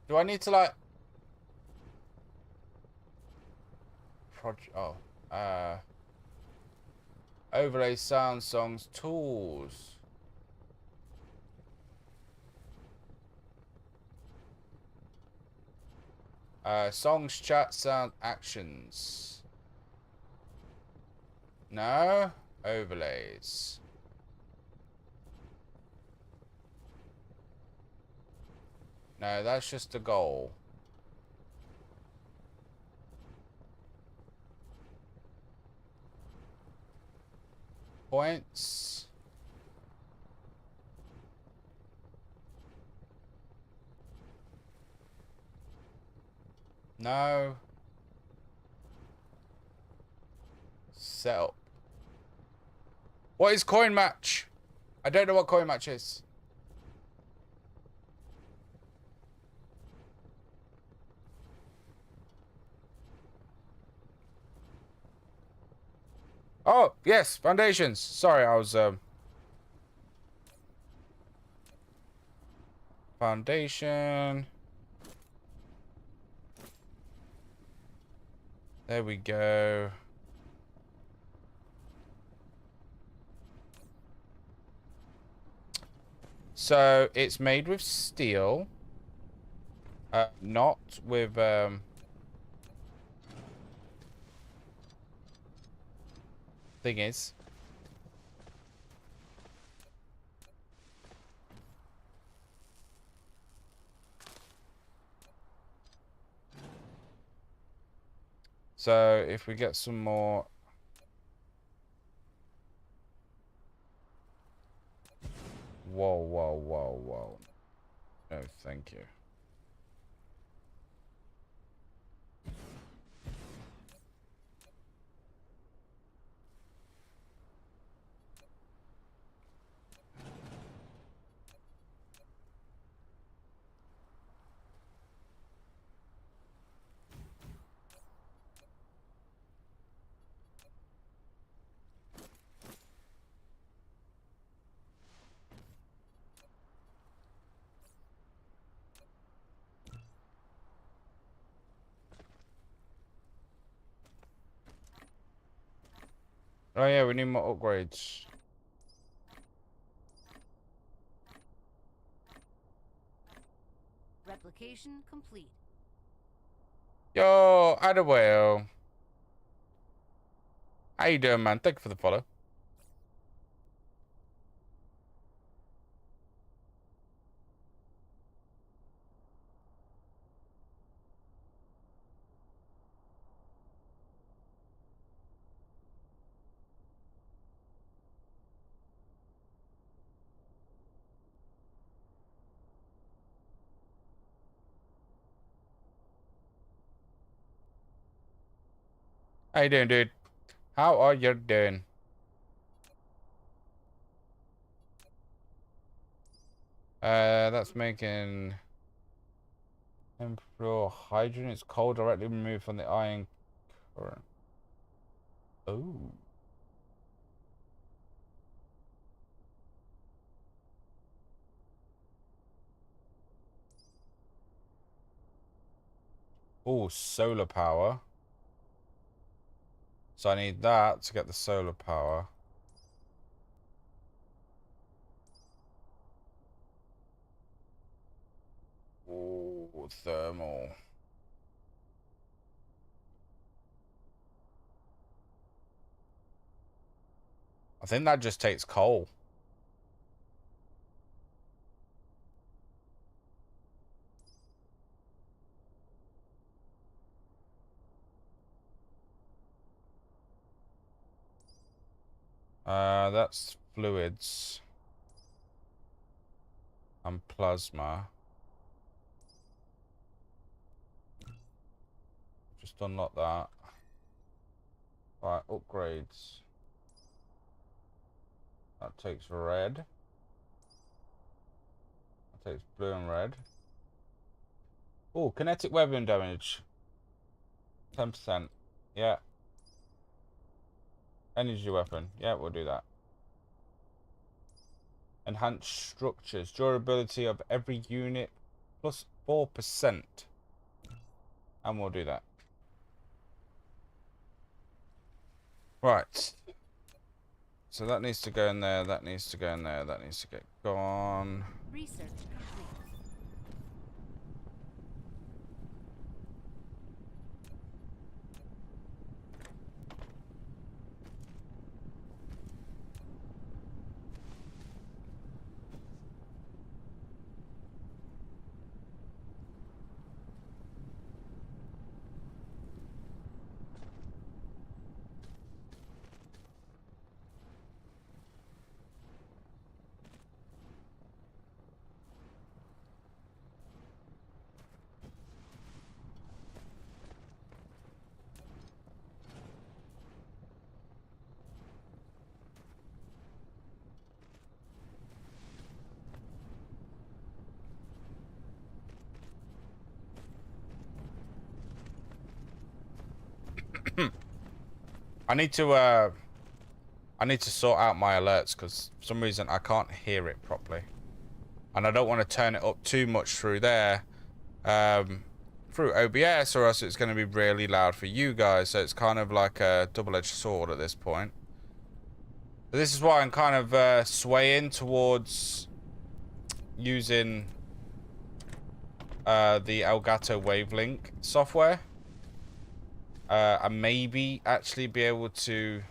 Do I need to, like... Oh. Overlay, sound, songs, tools. Songs, chat, sound, actions. No? Overlays. No, that's just a goal. points. No. Set up. What is coin match? I don't know what coin match is. Oh, yes, foundations. Sorry, I was foundation. There we go. So it's made with steel. Not with thing is. So if we get some more. Whoa, whoa, whoa, whoa. No, thank you. Oh yeah, we need more upgrades. Replication complete. Yo, Adawale. How you doing, man? Thank you for the follow. How you doing, dude? How are you doing? That's making temporal hydrogen. It's cold directly removed from the iron current. Oh. Oh, solar power. So I need that to get the solar power. Oh, thermal. I think that just takes coal. That's fluids and plasma. Just unlock that. Right, upgrades. That takes red. That takes blue and red. Oh, kinetic weapon damage. 10%. Yeah. Energy weapon. Yeah, we'll do that. Enhanced structures. Durability of every unit plus 4%. And we'll do that. Right. So that needs to go in there. That needs to go in there. That needs to get gone. Research complete. I need to sort out my alerts because for some reason I can't hear it properly, and I don't want to turn it up too much through there, through OBS, or else it's going to be really loud for you guys. So it's kind of like a double-edged sword at this point. But this is why I'm kind of swaying towards using the Elgato Wavelink software, and maybe actually be able to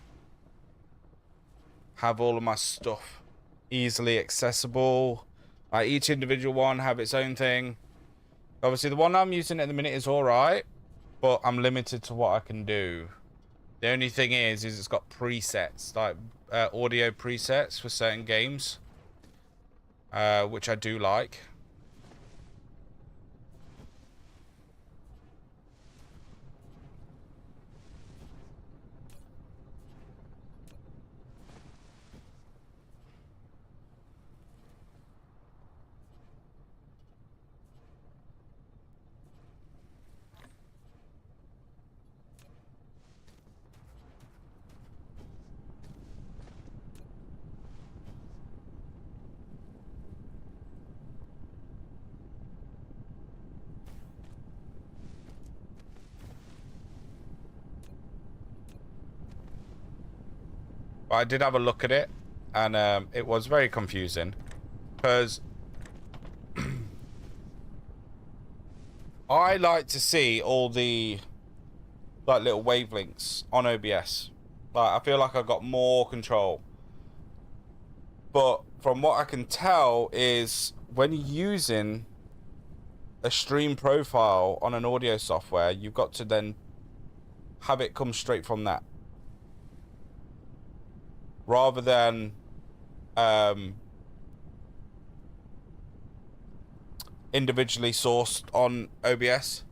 have all of my stuff easily accessible. Like each individual one have its own thing. Obviously the one I'm using at the minute is alright, but I'm limited to what I can do. The only thing is it's got presets, like audio presets for certain games, which I do like. But I did have a look at it, and it was very confusing because I like to see all the like little wavelengths on OBS. Like I feel like I got more control. But from what I can tell is when you're using a stream profile on an audio software, you've got to then have it come straight from that, rather than individually sourced on OBS.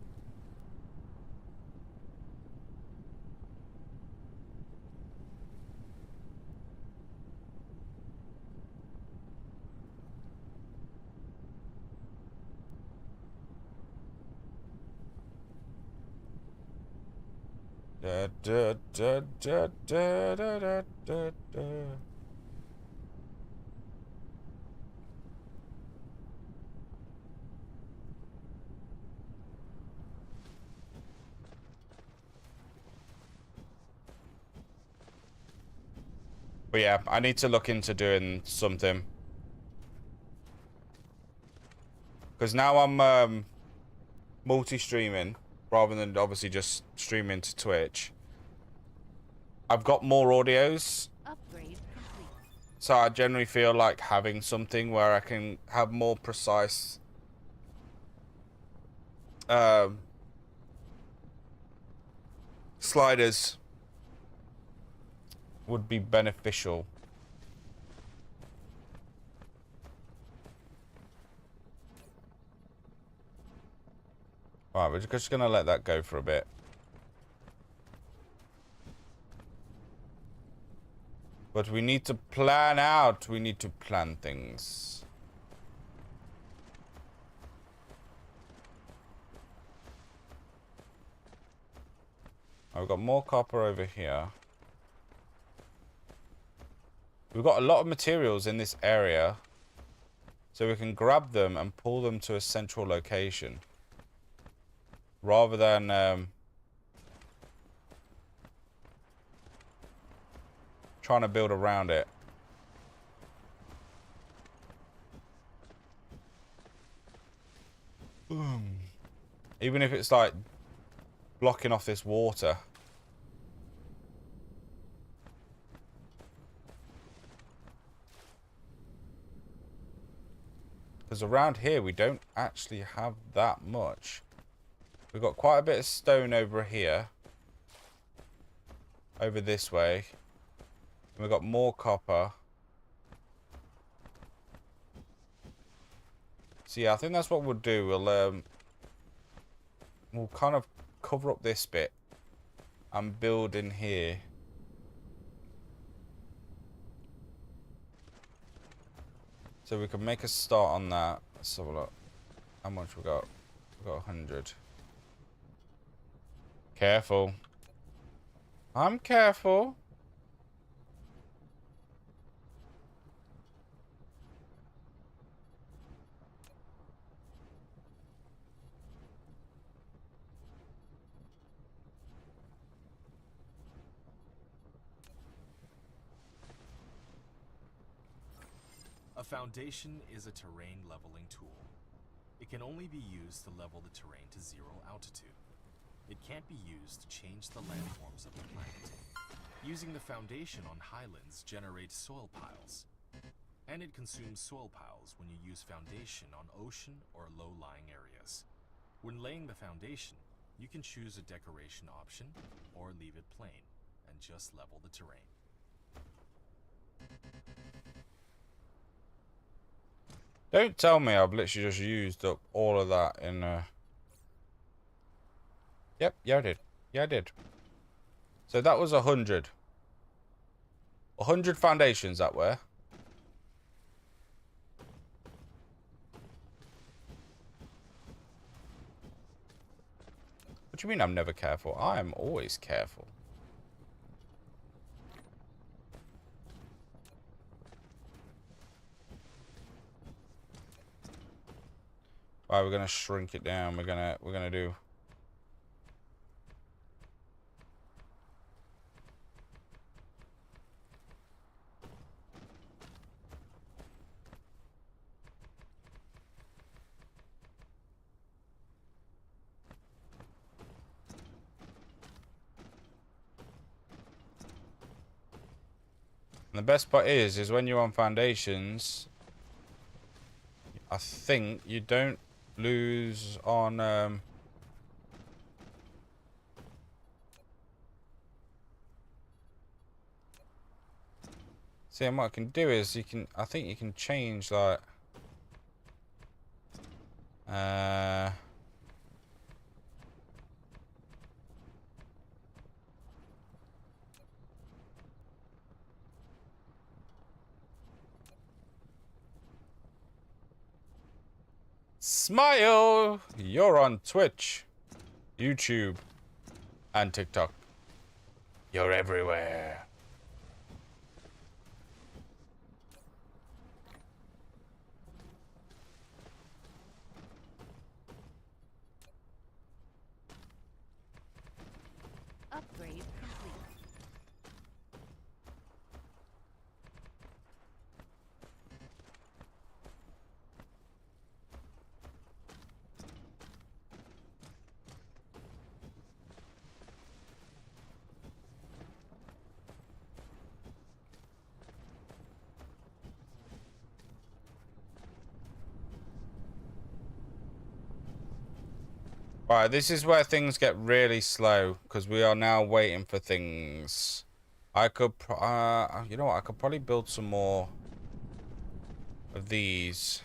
Da, da, da, da, da, da, da, da, da. But yeah, I need to look into doing something. Because now I'm multi-streaming rather than obviously just streaming to Twitch. I've got more audios. Upgrade complete. So I generally feel like having something where I can have more precise sliders would be beneficial. Alright, we're just gonna let that go for a bit. But we need to plan out. We need to plan things. I've got more copper over here. We've got a lot of materials in this area, so we can grab them and pull them to a central location, rather than trying to build around it. Even if it's like blocking off this water. Because around here we don't actually have that much. We've got quite a bit of stone over here. Over this way. And we've got more copper. So yeah, I think that's what we'll do. We'll kind of cover up this bit and build in here. So we can make a start on that. Let's have a look. How much we got? We got 100. Careful. I'm careful. A foundation is a terrain leveling tool. It can only be used to level the terrain to 0 altitude. It can't be used to change the landforms of the planet. Using the foundation on highlands generates soil piles. And it consumes soil piles when you use foundation on ocean or low-lying areas. When laying the foundation, you can choose a decoration option or leave it plain and just level the terrain. Don't tell me I've literally just used up all of that in Yep, yeah I did. Yeah I did. So that was 100. 100 foundations that were. What do you mean I'm never careful? I am always careful. Right, we're gonna shrink it down. We're gonna do. And the best part is when you're on foundations, I think you don't lose on see, and what I can do is I think you can change like Smile! You're on Twitch, YouTube, and TikTok. You're everywhere. Upgrade complete. Right, this is where things get really slow because we are now waiting for things. I could, you know what? I could probably build some more of these.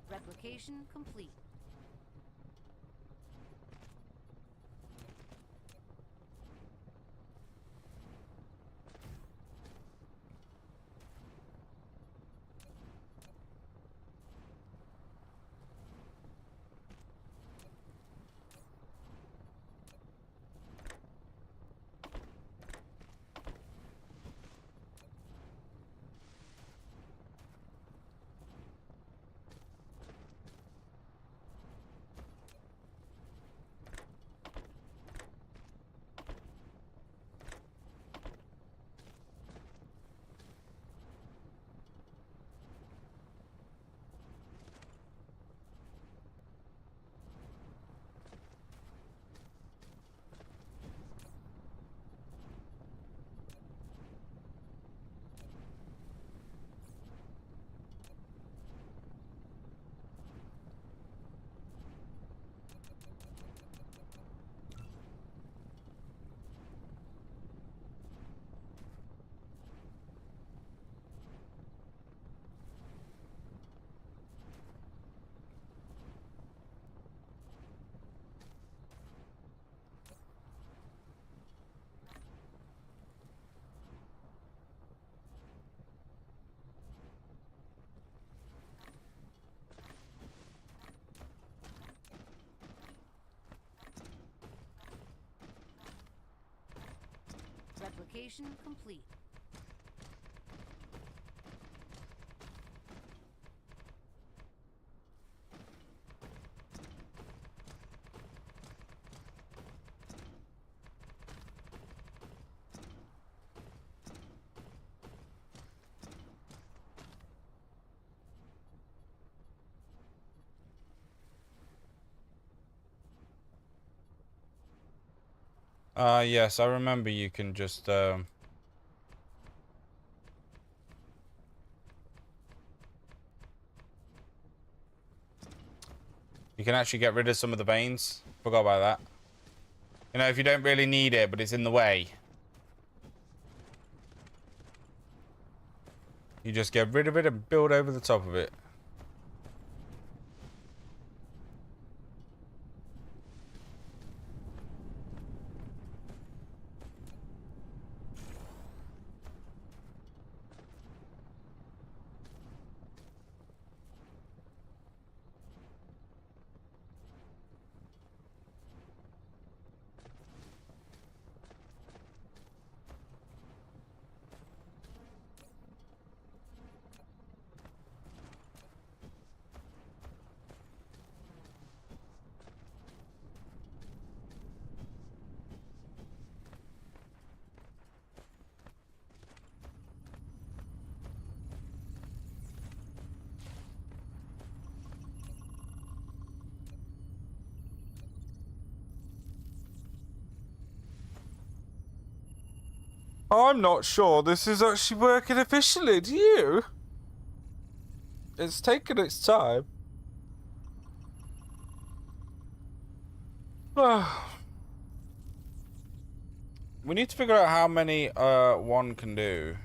Replication complete. Replication complete. Yes, I remember you can just, you can actually get rid of some of the veins. Forgot about that. You know, if you don't really need it, but it's in the way. You just get rid of it and build over the top of it. I'm not sure this is actually working efficiently, do you? It's taken its time. We need to figure out how many one can do.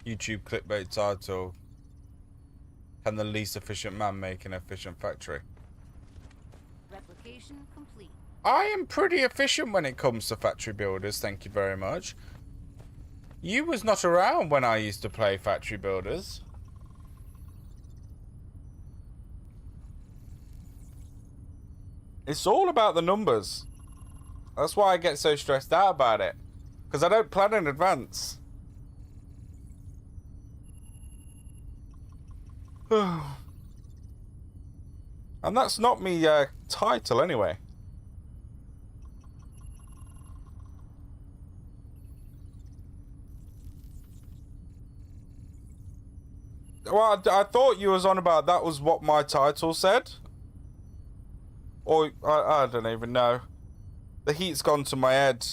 YouTube clickbait title. Can the least efficient man make an efficient factory? Replication complete. I am pretty efficient when it comes to factory builders, thank you very much. You was not around when I used to play factory builders. It's all about the numbers. That's why I get so stressed out about it. Because I don't plan in advance. And that's not me title anyway. Well, I thought you was on about that was what my title said. Or, I don't even know. The heat's gone to my head.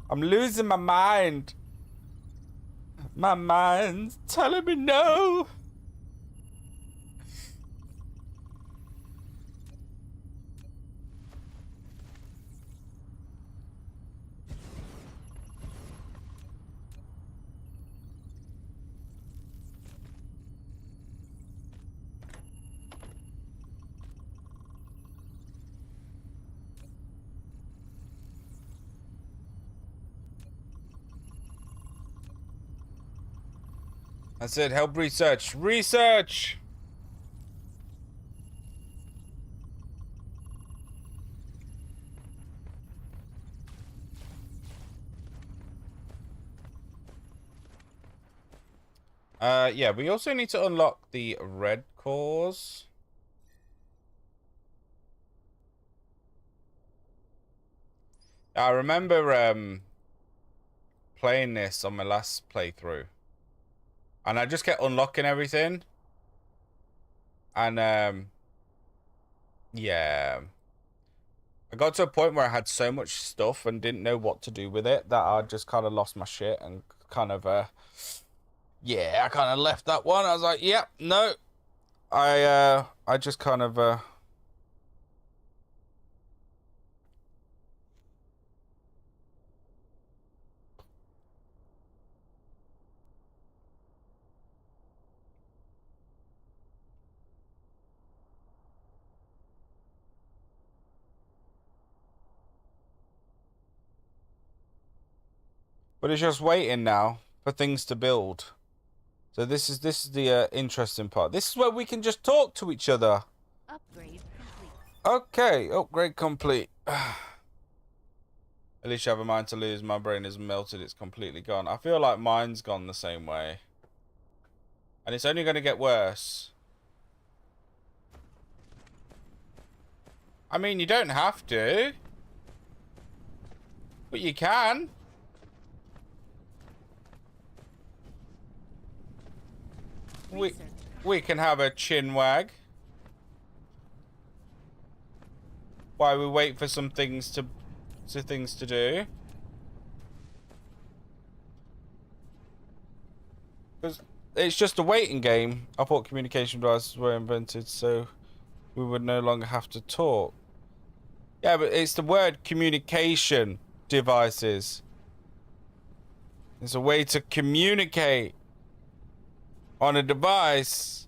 I'm losing my mind. My mind's telling me no. I said help research. Research! Yeah, we also need to unlock the red cores. I remember playing this on my last playthrough. And I just kept unlocking everything. And yeah. I got to a point where I had so much stuff and didn't know what to do with it that I just kind of lost my shit and kind of yeah, I kind of left that one. I was like, yep, yeah, no. I just kind of But it's just waiting now for things to build. So this is the interesting part. This is where we can just talk to each other. Upgrade complete. Okay, upgrade complete. At least you have a mind to lose. My brain is melted. It's completely gone. I feel like mine's gone the same way. And it's only going to get worse. I mean, you don't have to. But you can. We can have a chin wag. While we wait for some things to do. Because it's just a waiting game. I thought communication devices were invented so we would no longer have to talk. Yeah, but it's the word communication devices. It's a way to communicate on a device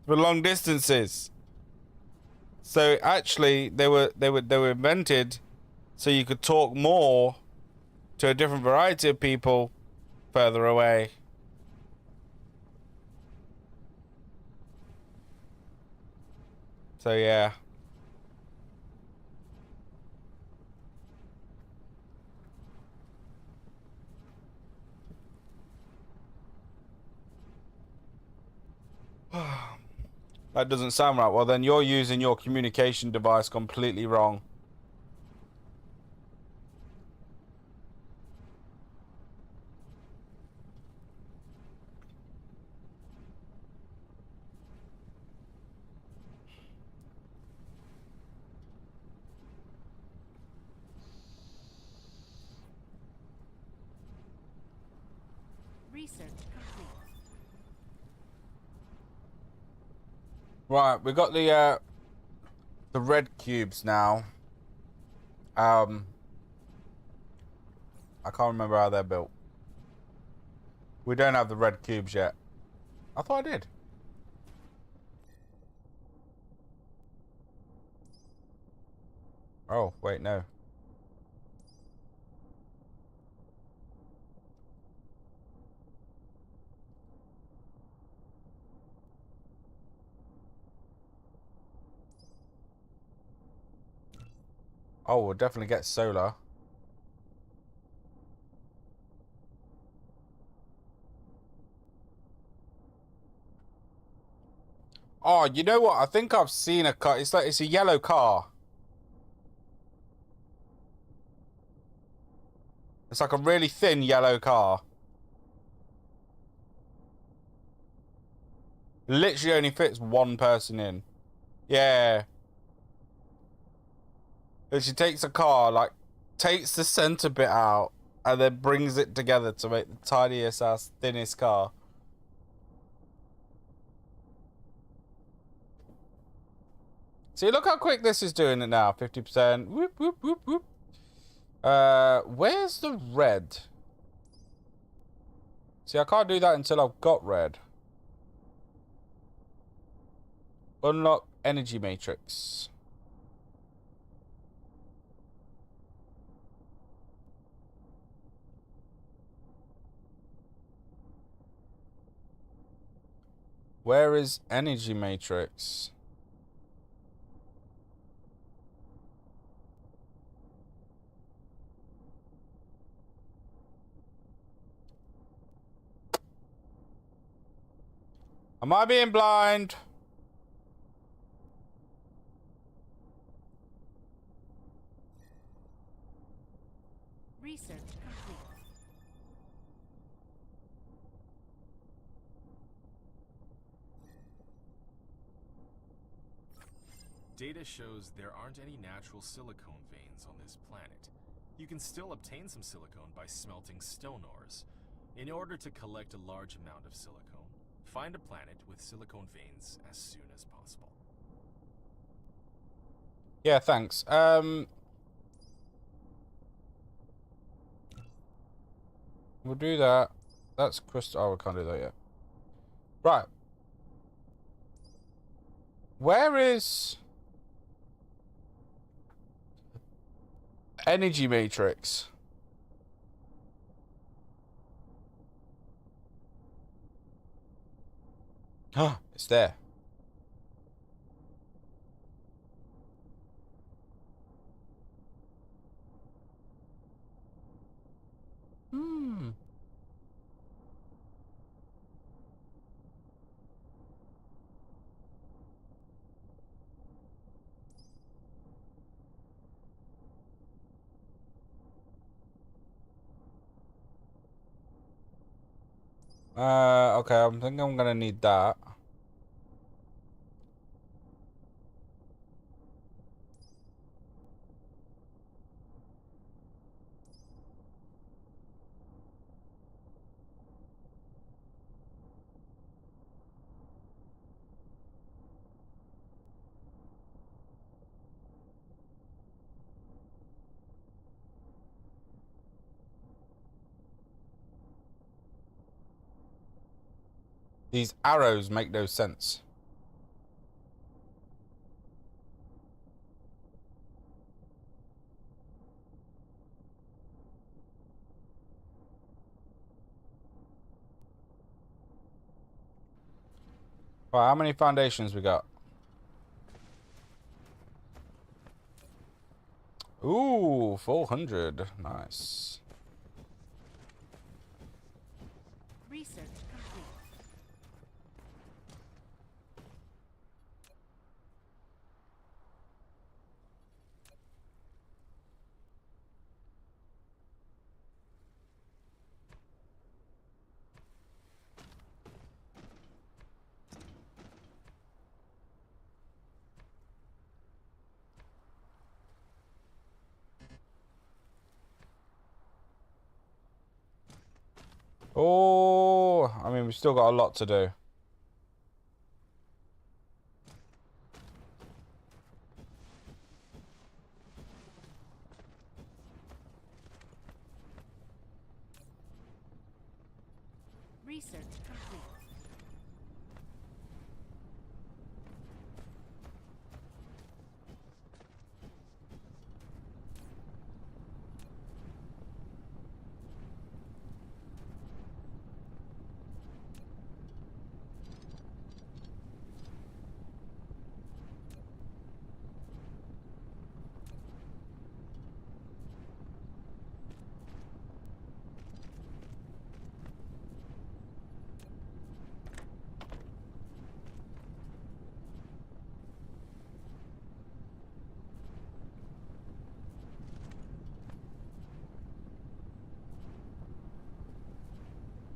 for long distances. So actually, they were invented so you could talk more to a different variety of people further away. So yeah. That doesn't sound right. Well, then you're using your communication device completely wrong. Research complete. Right, we got the red cubes now. I can't remember how they're built. We don't have the red cubes yet. I thought I did. Oh, wait, no. Oh, we'll definitely get solar. Oh, you know what? I think I've seen a car. It's a yellow car. It's like a really thin yellow car. Literally only fits one person in. Yeah. And she takes a car, like, takes the center bit out, and then brings it together to make the tiniest ass, thinnest car. See, look how quick this is doing it now. 50%. Whoop, whoop, whoop, whoop. Where's the red? See, I can't do that until I've got red. Unlock energy matrix. Where is energy matrix? Am I being blind? Research complete. Data shows there aren't any natural silicone veins on this planet. You can still obtain some silicone by smelting stone ores. In order to collect a large amount of silicone, find a planet with silicone veins as soon as possible. Yeah, thanks. We'll do that. That's crystal. Oh, we can't do that yet. Right. Where is energy matrix? It's there. Hmm. Okay, I think I'm gonna need that. These arrows make no sense. Right, how many foundations we got? Ooh, 400. Nice. Research complete. Oh, I mean, we've still got a lot to do. Research complete.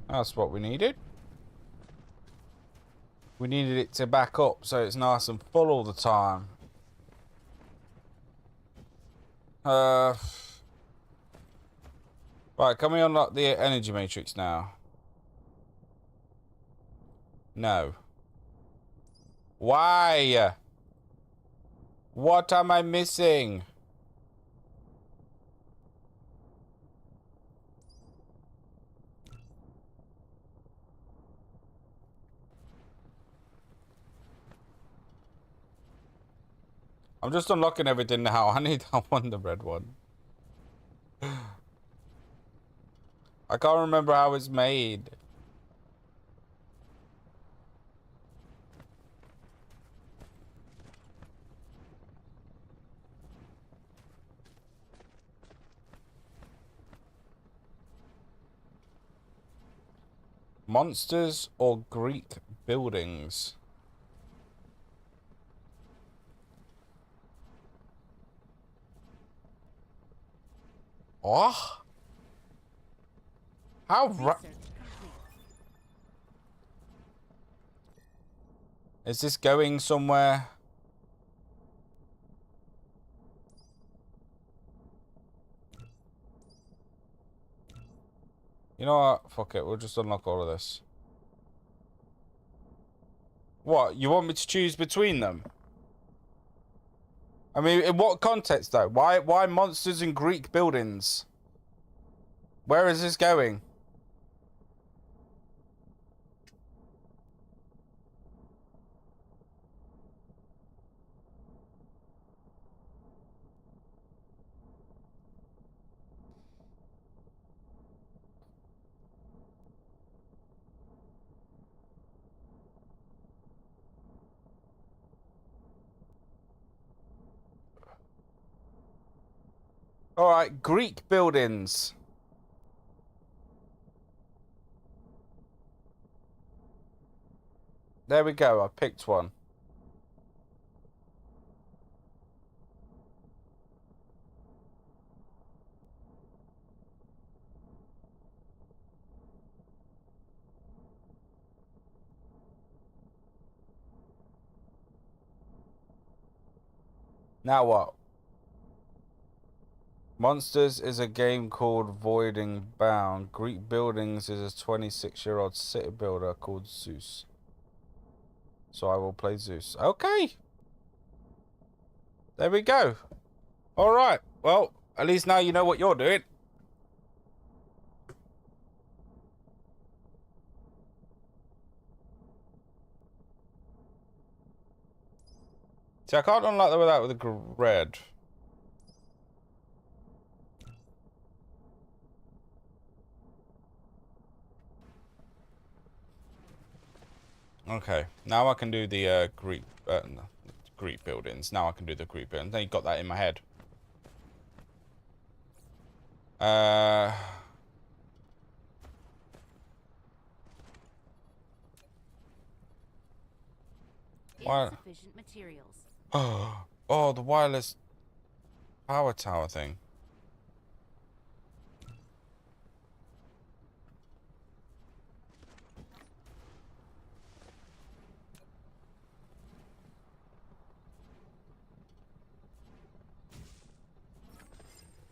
That's what we needed. We needed it to back up so it's nice and full all the time. Right, can we unlock the energy matrix now? No. Why? What am I missing? I'm just unlocking everything now. I need that one, the red one. I can't remember how it's made. Monsters or Greek buildings? Oh? How Research complete. is this going somewhere? You know what? Fuck it. We'll just unlock all of this. What? You want me to choose between them? I mean, in what context though? Why monsters and Greek buildings? Where is this going? All right, Greek buildings. There we go. I picked one. Now what? Monsters is a game called Voiding Bound. Greek Buildings is a 26-year-old city builder called Zeus. So I will play Zeus. Okay. There we go. All right. Well, at least now you know what you're doing. See, I can't unlock that without with the red. Okay, now I can do the Greek buildings. Now I can do the Greek buildings. Then you got that in my head. What? Insufficient materials. Oh, the wireless power tower thing.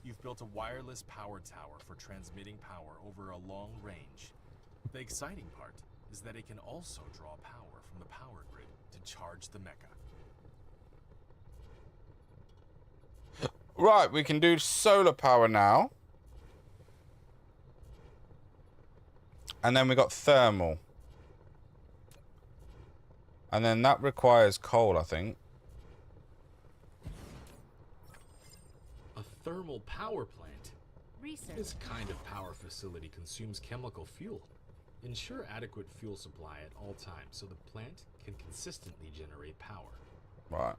You've built a wireless power tower for transmitting power over a long range. The exciting part is that it can also draw power from the power grid to charge the mecha. Right, we can do solar power now. And then we got thermal. And then that requires coal, I think. A thermal power plant? Research. This kind of power facility consumes chemical fuel. Ensure adequate fuel supply at all times so the plant can consistently generate power. Right.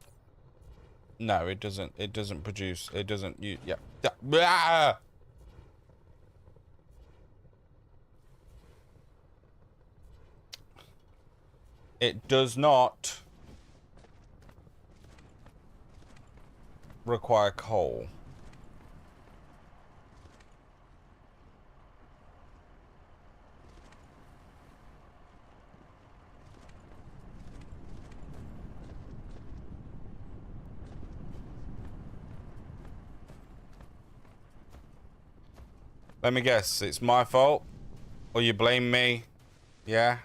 No, it doesn't. It doesn't produce. It doesn't. Yeah. Blah! It does not require coal. Let me guess, it's my fault? Or you blame me? Yeah?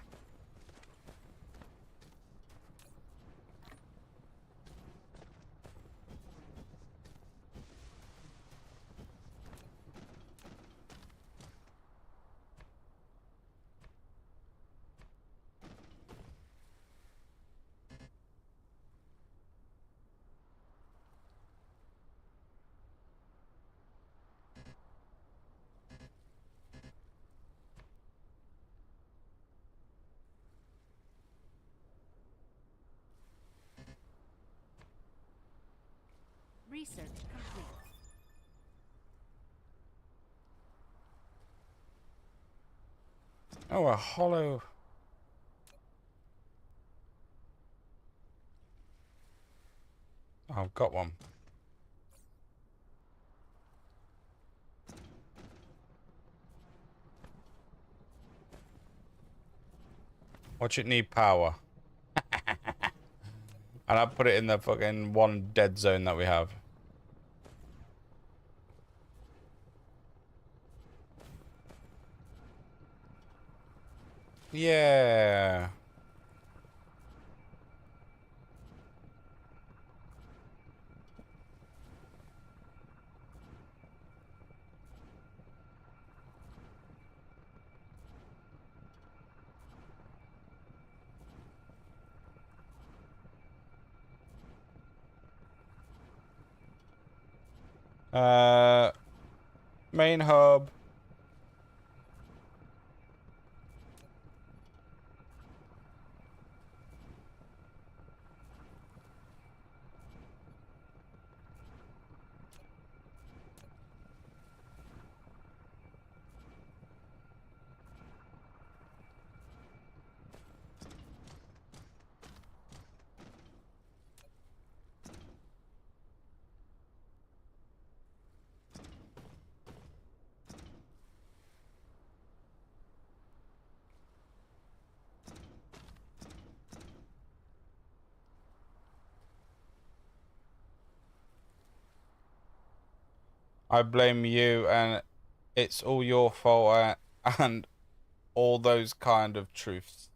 Research complete. Oh, a hollow... Oh, I've got one. Watch it need power. And I put it in the fucking one dead zone that we have. Yeah. Main hub. I blame you, and it's all your fault, and all those kind of truths.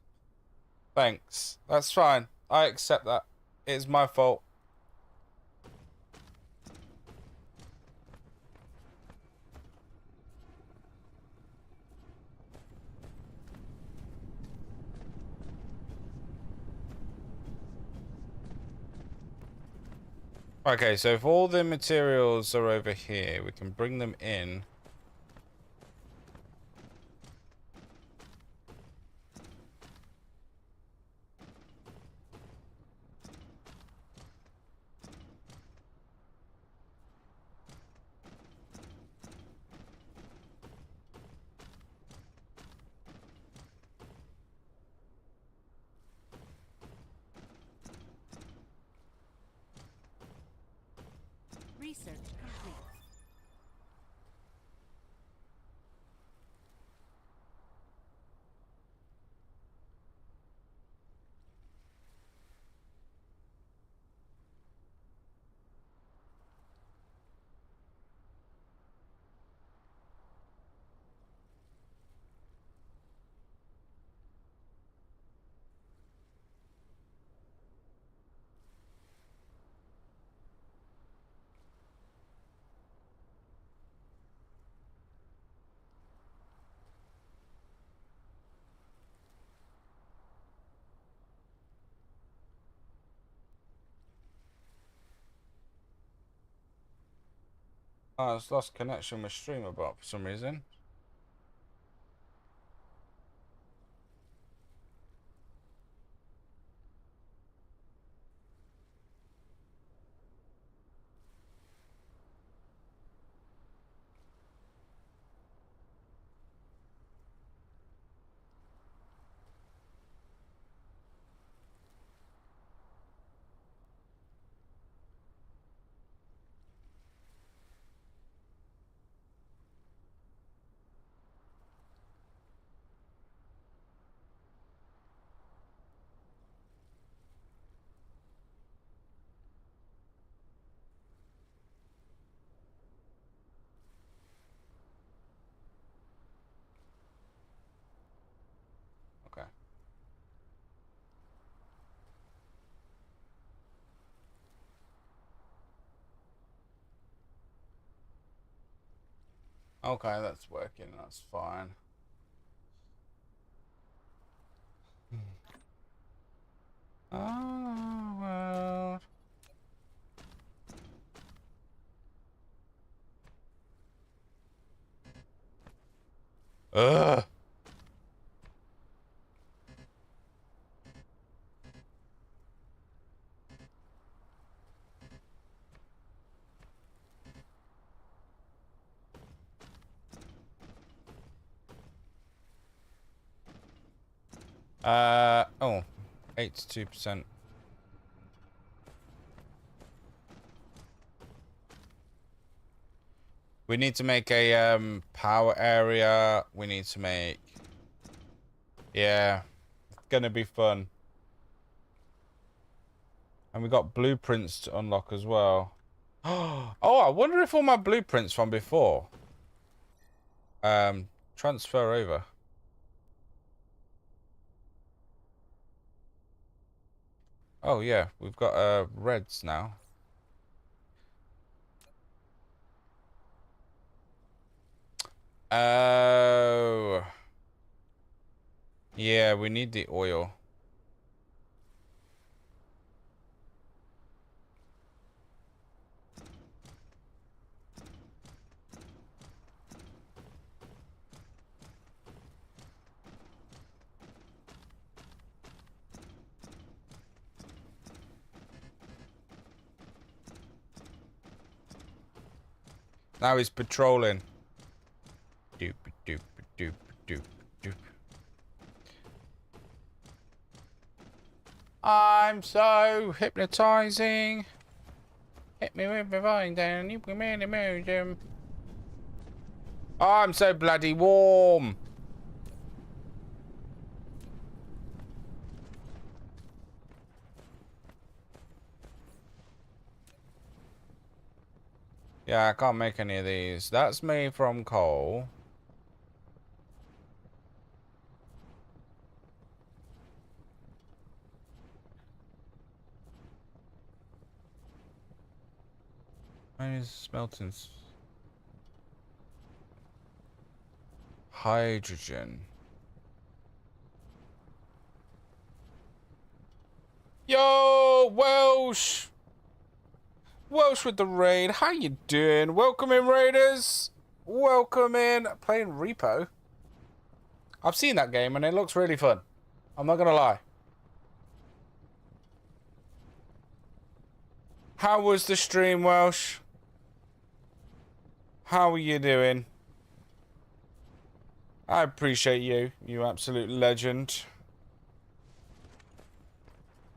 Thanks. That's fine. I accept that. It's my fault. Okay, so if all the materials are over here, we can bring them in. Research complete. Oh, it's lost connection with Streamerbot for some reason. Okay. Okay, that's working. That's fine. Oh, well. Ugh. Oh, 82%. We need to make a power area. We need to make, yeah, it's gonna be fun. And we got blueprints to unlock as well. Oh, I wonder if all my blueprints from before transfer over. Oh yeah, we've got reds now. Oh. Yeah, we need the oil. Now he's patrolling. Doop doop doop doop doop. I'm so hypnotizing. Hit me with the vine down. You can really move them. Oh, I'm so bloody warm. Yeah, I can't make any of these. That's made from coal. Mine is smelting. Hydrogen. Yo, Welsh! Welsh with the raid. How you doing? Welcome in, Raiders. Welcome in. Playing Repo. I've seen that game and it looks really fun. I'm not gonna lie. How was the stream, Welsh? How are you doing? I appreciate you. You absolute legend.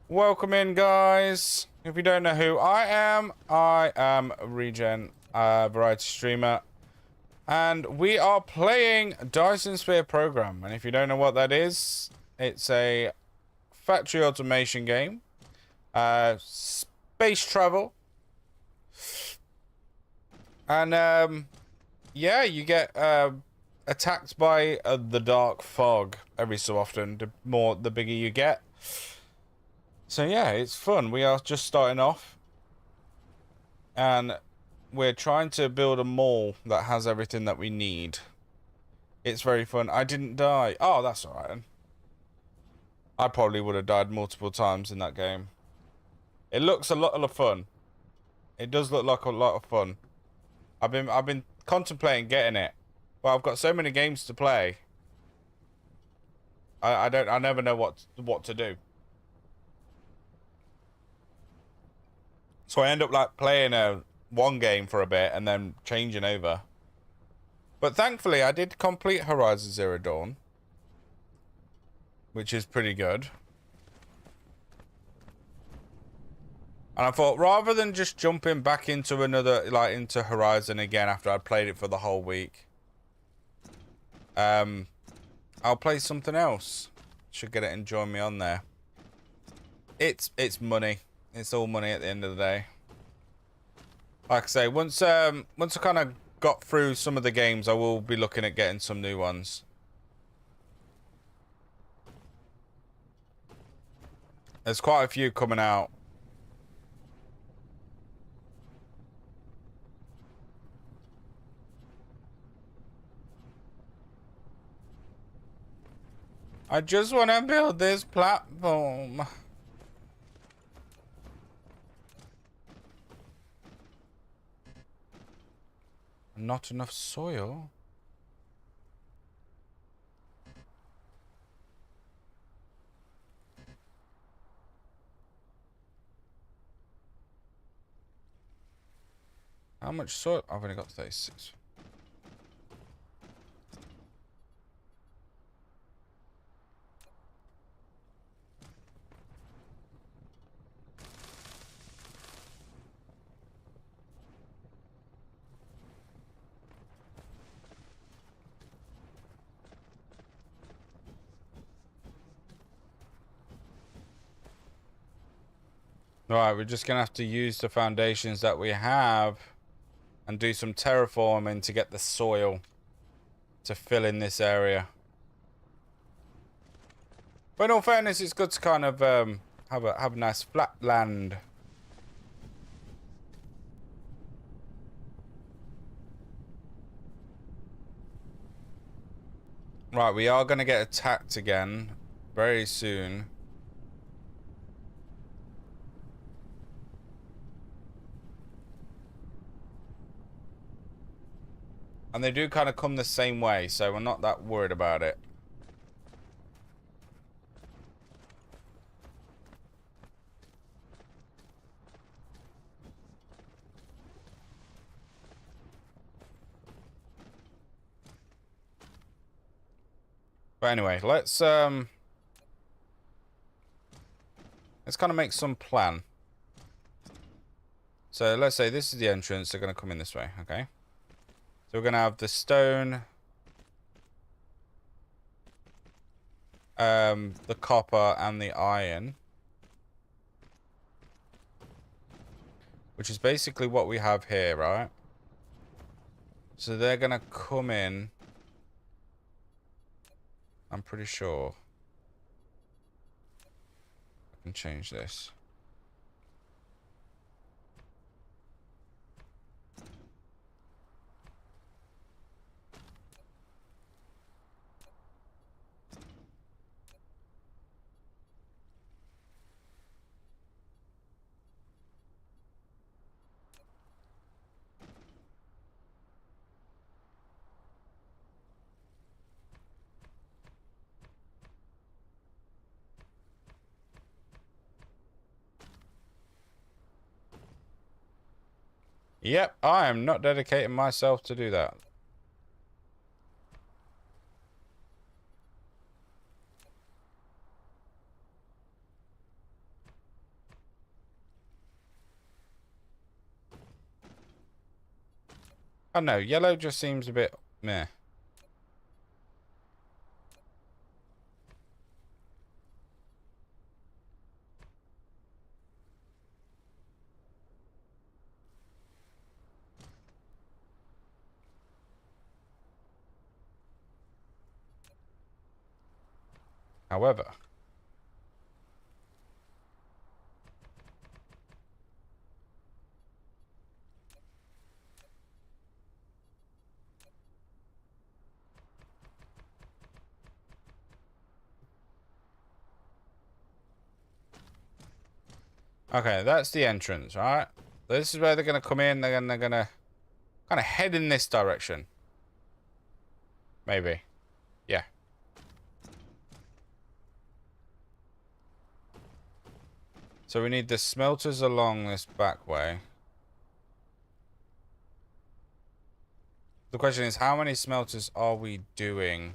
Welcome in, guys. If you don't know who I am Regen, variety streamer. And we are playing Dyson Sphere Program. And if you don't know what that is, it's a factory automation game. Space travel. And, yeah, you get attacked by the dark fog every so often, the bigger you get. So yeah, it's fun. We are just starting off. And we're trying to build a mall that has everything that we need. It's very fun. I didn't die. Oh, that's alright then. I probably would have died multiple times in that game. It looks a lot of fun. It does look like a lot of fun. I've been contemplating getting it. But I've got so many games to play. I never know what to do. So I end up like playing one game for a bit and then changing over. But thankfully I did complete Horizon Zero Dawn, which is pretty good. And I thought rather than just jumping back into into Horizon again after I'd played it for the whole week, I'll play something else. Should get it and join me on there. It's money. It's all money at the end of the day. Like I say, once I kind of got through some of the games, I will be looking at getting some new ones. There's quite a few coming out. I just want to build this platform. Not enough soil. How much soil? I've only got 36. Right, we're just gonna have to use the foundations that we have and do some terraforming to get the soil to fill in this area. But in all fairness, it's good to kind of have a nice flat land. Right, we are gonna get attacked again very soon. And they do kind of come the same way, so we're not that worried about it. But anyway, let's kind of make some plan. So let's say this is the entrance. They're going to come in this way, okay? So we're going to have the stone, the copper, and the iron. Which is basically what we have here, right? So they're gonna come in. I'm pretty sure. I can change this. Yep, I am not dedicating myself to do that. I don't know, yellow just seems a bit meh. However, okay, that's the entrance, right? This is where they're gonna come in. They're gonna kind of head in this direction. Maybe. Yeah. So we need the smelters along this back way. The question is, how many smelters are we doing?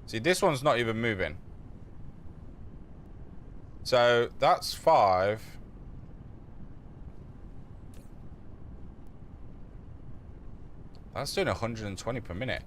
See, this one's not even moving. So that's 5. That's doing 120 per minute.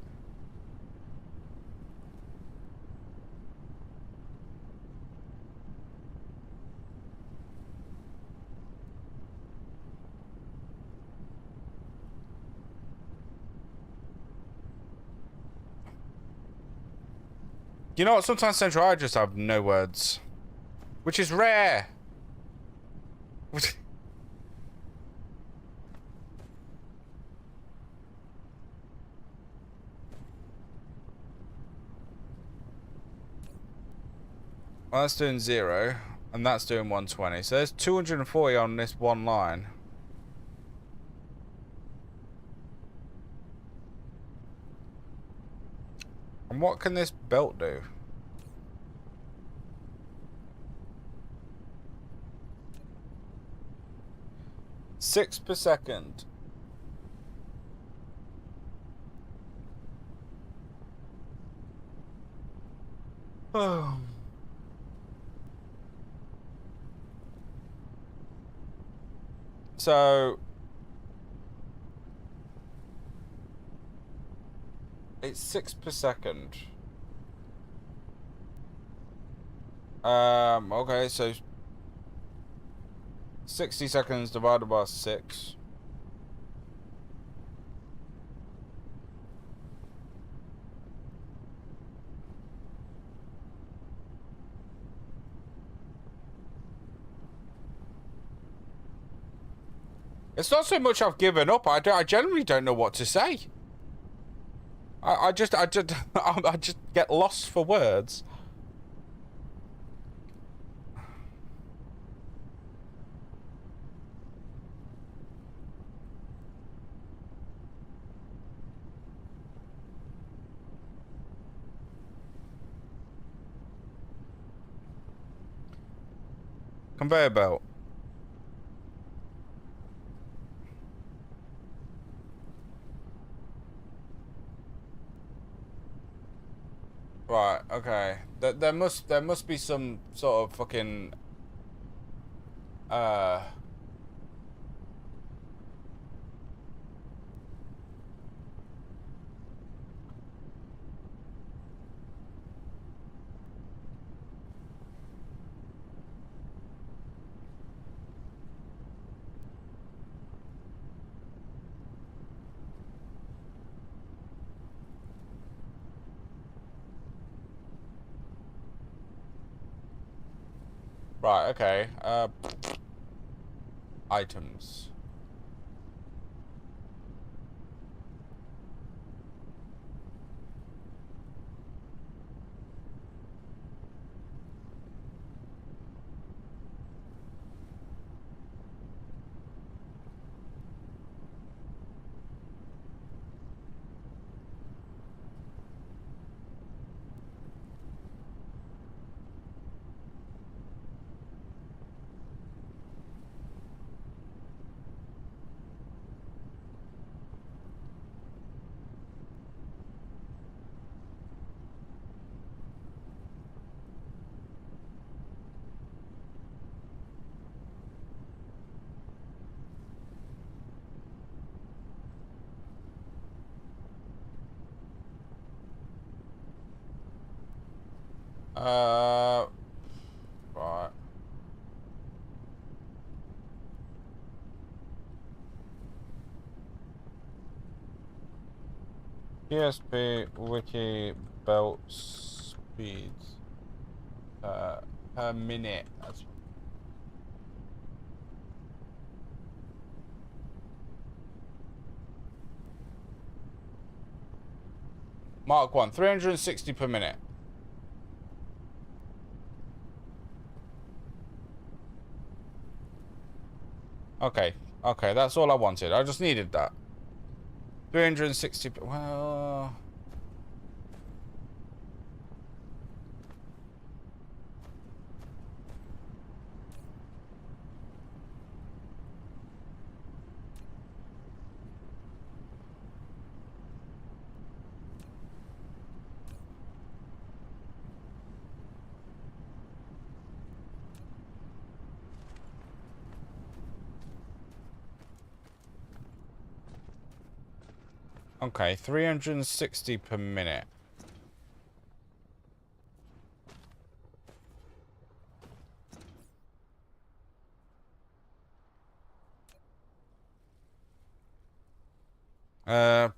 You know what? Sometimes Central I just have no words. Which is rare. Well, that's doing 0. And that's doing 120. So there's 240 on this one line. And what can this belt do? Six per second. Oh. So it's 6 per second. Okay, so 60 seconds divided by 6. It's not so much I've given up. I generally don't know what to say. I just I just get lost for words. Conveyor belt. Right, okay. There must be some sort of fucking Right, okay. Items. Right. PSP wiki belt speeds per minute. That's Mark 1, 360 per minute. Okay, okay, that's all I wanted. I just needed that. 360, well... Okay, 360 per minute. Uh,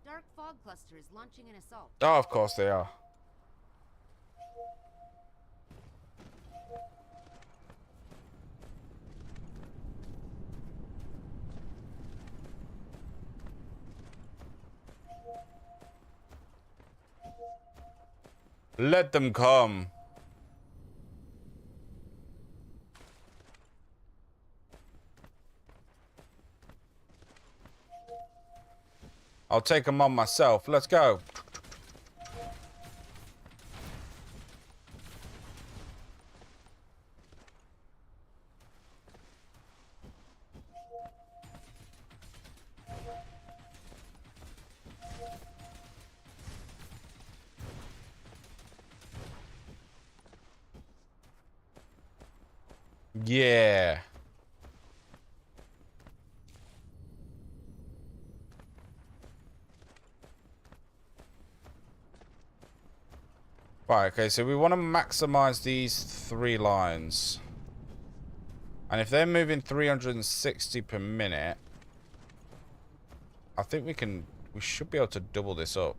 Dark fog cluster is launching an assault. oh, of course they are. Let them come. I'll take them on myself. Let's go. Yeah. Right, okay, so we want to maximize these 3 lines. And if they're moving 360 per minute, I think we should be able to double this up.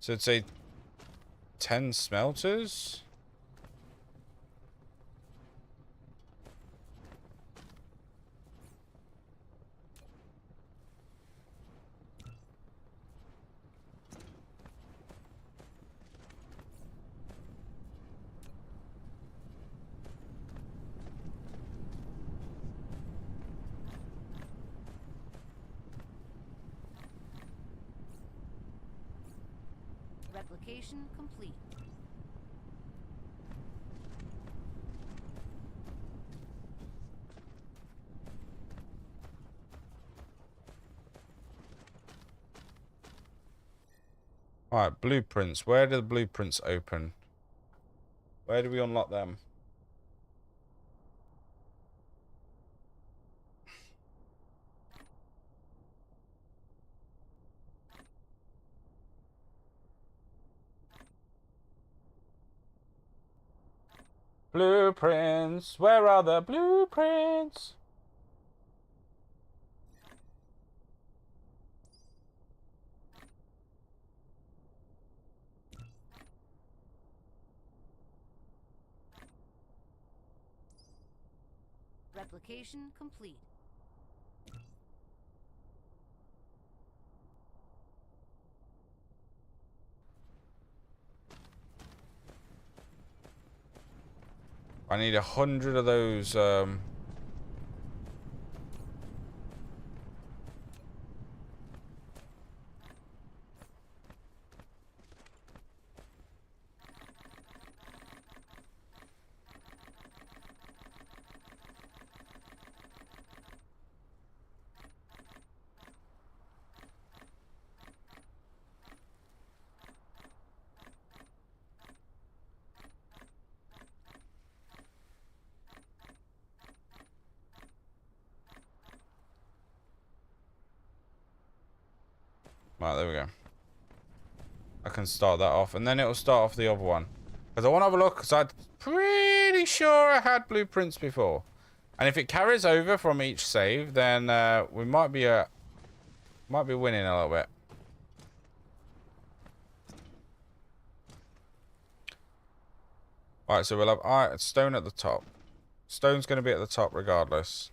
So it'd say 10 smelters? Replication complete. Alright, blueprints. Where do the blueprints open? Where do we unlock them? Blueprints. Where are the blueprints? Replication complete. I need 100 of those. Right, there we go. I can start that off, and then it'll start off the other one. Because I want to have a look, because I'm pretty sure I had blueprints before. And if it carries over from each save, then we might be winning a little bit. Alright, so we'll have stone at the top. Stone's going to be at the top regardless.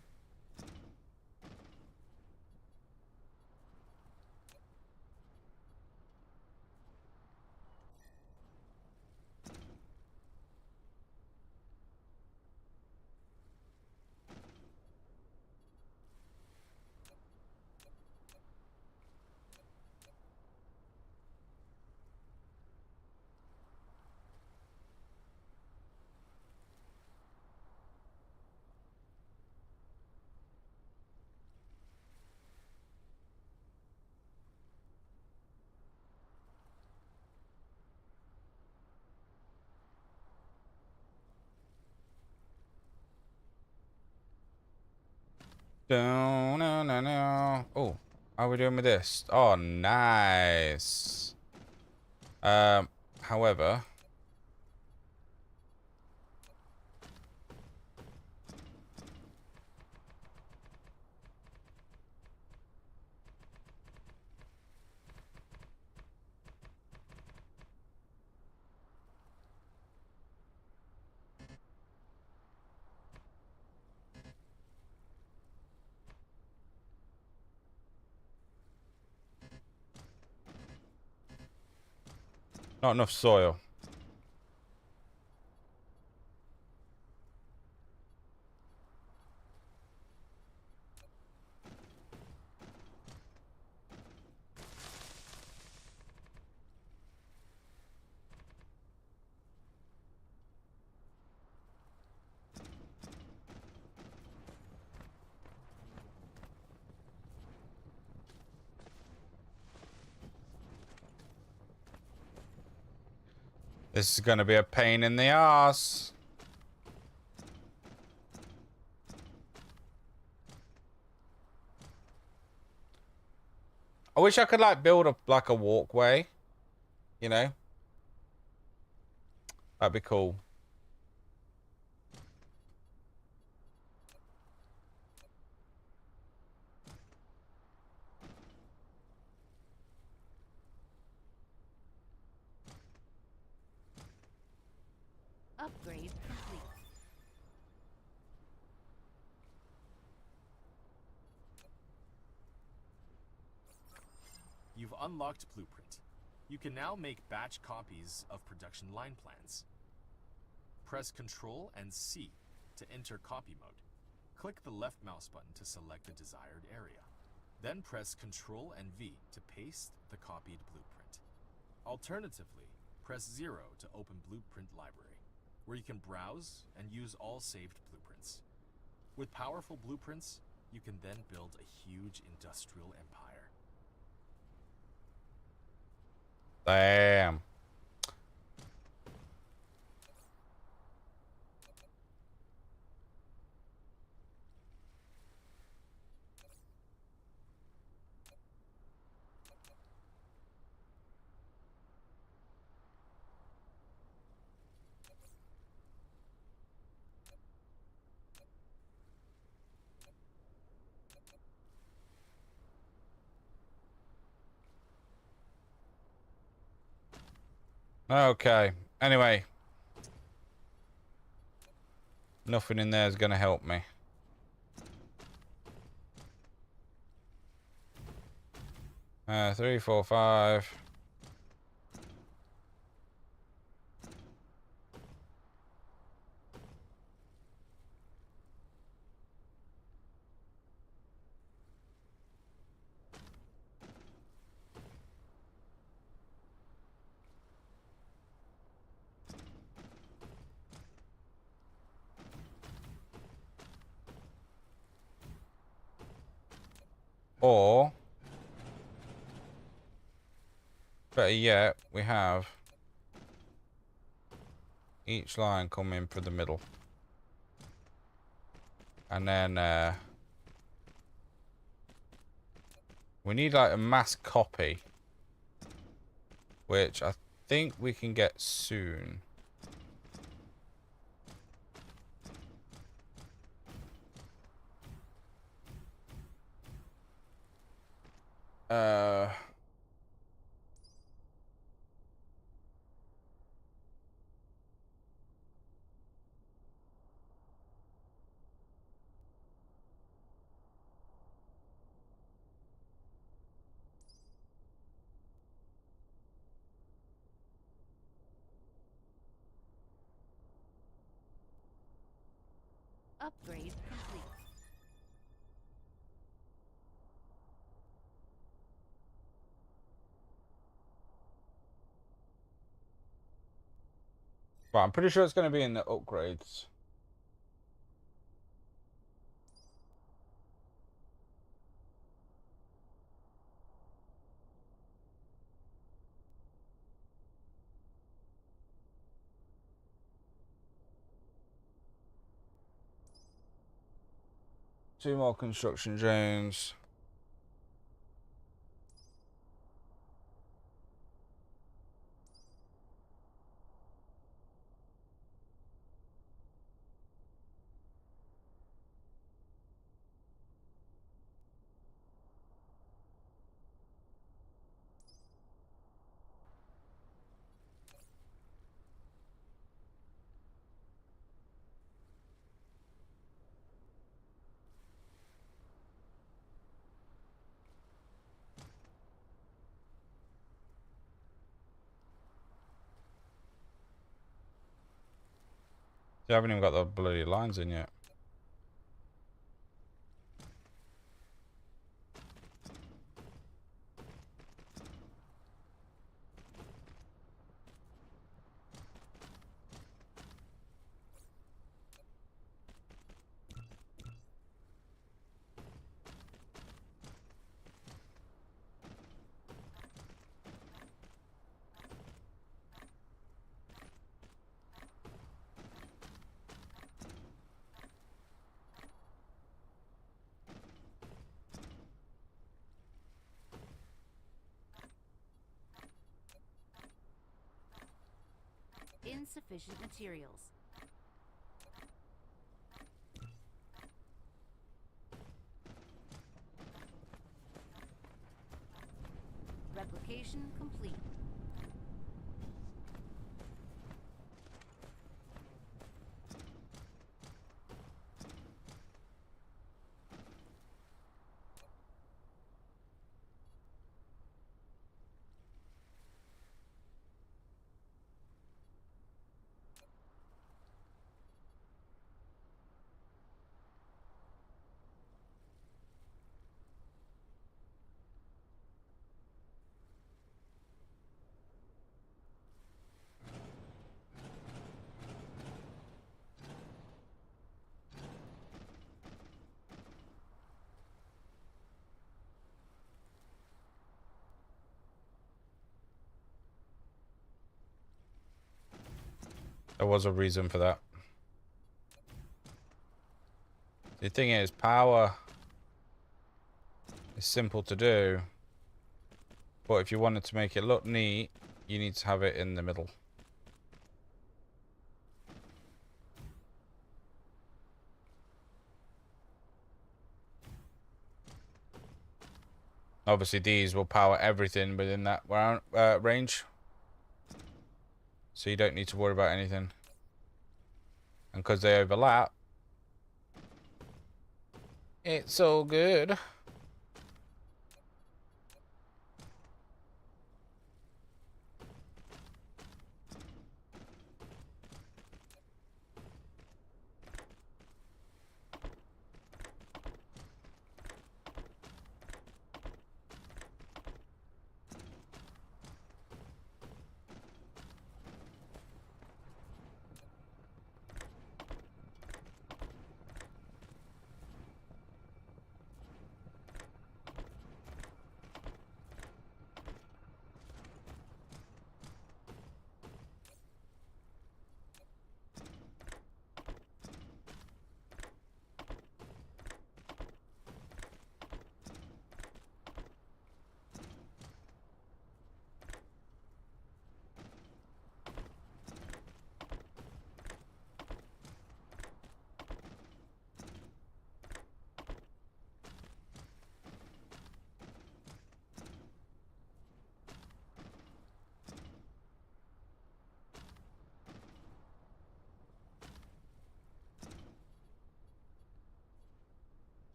No, no, no, no. Oh, how are we doing with this? Oh, nice. However, not enough soil. This is going to be a pain in the ass. I wish I could like build like a walkway, you know? That'd be cool. Upgrade complete. You've unlocked Blueprint. You can now make batch copies of production line plans. Press Ctrl and C to enter copy mode. Click the left mouse button to select the desired area. Then press Ctrl and V to paste the copied blueprint. Alternatively, press 0 to open Blueprint Library, where you can browse and use all saved blueprints. With powerful blueprints, you can then build a huge industrial empire. Damn. Okay. Anyway. Nothing in there is going to help me. Three, four, five. Or, better yet, we have each line come in for the middle. And then, we need like a mass copy. Which I think we can get soon. Uh... Upgrade complete. Right, I'm pretty sure it's going to be in the upgrades. Two more construction drones. They haven't even got the bloody lines in yet. Insufficient materials. Replication complete. There was a reason for that. The thing is, power is simple to do. But if you wanted to make it look neat, you need to have it in the middle. Obviously, these will power everything within that range. So you don't need to worry about anything. And because they overlap, it's all good.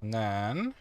And then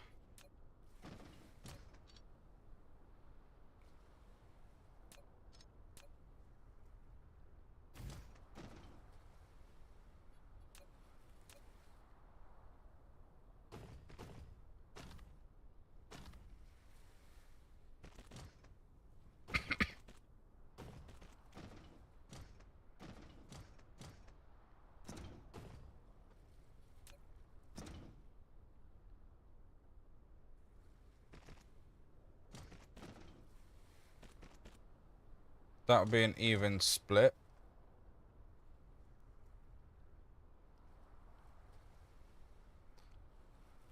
that would be an even split.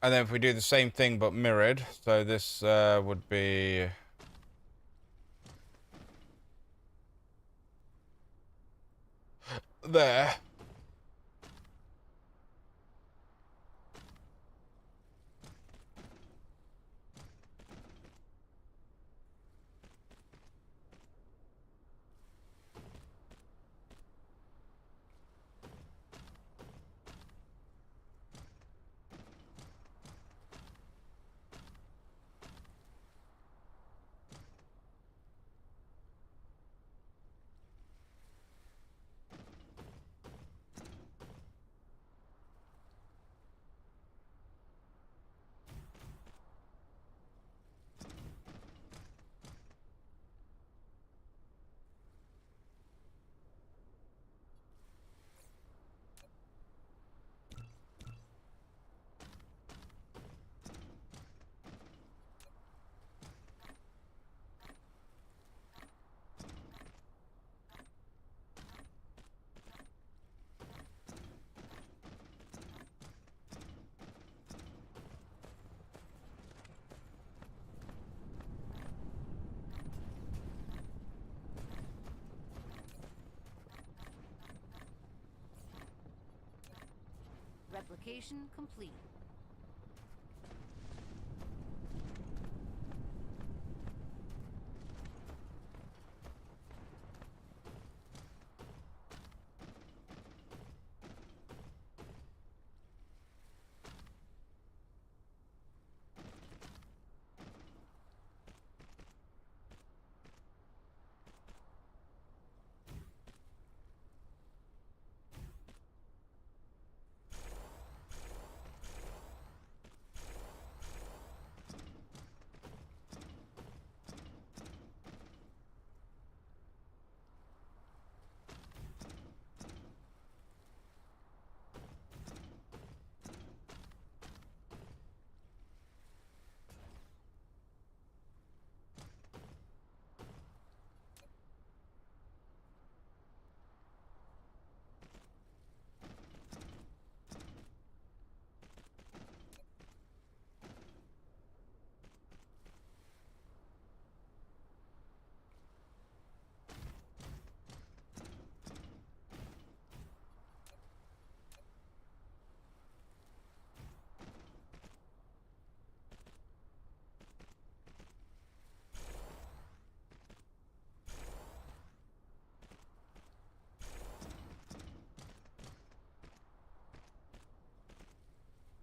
And then if we do the same thing but mirrored, so this would be there. Replication complete.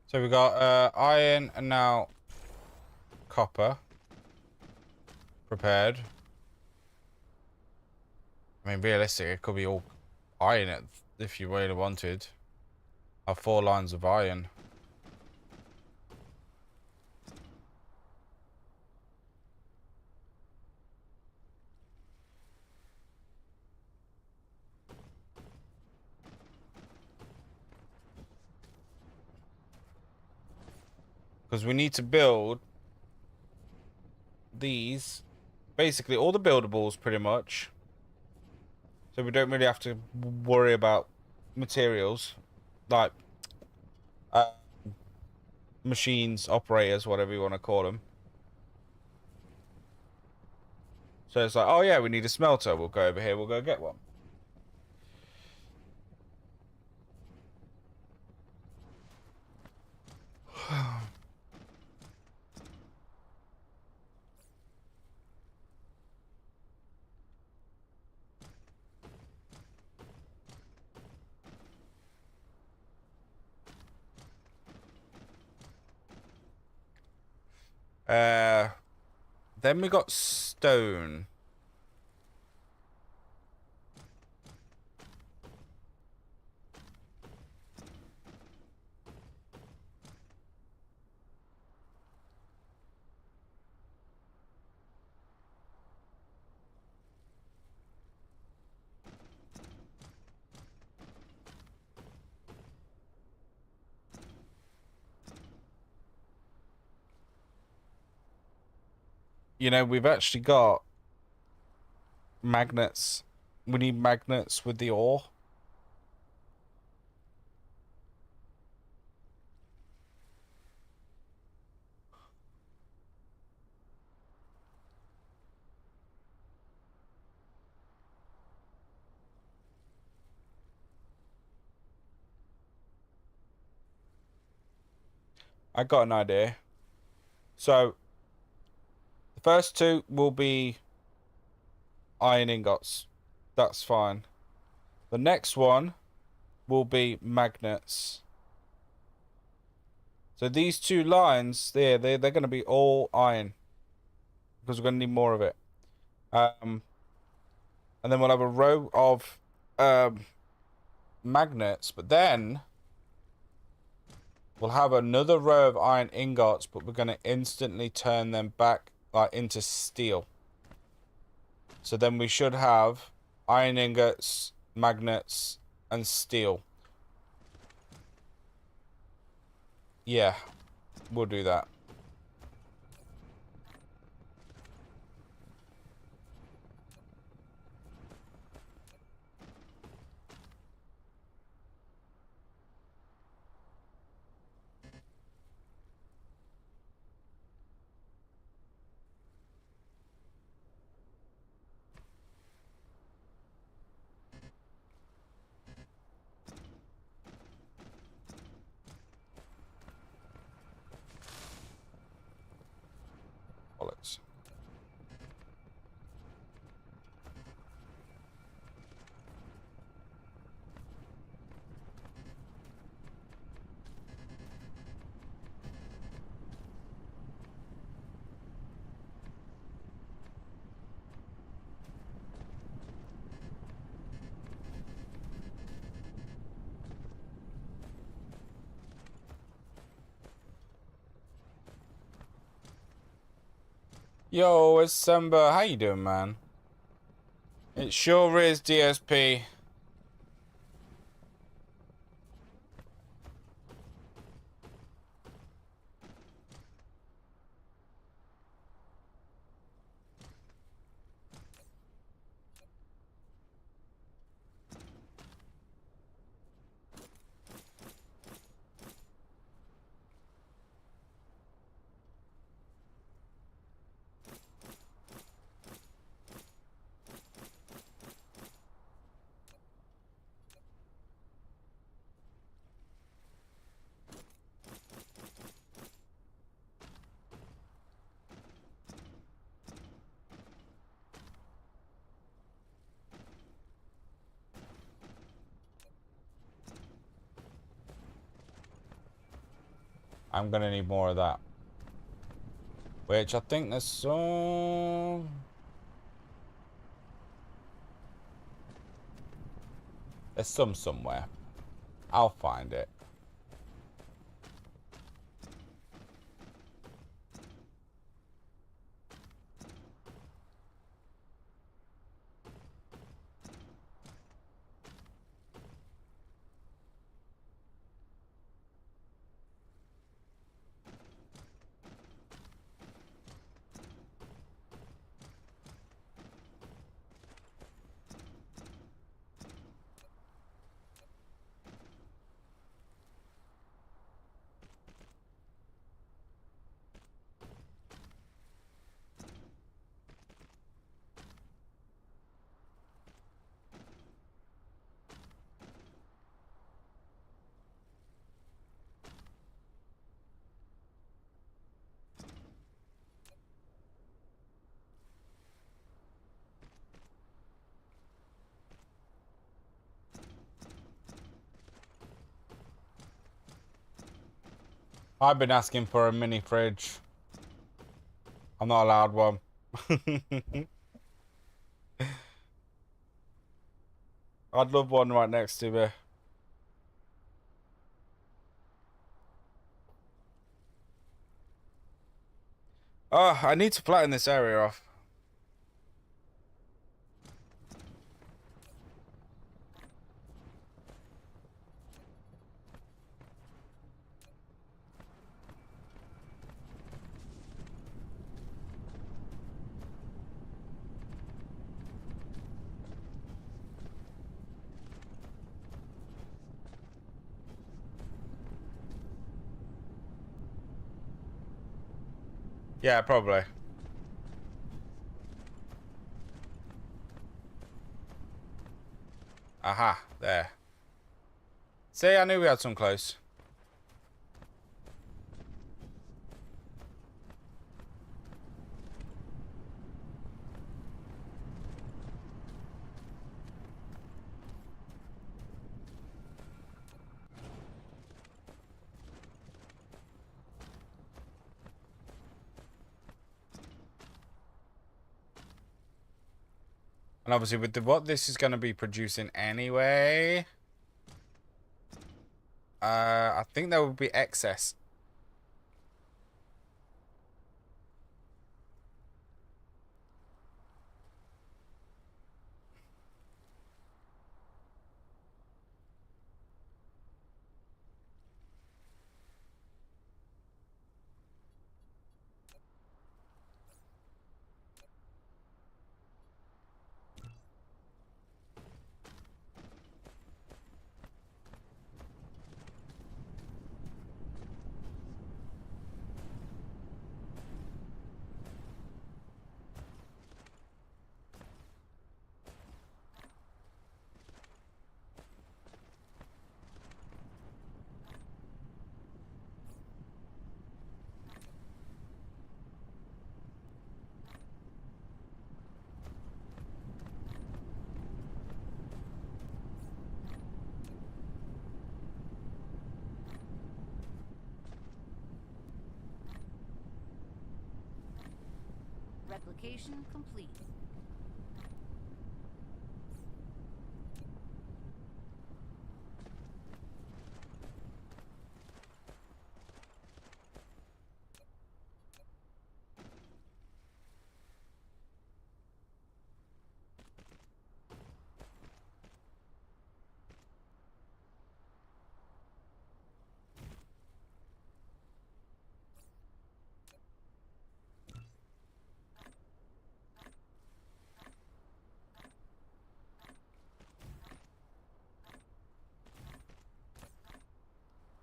So we got iron and now copper prepared. I mean, realistic, it could be all iron if you really wanted. Have 4 lines of iron. Because we need to build these. Basically, all the buildables, pretty much. So we don't really have to worry about materials. Like, machines, operators, whatever you want to call them. So it's like, oh yeah, we need a smelter. We'll go over here. We'll go get one. Then we got stone. You know, we've actually got magnets. We need magnets with the ore. I got an idea. So, the first 2 will be iron ingots. That's fine. The next one will be magnets. So these 2 lines there, they're going to be all iron. Because we're going to need more of it. And then we'll have a row of magnets. But then we'll have another row of iron ingots. But we're going to instantly turn them back like into steel. So then we should have iron ingots, magnets, and steel. Yeah, we'll do that. Bollocks. Yo, it's Samba. How you doing, man? It sure is DSP. I'm gonna need more of that. Which I think there's some... There's some somewhere. I'll find it. I've been asking for a mini fridge. I'm not allowed one. I'd love one right next to me. Oh, I need to flatten this area off. Yeah, probably. Aha, there. See, I knew we had some close. And obviously with what this is going to be producing anyway, I think there will be excess. Replication complete.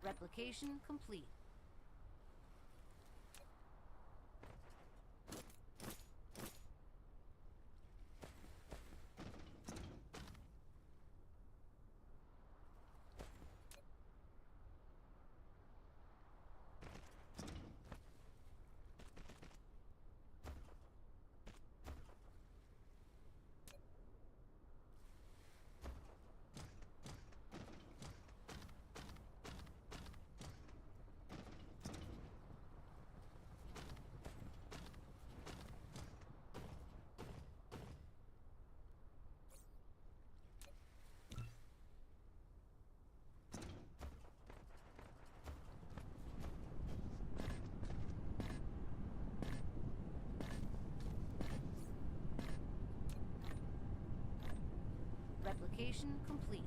Replication complete. Replication complete.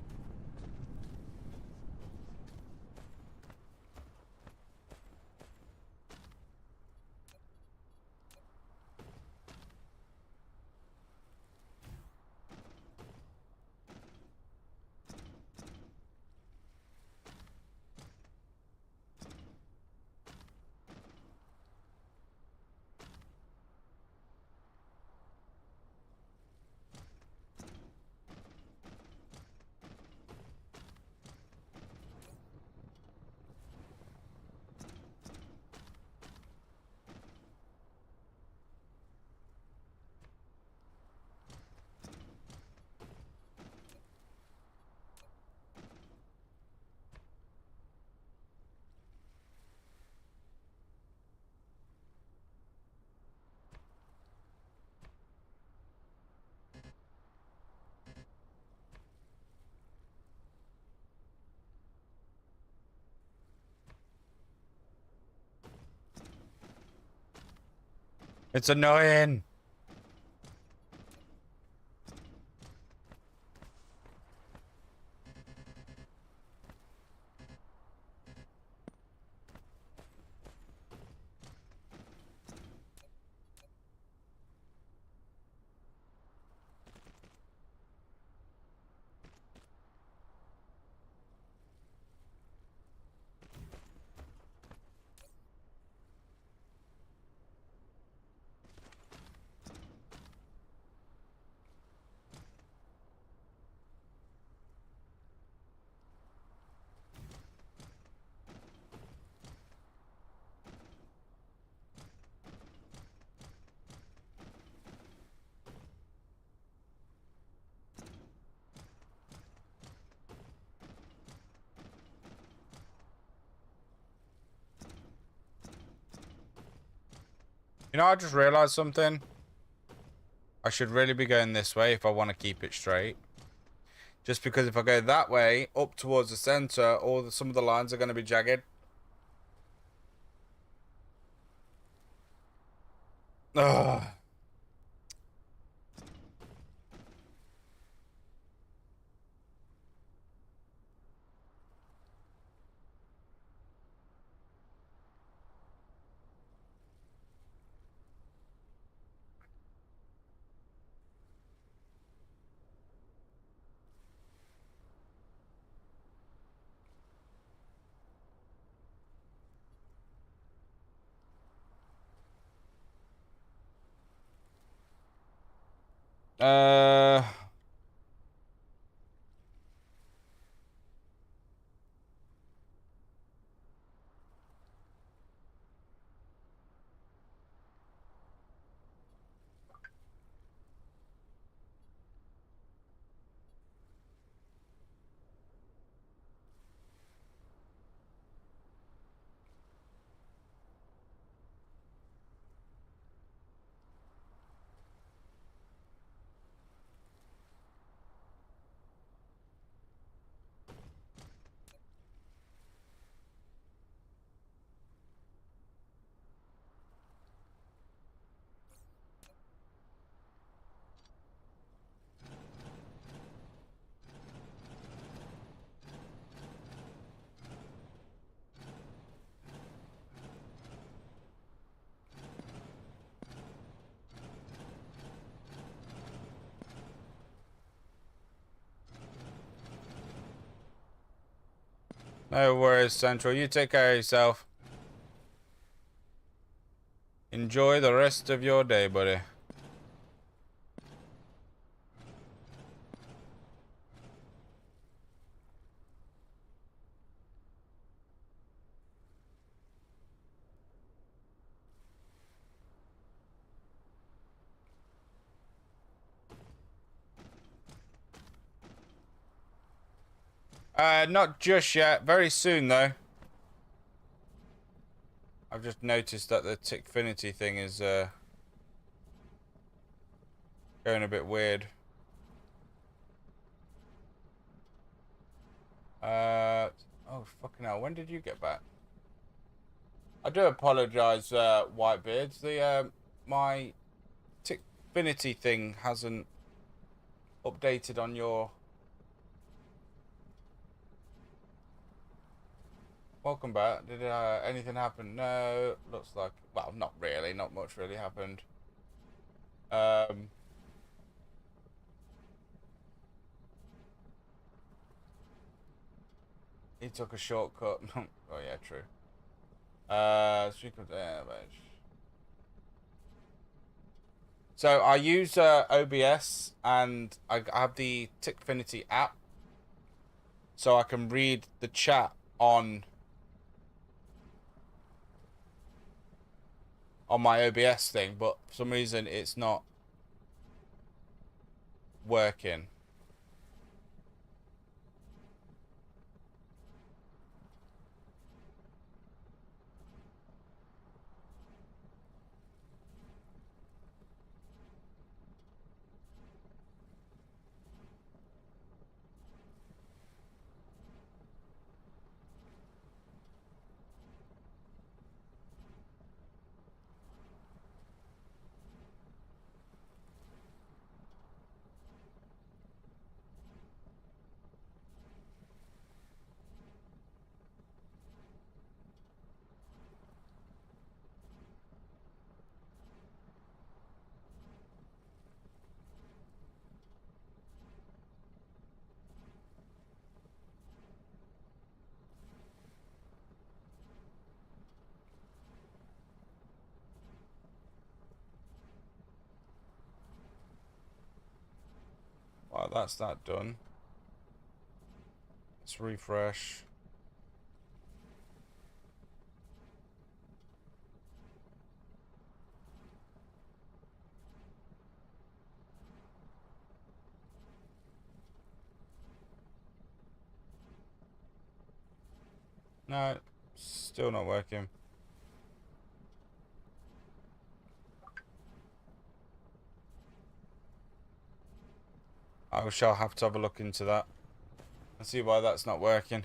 It's annoying. You know, I just realized something. I should really be going this way if I want to keep it straight. Just because if I go that way, up towards the center, some of the lines are going to be jagged. Ugh. Uh, no worries, Central. You take care of yourself. Enjoy the rest of your day, buddy. Not just yet. Very soon, though. I've just noticed that the Tickfinity thing is going a bit weird. Oh, fucking hell. When did you get back? I do apologize, Whitebeards. My Tickfinity thing hasn't updated on your welcome back. Did anything happen? No, looks like, well, not really. Not much really happened. Um, he took a shortcut. Oh yeah, true. Speak of damage. So I use OBS and I have the Tickfinity app, so I can read the chat on my OBS thing, but for some reason it's not working. Well, that's that done. Let's refresh. No, still not working. I shall have to have a look into that and see why that's not working.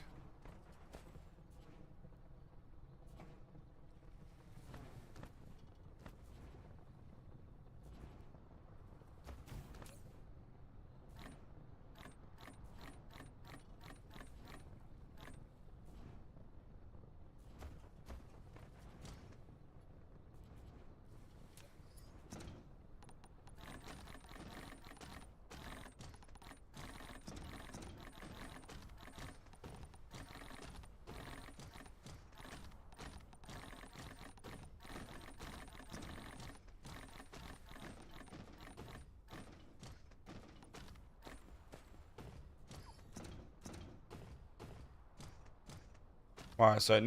Right, so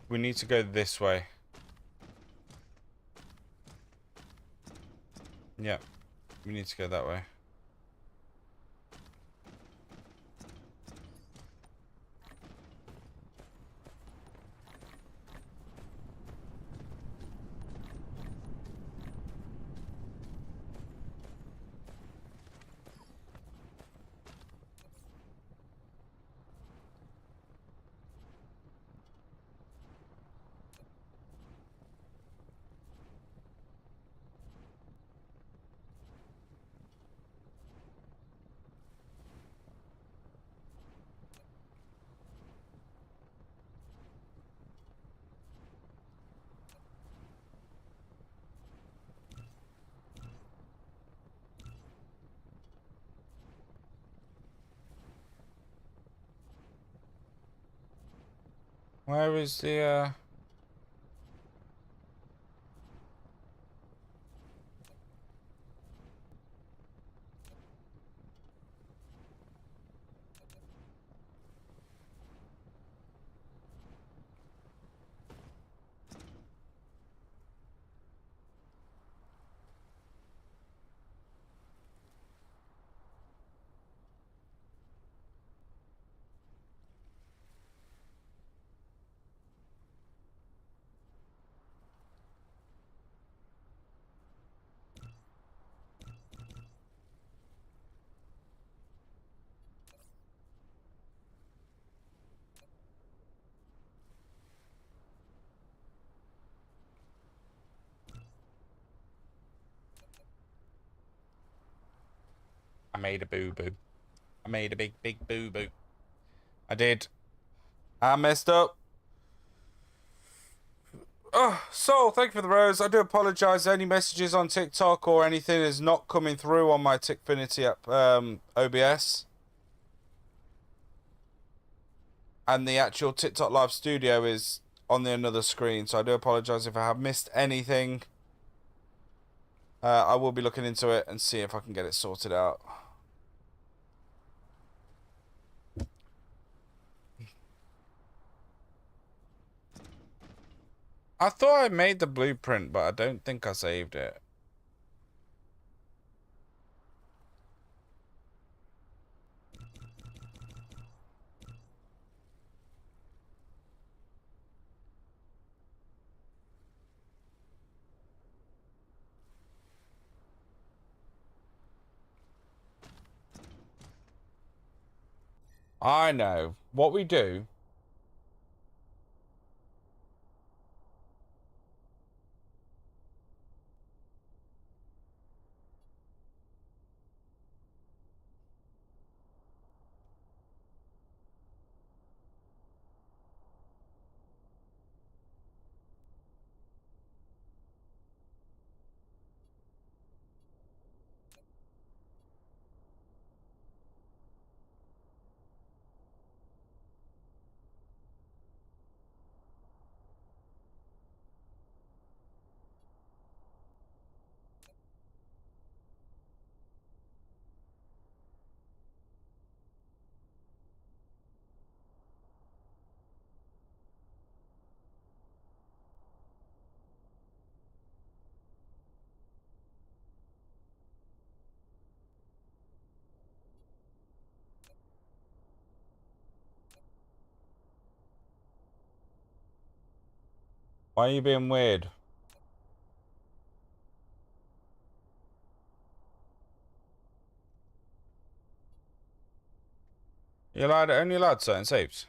we need to go this way. Yeah, we need to go that way. Where is the I made a boo-boo. I made a big boo-boo. I did. I messed up. Oh, Soul, thank you for the rose. I do apologise. Any messages on TikTok or anything is not coming through on my Tickfinity app, OBS. And the actual TikTok Live Studio is on the another screen, so I do apologise if I have missed anything. I will be looking into it and see if I can get it sorted out. I thought I made the blueprint, but I don't think I saved it. I know. What we do... Why are you being weird? You're only allowed certain saves.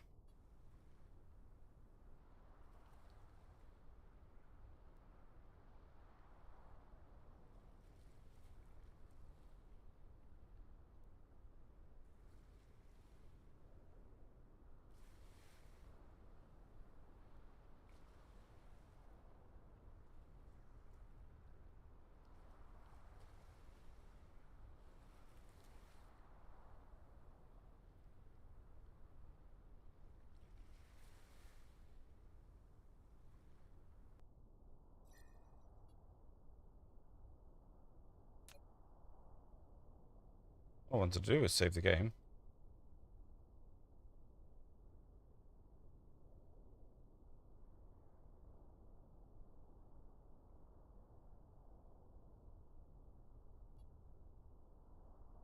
All I want to do is save the game.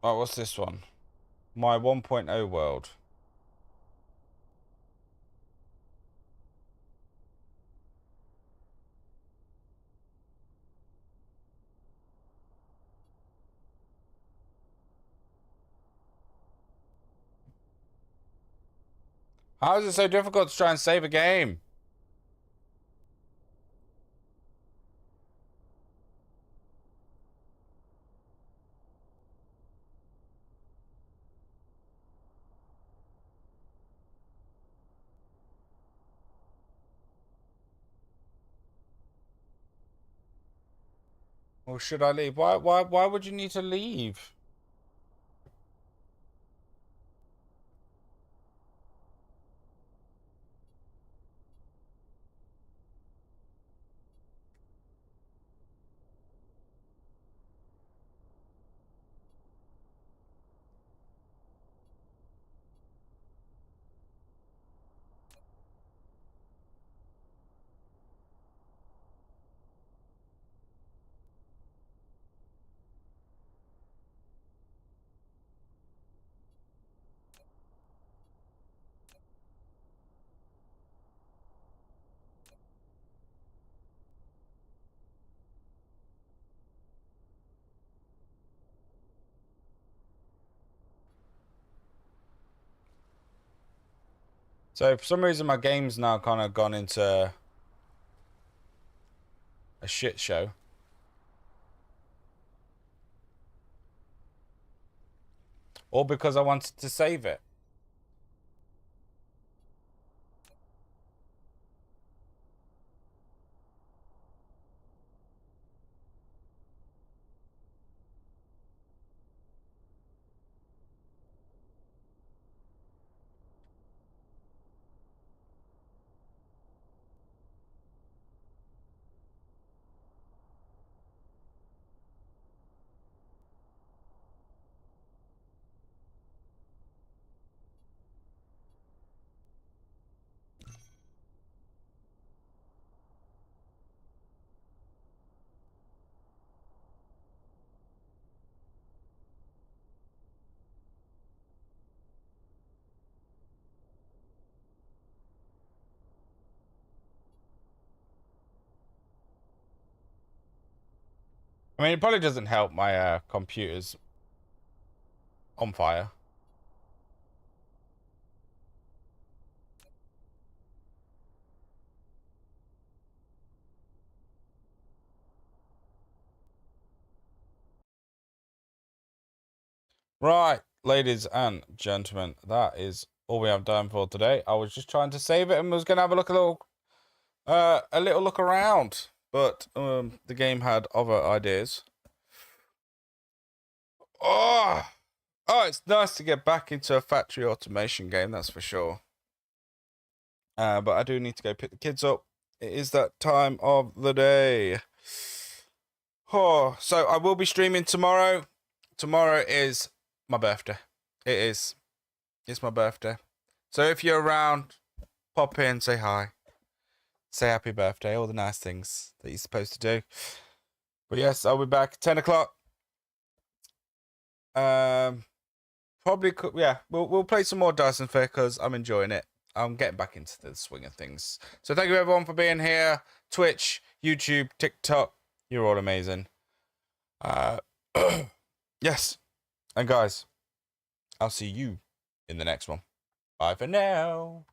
Oh, what's this one? My 1.0 world. How is it so difficult to try and save a game? Or should I leave? Why would you need to leave? So for some reason my game's now kind of gone into a shit show. Or because I wanted to save it. I mean, it probably doesn't help my computer's on fire. Right, ladies and gentlemen, that is all we have time for today. I was just trying to save it and was going to have a little look around, but the game had other ideas. Oh, it's nice to get back into a factory automation game, that's for sure. But I do need to go pick the kids up. It is that time of the day. Oh, so I will be streaming tomorrow. Tomorrow is my birthday. It is. It's my birthday. So if you're around, pop in, say hi. Say happy birthday, all the nice things that you're supposed to do. But yes, I'll be back 10 o'clock. Probably, yeah, we'll play some more Dyson Fair because I'm enjoying it. I'm getting back into the swing of things. So thank you everyone for being here. Twitch, YouTube, TikTok, you're all amazing. Yes. And guys, I'll see you in the next one. Bye for now.